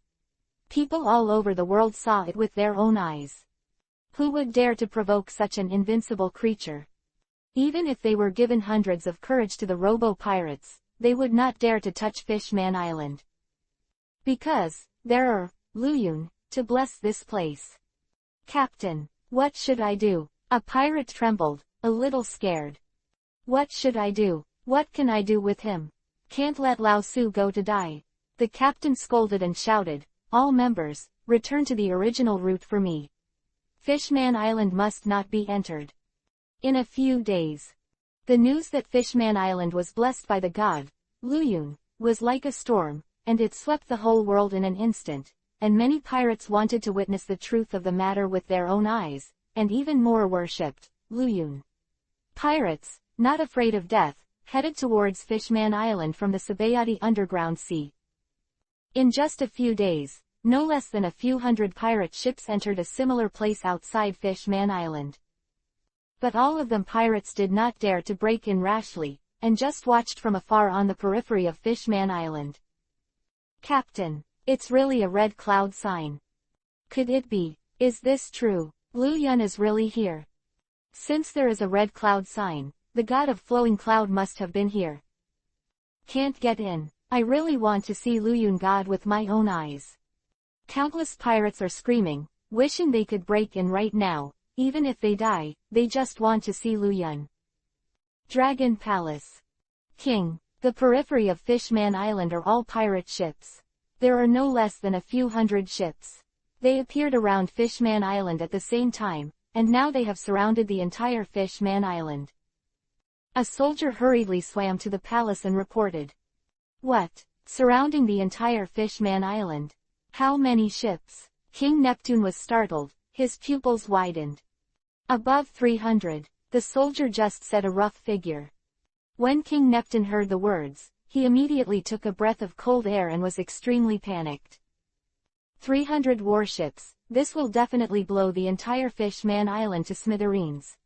People all over the world saw it with their own eyes. Who would dare to provoke such an invincible creature? Even if they were given hundreds of courage to the robo-pirates, they would not dare to touch Fishman Island. Because, there are Luyun to bless this place. Captain, what should I do? A pirate trembled, a little scared. What should I do? What can I do with him? Can't let Lao Su go to die. The captain scolded and shouted, all members, return to the original route for me. Fishman Island must not be entered. In a few days. The news that Fishman Island was blessed by the god, Luyun, was like a storm, and it swept the whole world in an instant, and many pirates wanted to witness the truth of the matter with their own eyes, and even more worshipped Luyun. Pirates, not afraid of death, headed towards Fishman Island from the Sabayati underground sea. In just a few days, no less than a few hundred pirate ships entered a similar place outside Fishman Island. But all of them pirates did not dare to break in rashly, and just watched from afar on the periphery of Fishman Island. Captain, it's really a red cloud sign. Could it be? Is this true? Luyun is really here. Since there is a red cloud sign, the god of flowing cloud must have been here. Can't get in. I really want to see Luyun god with my own eyes. Countless pirates are screaming, wishing they could break in right now. Even if they die, they just want to see Luyun. Dragon Palace. King, the periphery of Fishman Island are all pirate ships. There are no less than a few hundred ships. They appeared around Fishman Island at the same time, and now they have surrounded the entire Fishman Island. A soldier hurriedly swam to the palace and reported. What? Surrounding the entire Fishman Island? How many ships? King Neptune was startled, his pupils widened. Above 300, the soldier just said a rough figure. When King Neptune heard the words, he immediately took a breath of cold air and was extremely panicked. 300 warships, this will definitely blow the entire Fishman Island to smithereens.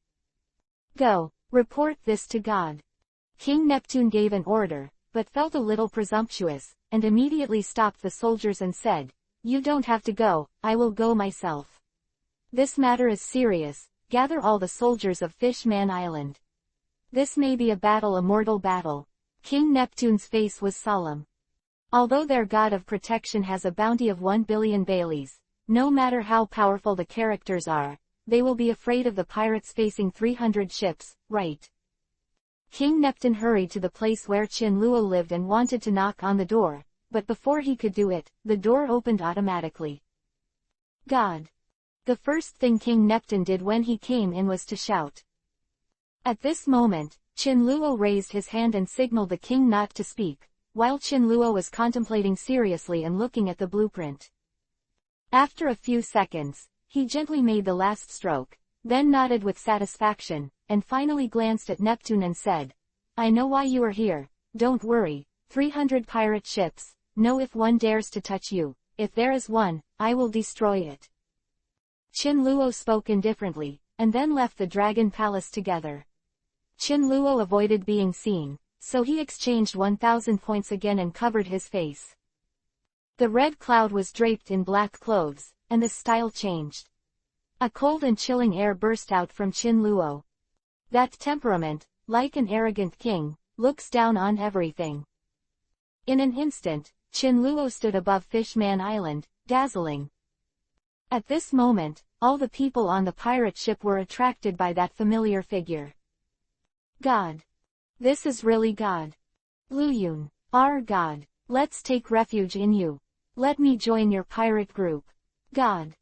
Go, report this to God. King Neptune gave an order, but felt a little presumptuous, and immediately stopped the soldiers and said, you don't have to go, I will go myself. This matter is serious, gather all the soldiers of Fishman Island. This may be a mortal battle. King Neptune's face was solemn. Although their god of protection has a bounty of 1 billion baileys, no matter how powerful the characters are, they will be afraid of the pirates facing 300 ships, right? King Neptune hurried to the place where Qin Luo lived and wanted to knock on the door, but before he could do it, the door opened automatically. God. The first thing King Neptune did when he came in was to shout. At this moment, Qin Luo raised his hand and signaled the king not to speak, while Qin Luo was contemplating seriously and looking at the blueprint. After a few seconds, he gently made the last stroke, then nodded with satisfaction, and finally glanced at Neptune and said, I know why you are here, don't worry, 300 pirate ships, know if one dares to touch you, if there is one, I will destroy it. Qin Luo spoke indifferently, and then left the Dragon Palace together. Qin Luo avoided being seen, so he exchanged 1,000 points again and covered his face. The red cloud was draped in black clothes, and the style changed. A cold and chilling air burst out from Qin Luo. That temperament, like an arrogant king, looks down on everything. In an instant, Qin Luo stood above Fishman Island, dazzling. At this moment, all the people on the pirate ship were attracted by that familiar figure. God. This is really God. Luyun, our God, let's take refuge in you. Let me join your pirate group. God.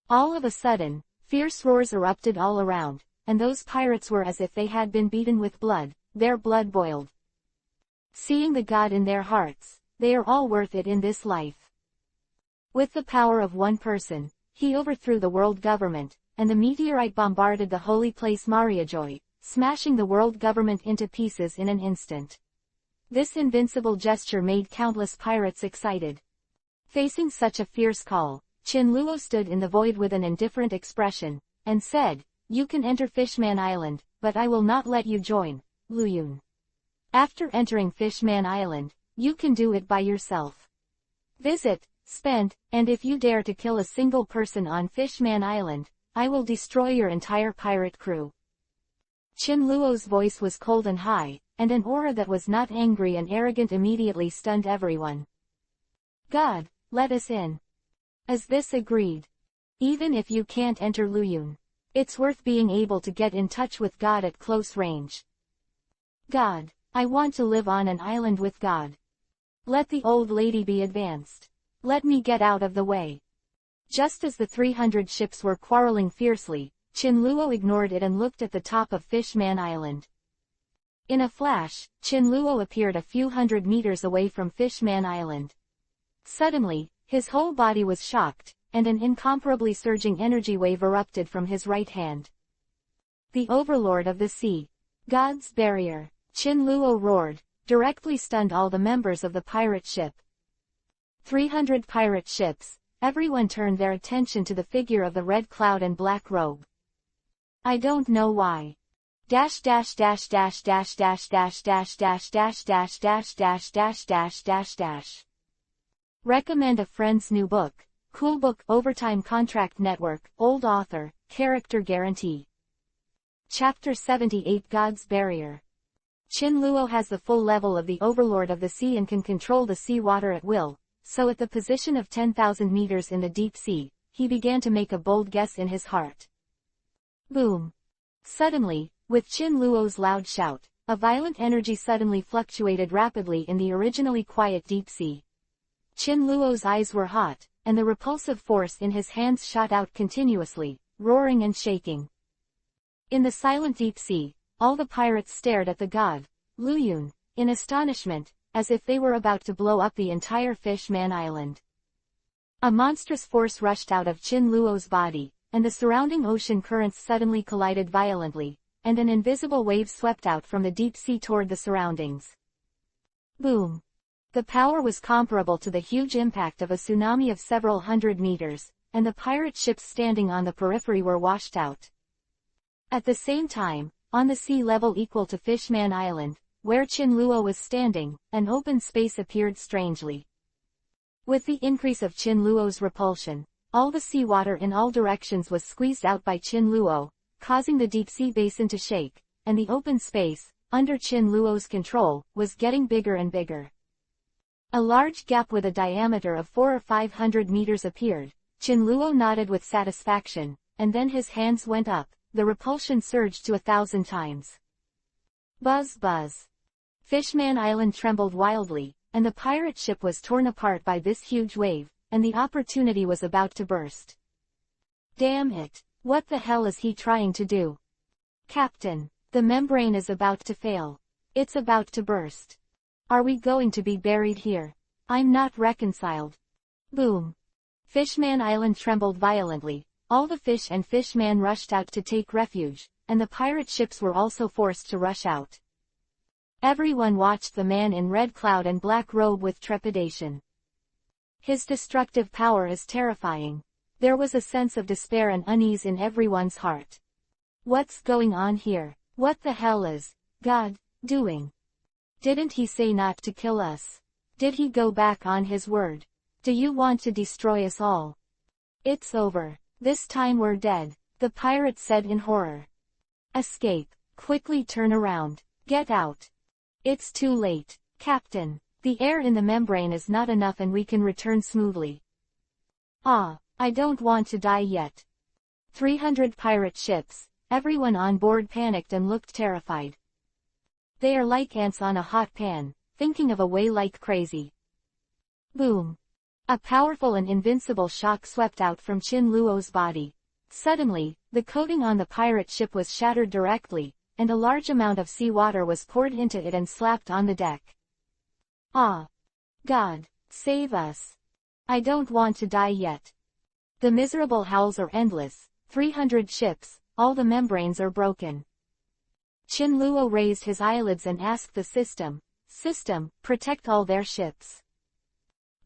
All of a sudden, fierce roars erupted all around, and those pirates were as if they had been beaten with blood, their blood boiled. Seeing the God in their hearts, they are all worth it in this life. With the power of one person, he overthrew the world government, and the meteorite bombarded the holy place Mariajoy, smashing the world government into pieces in an instant. This invincible gesture made countless pirates excited. Facing such a fierce call, Chin Luo stood in the void with an indifferent expression, and said, "You can enter Fishman Island, but I will not let you join, Luyun. After entering Fishman Island, you can do it by yourself. Visit, spend, and if you dare to kill a single person on Fishman Island, I will destroy your entire pirate crew." Chin Luo's voice was cold and high, and an aura that was not angry and arrogant immediately stunned everyone. "God, let us in." As this agreed. "Even if you can't enter Luyun, it's worth being able to get in touch with God at close range." "God, I want to live on an island with God. Let the old lady be advanced. Let me get out of the way." Just as the 300 ships were quarreling fiercely, Chin Luo ignored it and looked at the top of Fishman Island. In a flash, Chin Luo appeared a few hundred meters away from Fishman Island. Suddenly, his whole body was shocked, and an incomparably surging energy wave erupted from his right hand. "The Overlord of the Sea. God's barrier," Chin Luo roared, directly stunned all the members of the pirate ship. 300 pirate ships, everyone turned their attention to the figure of the red cloud and black robe. "I don't know why. Dash dash dash dash dash dash dash dash dash dash dash dash dash dash dash dash dash. Recommend a friend's new book, Cool Book Overtime Contract Network, Old Author, Character Guarantee. Chapter 78 God's Barrier. Chin Luo has the full level of the Overlord of the Sea and can control the sea water at will, so at the position of 10,000 meters in the deep sea, he began to make a bold guess in his heart. Boom! Suddenly, with Chin Luo's loud shout, a violent energy suddenly fluctuated rapidly in the originally quiet deep sea. Chin Luo's eyes were hot, and the repulsive force in his hands shot out continuously, roaring and shaking. In the silent deep sea, all the pirates stared at the god, Luyun, in astonishment, as if they were about to blow up the entire Fishman Island. A monstrous force rushed out of Chin Luo's body, and the surrounding ocean currents suddenly collided violently, and an invisible wave swept out from the deep sea toward the surroundings. Boom! The power was comparable to the huge impact of a tsunami of several hundred meters, and the pirate ships standing on the periphery were washed out. At the same time, on the sea level equal to Fishman Island, where Chin Luo was standing, an open space appeared strangely. With the increase of Chin Luo's repulsion, all the seawater in all directions was squeezed out by Chin Luo, causing the deep sea basin to shake, and the open space, under Chin Luo's control, was getting bigger and bigger. A large gap with a diameter of 400 or 500 meters appeared. Chin Luo nodded with satisfaction, and then his hands went up, the repulsion surged to 1,000 times. Buzz buzz. Fishman Island trembled wildly, and the pirate ship was torn apart by this huge wave, and the opportunity was about to burst. Damn it! What the hell is he trying to do? Captain, the membrane is about to fail. It's about to burst. Are we going to be buried here? I'm not reconciled. Boom! Fishman Island trembled violently, all the fish and Fishman rushed out to take refuge, and the pirate ships were also forced to rush out. Everyone watched the man in red cloud and black robe with trepidation. His destructive power is terrifying. There was a sense of despair and unease in everyone's heart. What's going on here? What the hell is God doing? Didn't he say not to kill us? Did he go back on his word? Do you want to destroy us all? It's over. This time we're dead, the pirate said in horror. Escape. Quickly turn around. Get out. It's too late, Captain. The air in the membrane is not enough and we can return smoothly. Ah, I don't want to die yet. 300 pirate ships, everyone on board panicked and looked terrified. They are like ants on a hot pan, thinking of a way like crazy. Boom! A powerful and invincible shock swept out from Chin Luo's body. Suddenly, the coating on the pirate ship was shattered directly, and a large amount of seawater was poured into it and slapped on the deck. Ah! God, save us. I don't want to die yet. The miserable howls are endless. 300 ships, all the membranes are broken. Qin Luo raised his eyelids and asked the system, protect all their ships.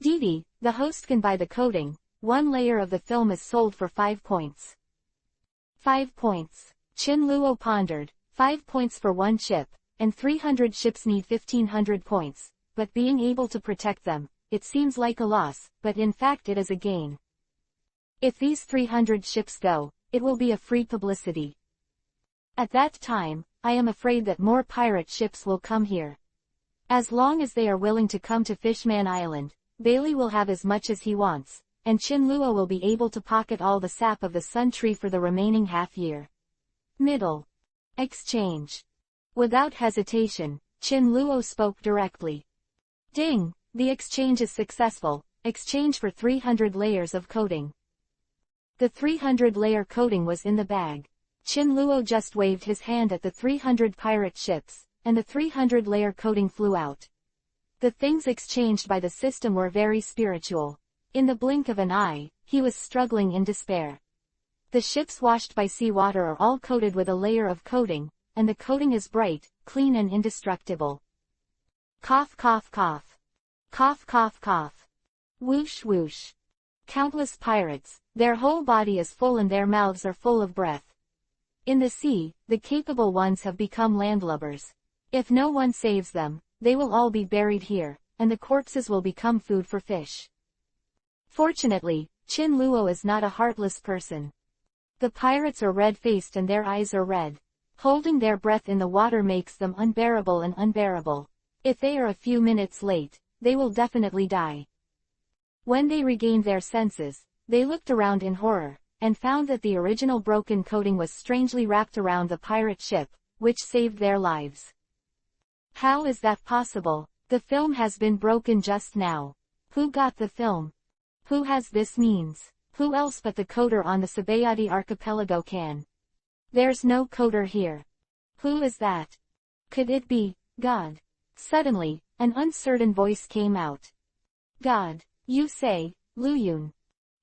Didi, the host can buy the coating. 1 layer of the film is sold for 5 points. 5 points. Qin Luo pondered, 5 points for 1 ship, and 300 ships need 1500 points, but being able to protect them, it seems like a loss, but in fact it is a gain. If these 300 ships go, it will be a free publicity. At that time, I am afraid that more pirate ships will come here. As long as they are willing to come to Fishman Island, Bailey will have as much as he wants, and Qin Luo will be able to pocket all the sap of the sun tree for the remaining half year. Middle. Exchange. Without hesitation, Qin Luo spoke directly. Ding, the exchange is successful, exchange for 300 layers of coating. The 300-layer coating was in the bag. Qin Luo just waved his hand at the 300 pirate ships, and the 300-layer coating flew out. The things exchanged by the system were very spiritual. In the blink of an eye, he was struggling in despair. The ships washed by seawater are all coated with a layer of coating, and the coating is bright, clean and indestructible. Cough cough cough. Cough cough cough. Whoosh whoosh. Countless pirates, their whole body is full and their mouths are full of breath. In the sea, the capable ones have become landlubbers. If no one saves them, they will all be buried here, and the corpses will become food for fish. Fortunately, Qin Luo is not a heartless person. The pirates are red-faced and their eyes are red. Holding their breath in the water makes them unbearable and unbearable. If they are a few minutes late, they will definitely die. When they regained their senses, they looked around in horror, and found that the original broken coating was strangely wrapped around the pirate ship, which saved their lives. How is that possible? The film has been broken just now. Who got the film? Who has this means? Who else but the coder on the Sabayati archipelago can? There's no coder here. Who is that? Could it be God? Suddenly, an uncertain voice came out. God, you say, Luyun.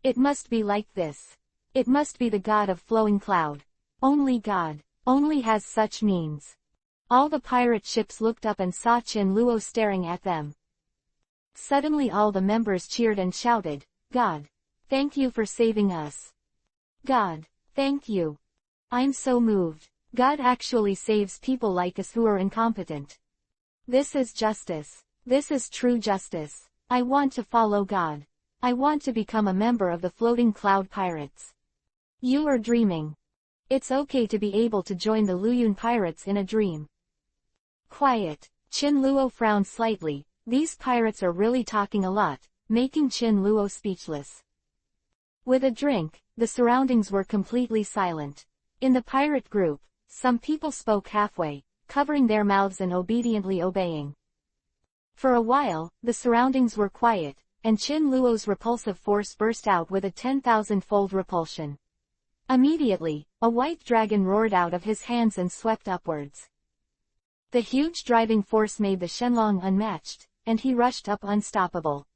It must be like this. It must be the god of flowing cloud. Only God, only has such means. All the pirate ships looked up and saw Qin Luo staring at them. Suddenly all the members cheered and shouted, God, thank you for saving us. God, thank you. I'm so moved. God actually saves people like us who are incompetent. This is justice. This is true justice. I want to follow God. I want to become a member of the Floating Cloud Pirates. You are dreaming. It's okay to be able to join the Luyun Pirates in a dream. Quiet. Qin Luo frowned slightly. These pirates are really talking a lot, making Qin Luo speechless. With a drink, the surroundings were completely silent. In the pirate group, some people spoke halfway, covering their mouths and obediently obeying. For a while, the surroundings were quiet, and Qin Luo's repulsive force burst out with a 10,000-fold repulsion. Immediately, a white dragon roared out of his hands and swept upwards. The huge driving force made the Shenlong unmatched, and he rushed up unstoppable.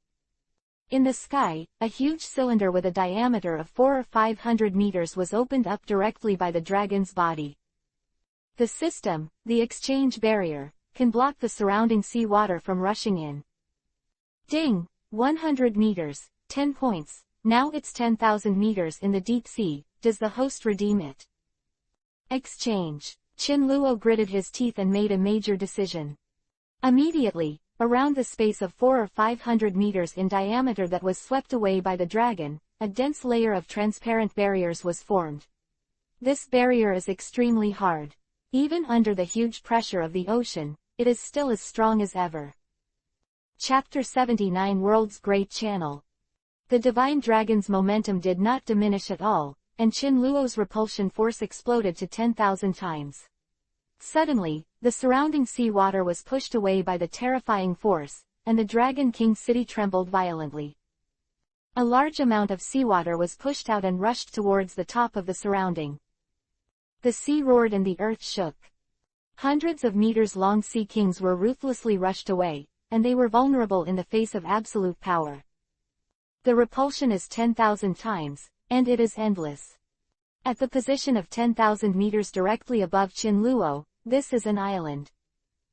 In the sky, a huge cylinder with a diameter of 400 or 500 meters was opened up directly by the dragon's body. The system, the exchange barrier, can block the surrounding sea water from rushing in. Ding! 100 meters, 10 points, now it's 10,000 meters in the deep sea, does the host redeem it? Exchange. Qin Luo gritted his teeth and made a major decision. Immediately, around the space of 400 or 500 meters in diameter that was swept away by the dragon, a dense layer of transparent barriers was formed. This barrier is extremely hard. Even under the huge pressure of the ocean, it is still as strong as ever. Chapter 79 World's Great Channel. The divine dragon's momentum did not diminish at all, and Qin Luo's repulsion force exploded to 10,000 times. Suddenly, the surrounding sea water was pushed away by the terrifying force, and the Dragon King city trembled violently. A large amount of seawater was pushed out and rushed towards the top of the surrounding. The sea roared and the earth shook. Hundreds of meters-long sea kings were ruthlessly rushed away, and they were vulnerable in the face of absolute power. The repulsion is 10,000 times, and it is endless. At the position of 10,000 meters directly above Chinluo, this is an island.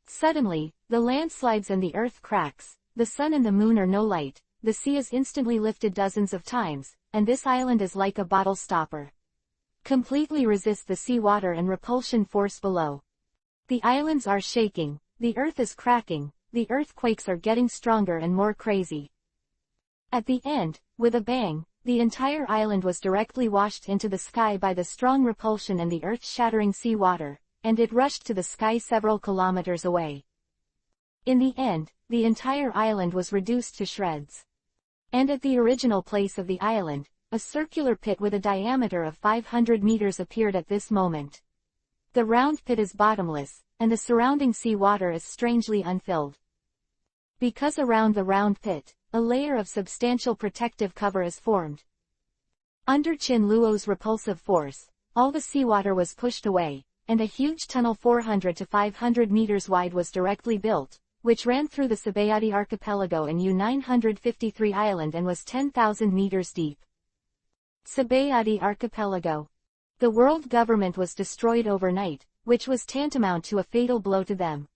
Suddenly, the land slides and the earth cracks, the sun and the moon are no light, the sea is instantly lifted dozens of times, and this island is like a bottle stopper. Completely resist the sea water and repulsion force below. The islands are shaking, the earth is cracking, the earthquakes are getting stronger and more crazy. At the end, with a bang, the entire island was directly washed into the sky by the strong repulsion and the earth-shattering sea water, and it rushed to the sky several kilometers away. In the end, the entire island was reduced to shreds. And at the original place of the island, a circular pit with a diameter of 500 meters appeared at this moment. The round pit is bottomless, and the surrounding sea water is strangely unfilled. Because around the round pit, a layer of substantial protective cover is formed. Under Chinluo's repulsive force, all the seawater was pushed away, and a huge tunnel 400 to 500 meters wide was directly built, which ran through the Sabayati archipelago and U-953 island and was 10,000 meters deep. Sabayati archipelago. The world government was destroyed overnight, which was tantamount to a fatal blow to them.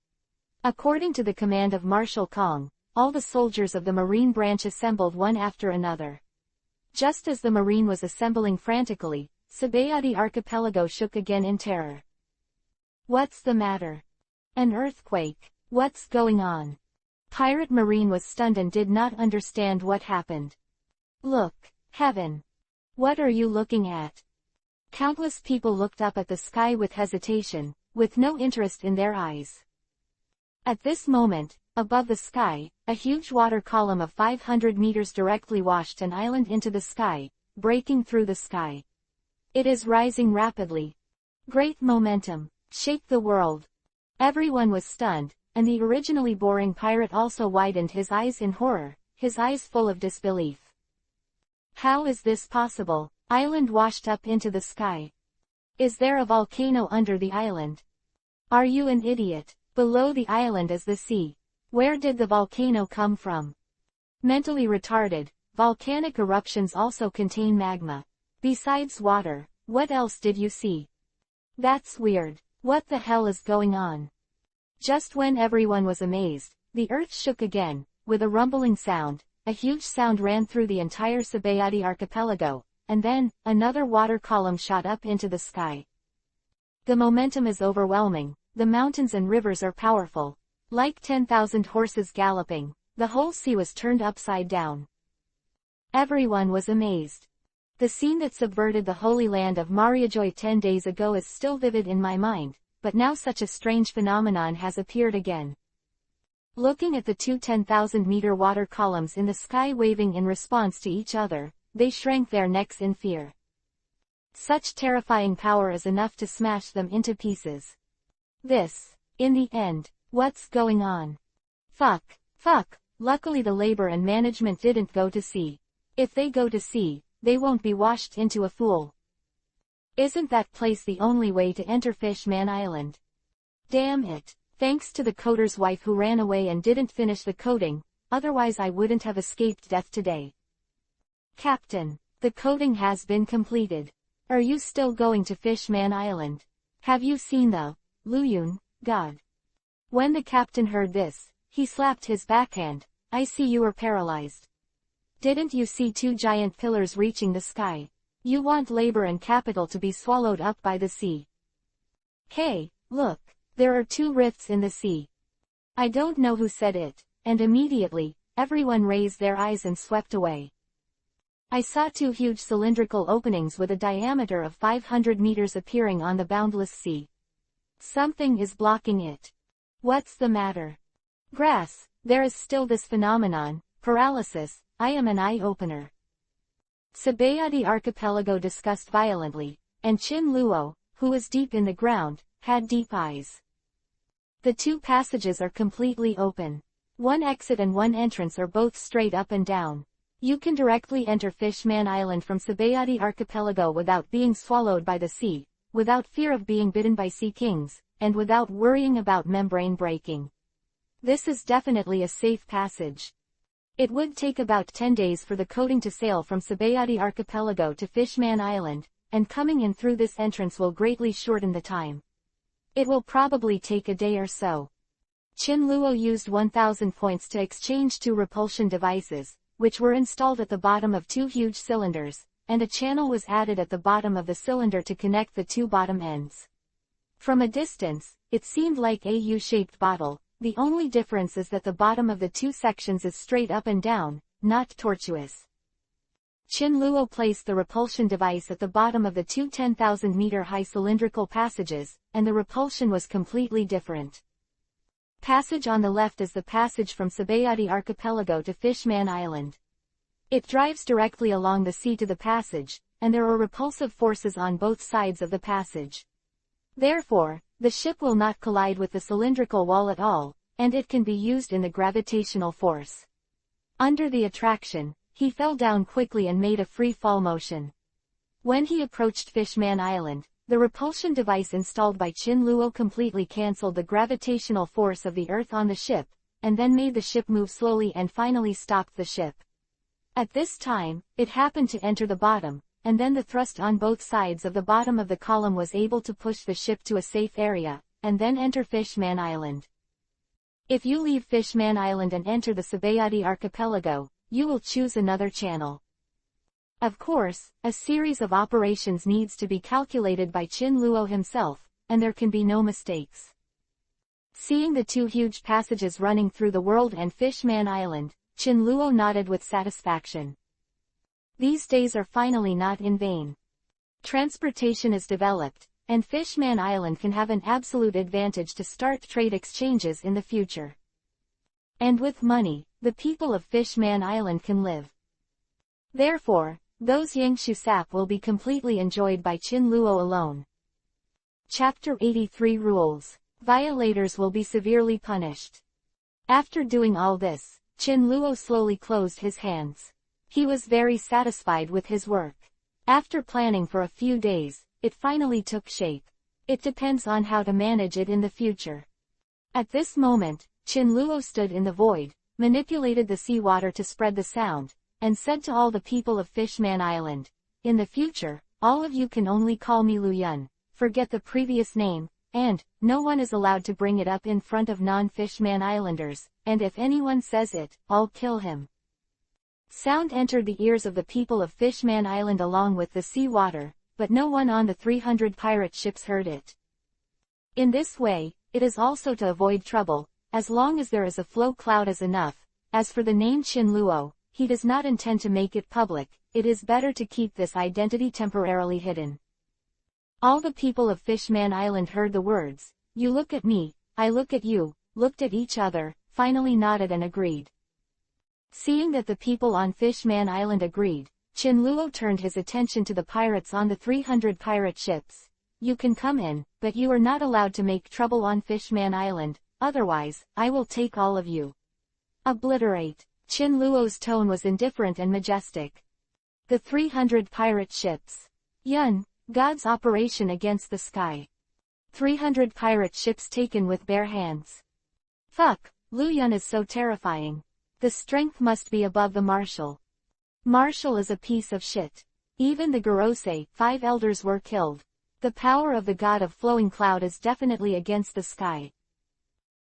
According to the command of Marshal Kong, all the soldiers of the Marine branch assembled one after another. Just as the Marine was assembling frantically, Sabayati archipelago shook again in terror. What's the matter? An earthquake. What's going on? Pirate Marine was stunned and did not understand what happened. Look, heaven. What are you looking at? Countless people looked up at the sky with hesitation, with no interest in their eyes. At this moment, above the sky, a huge water column of 500 meters directly washed an island into the sky, breaking through the sky. It is rising rapidly. Great momentum. Shake the world. Everyone was stunned, and the originally boring pirate also widened his eyes in horror, his eyes full of disbelief. How is this possible? Island washed up into the sky. Is there a volcano under the island? Are you an idiot? Below the island is the sea. Where did the volcano come from? Mentally retarded, volcanic eruptions also contain magma. Besides water, what else did you see? That's weird. What the hell is going on? Just when everyone was amazed, the earth shook again, with a rumbling sound, a huge sound ran through the entire Sabayati archipelago, and then, another water column shot up into the sky. The momentum is overwhelming, the mountains and rivers are powerful. Like 10,000 horses galloping, the whole sea was turned upside down. Everyone was amazed. The scene that subverted the Holy Land of Mariajoy 10 days ago is still vivid in my mind, but now such a strange phenomenon has appeared again. Looking at the two 10,000-meter water columns in the sky waving in response to each other, they shrank their necks in fear. Such terrifying power is enough to smash them into pieces. In the end, what's going on? Fuck. Luckily the labor and management didn't go to sea. If they go to sea, they won't be washed into a pool. Isn't that place the only way to enter Fishman Island? Damn it. Thanks to the coder's wife who ran away and didn't finish the coding, otherwise I wouldn't have escaped death today. Captain, the coding has been completed. Are you still going to Fishman Island? Have you seen the Luyun god? When the captain heard this, he slapped his backhand. I see you are paralyzed. Didn't you see two giant pillars reaching the sky? You want labor and capital to be swallowed up by the sea. Hey, look, there are two rifts in the sea. I don't know who said it, and immediately, everyone raised their eyes and swept away. I saw two huge cylindrical openings with a diameter of 500 meters appearing on the boundless sea. Something is blocking it. What's the matter? Grass, there is still this phenomenon, paralysis. I am an eye-opener. Sabayati archipelago discussed violently, and Chin Luo, who was deep in the ground, had deep eyes. The two passages are completely open. One exit and one entrance are both straight up and down. You can directly enter Fishman Island from Sabayati archipelago without being swallowed by the sea, without fear of being bitten by sea kings, and without worrying about membrane breaking. This is definitely a safe passage. It would take about 10 days for the coating to sail from Sabayati Archipelago to Fishman Island, and coming in through this entrance will greatly shorten the time. It will probably take a day or so. Qin Luo used 1,000 points to exchange 2 repulsion devices, which were installed at the bottom of 2 huge cylinders, and a channel was added at the bottom of the cylinder to connect the 2 bottom ends. From a distance, it seemed like a U-shaped bottle. The only difference is that the bottom of the 2 sections is straight up and down, not tortuous. Qin Luo placed the repulsion device at the bottom of the 2 10,000-meter-high cylindrical passages, and the repulsion was completely different. Passage on the left is the passage from Sabayati Archipelago to Fishman Island. It drives directly along the sea to the passage, and there are repulsive forces on both sides of the passage. Therefore, the ship will not collide with the cylindrical wall at all, and it can be used in the gravitational force. Under the attraction, he fell down quickly and made a free fall motion. When he approached Fishman Island, the repulsion device installed by Qin Luo completely cancelled the gravitational force of the Earth on the ship, and then made the ship move slowly and finally stopped the ship. At this time, it happened to enter the bottom, and then the thrust on both sides of the bottom of the column was able to push the ship to a safe area, and then enter Fishman Island. If you leave Fishman Island and enter the Sabayati Archipelago, you will choose another channel. Of course, a series of operations needs to be calculated by Qin Luo himself, and there can be no mistakes. Seeing the 2 huge passages running through the world and Fishman Island, Qin Luo nodded with satisfaction. These days are finally not in vain. Transportation is developed, and Fishman Island can have an absolute advantage to start trade exchanges in the future. And with money, the people of Fishman Island can live. Therefore, those Yangshu sap will be completely enjoyed by Qin Luo alone. Chapter 83 Rules. Violators will be severely punished. After doing all this, Qin Luo slowly closed his hands. He was very satisfied with his work. After planning for a few days, it finally took shape. It depends on how to manage it in the future. At this moment, Qin Luo stood in the void, manipulated the seawater to spread the sound, and said to all the people of Fishman Island, "In the future, all of you can only call me Lu Yun, forget the previous name, and no one is allowed to bring it up in front of non-Fishman Islanders, and if anyone says it, I'll kill him." Sound entered the ears of the people of Fishman Island along with the sea water, but no one on the 300 pirate ships heard it. In this way, it is also to avoid trouble, as long as there is a flow cloud is enough. As for the name Qin Luo, he does not intend to make it public. It is better to keep this identity temporarily hidden. All the people of Fishman Island heard the words, "You look at me, I look at you," looked at each other, finally nodded and agreed. Seeing that the people on Fishman Island agreed, Qin Luo turned his attention to the pirates on the 300 pirate ships. "You can come in, but you are not allowed to make trouble on Fishman Island, otherwise, I will take all of you." Obliterate. Qin Luo's tone was indifferent and majestic. The 300 pirate ships. Yun, God's operation against the sky. 300 pirate ships taken with bare hands. Fuck, Lu Yun is so terrifying. The strength must be above the marshal. Marshal is a piece of shit. Even the Gorosei, 5 elders were killed. The power of the god of flowing cloud is definitely against the sky.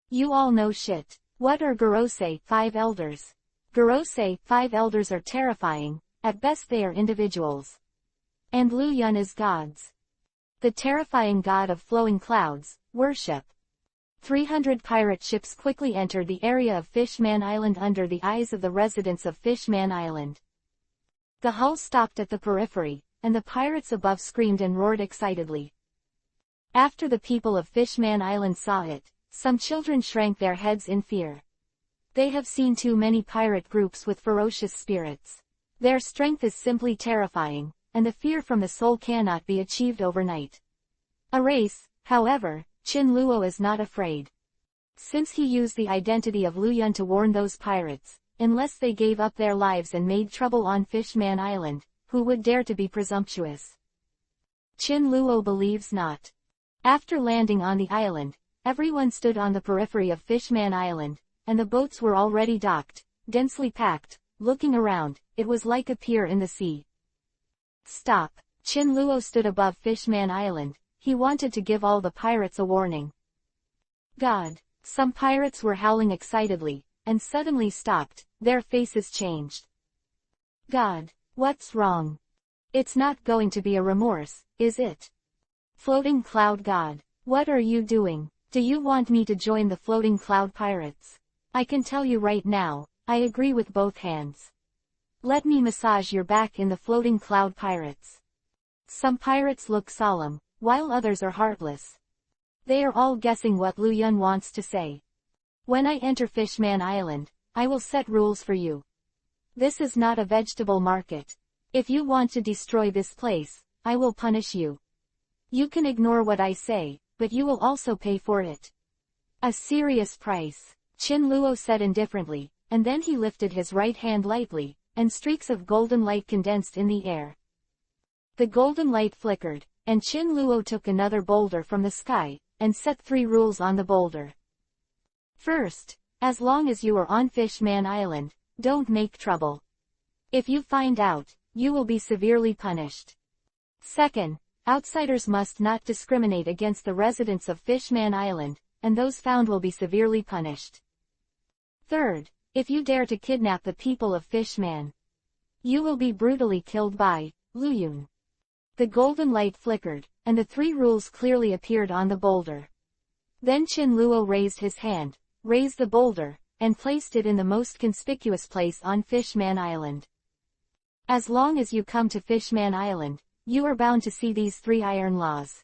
You all know shit. What are Gorosei, 5 elders? Gorosei, 5 elders are terrifying, at best they are individuals. And Lu Yun is gods. The terrifying god of flowing clouds, worship. 300 pirate ships quickly entered the area of Fishman Island under the eyes of the residents of Fishman Island. The hull stopped at the periphery, and the pirates above screamed and roared excitedly. After the people of Fishman Island saw it, some children shrank their heads in fear. They have seen too many pirate groups with ferocious spirits. Their strength is simply terrifying, and the fear from the soul cannot be achieved overnight. A race, however, Qin Luo is not afraid. Since he used the identity of Lu Yun to warn those pirates, unless they gave up their lives and made trouble on Fishman Island, who would dare to be presumptuous? Qin Luo believes not. After landing on the island, everyone stood on the periphery of Fishman Island, and the boats were already docked, densely packed. Looking around, it was like a pier in the sea. Stop! Chin Luo stood above Fishman Island. He wanted to give all the pirates a warning. God! Some pirates were howling excitedly, and suddenly stopped. Their faces changed. God! What's wrong? It's not going to be a remorse, is it? Floating Cloud God! What are you doing? Do you want me to join the Floating Cloud Pirates? I can tell you right now, I agree with both hands. Let me massage your back in the Floating Cloud Pirates. Some pirates look solemn, while others are heartless. They are all guessing what Lu Yun wants to say. When I enter Fishman Island, I will set rules for you. This is not a vegetable market. If you want to destroy this place, I will punish you. You can ignore what I say, but you will also pay for it. A serious price, Chin Luo said indifferently, and then he lifted his right hand lightly, and streaks of golden light condensed in the air. The golden light flickered, and Chin Luo took another boulder from the sky, and set 3 rules on the boulder. First, as long as you are on Fishman Island, don't make trouble. If you find out, you will be severely punished. Second, outsiders must not discriminate against the residents of Fishman Island, and those found will be severely punished. Third, if you dare to kidnap the people of Fishman, you will be brutally killed by Lu Yun. The golden light flickered, and the 3 rules clearly appeared on the boulder. Then Chin Luo raised his hand, raised the boulder, and placed it in the most conspicuous place on Fishman Island. As long as you come to Fishman Island, you are bound to see these 3 iron laws.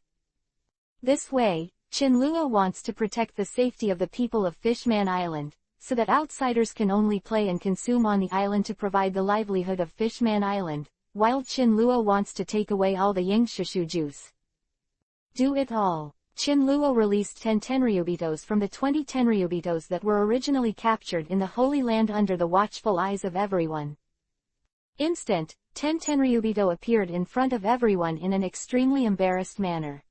This way, Chin Luo wants to protect the safety of the people of Fishman Island, so that outsiders can only play and consume on the island to provide the livelihood of Fishman Island, while Chin Luo wants to take away all the Yingshushu juice. Do it all. Chin Luo released 10 tenryubitos from the 20 tenryubitos that were originally captured in the Holy Land under the watchful eyes of everyone. Instant, 10 tenryubito appeared in front of everyone in an extremely embarrassed manner.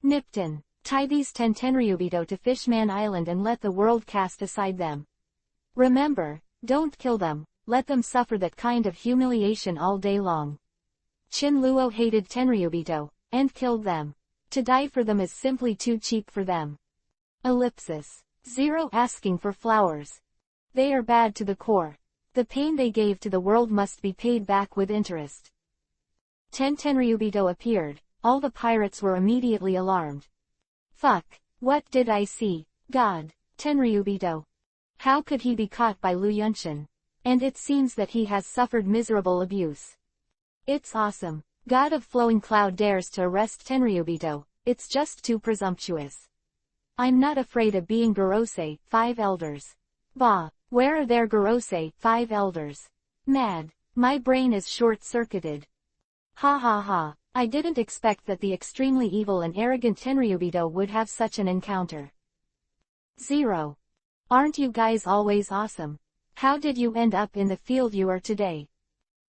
Nipton, tie these 10 tenryubito to Fishman Island and let the world cast aside them. Remember, don't kill them, let them suffer that kind of humiliation all day long. Chin Luo hated tenryubito, and killed them. To die for them is simply too cheap for them. Ellipsis. 0 asking for flowers. They are bad to the core. The pain they gave to the world must be paid back with interest. 10 tenryubito appeared, all the pirates were immediately alarmed. Fuck, what did I see? God, tenryubito. How could he be caught by Lu Yunshin? And it seems that he has suffered miserable abuse. It's awesome. God of Flowing Cloud dares to arrest tenryubito, it's just too presumptuous. I'm not afraid of being Gorosei, 5 elders. Bah, where are their Gorosei, 5 elders? Mad, my brain is short-circuited. Ha ha ha, I didn't expect that the extremely evil and arrogant tenryubito would have such an encounter. 0. Aren't you guys always awesome? How did you end up in the field you are today?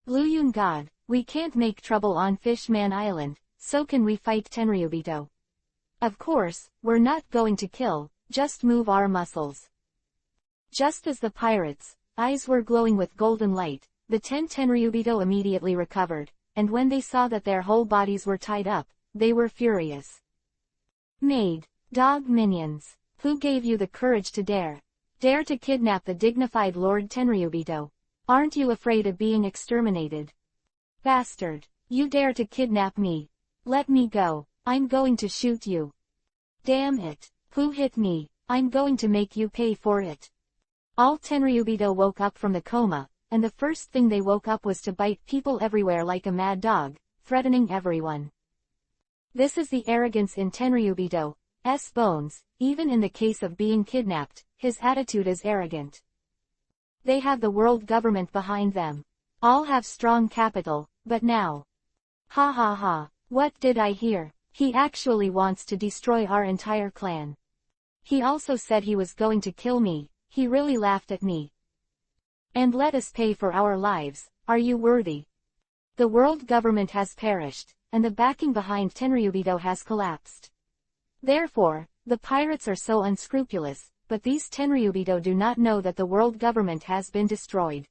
Lu Yun God, we can't make trouble on Fishman Island, so can we fight tenryubito? Of course, we're not going to kill, just move our muscles. Just as the pirates' eyes were glowing with golden light, the 10 tenryubito immediately recovered, and when they saw that their whole bodies were tied up, they were furious. Maid, dog minions, who gave you the courage to dare to kidnap the dignified Lord Tenryubito? Aren't you afraid of being exterminated? Bastard, you dare to kidnap me. Let me go, I'm going to shoot you. Damn it, who hit me? I'm going to make you pay for it. All tenryubito woke up from the coma, and the first thing they woke up was to bite people everywhere like a mad dog, threatening everyone. This is the arrogance in tenryubito's bones. Even in the case of being kidnapped, his attitude is arrogant. They have the world government behind them. All have strong capital, but now. Ha ha ha, what did I hear? He actually wants to destroy our entire clan. He also said he was going to kill me, he really laughed at me. And let us pay for our lives, are you worthy? The world government has perished, and the backing behind tenryubito has collapsed. Therefore, the pirates are so unscrupulous, but these Tenryubito do not know that the world government has been destroyed.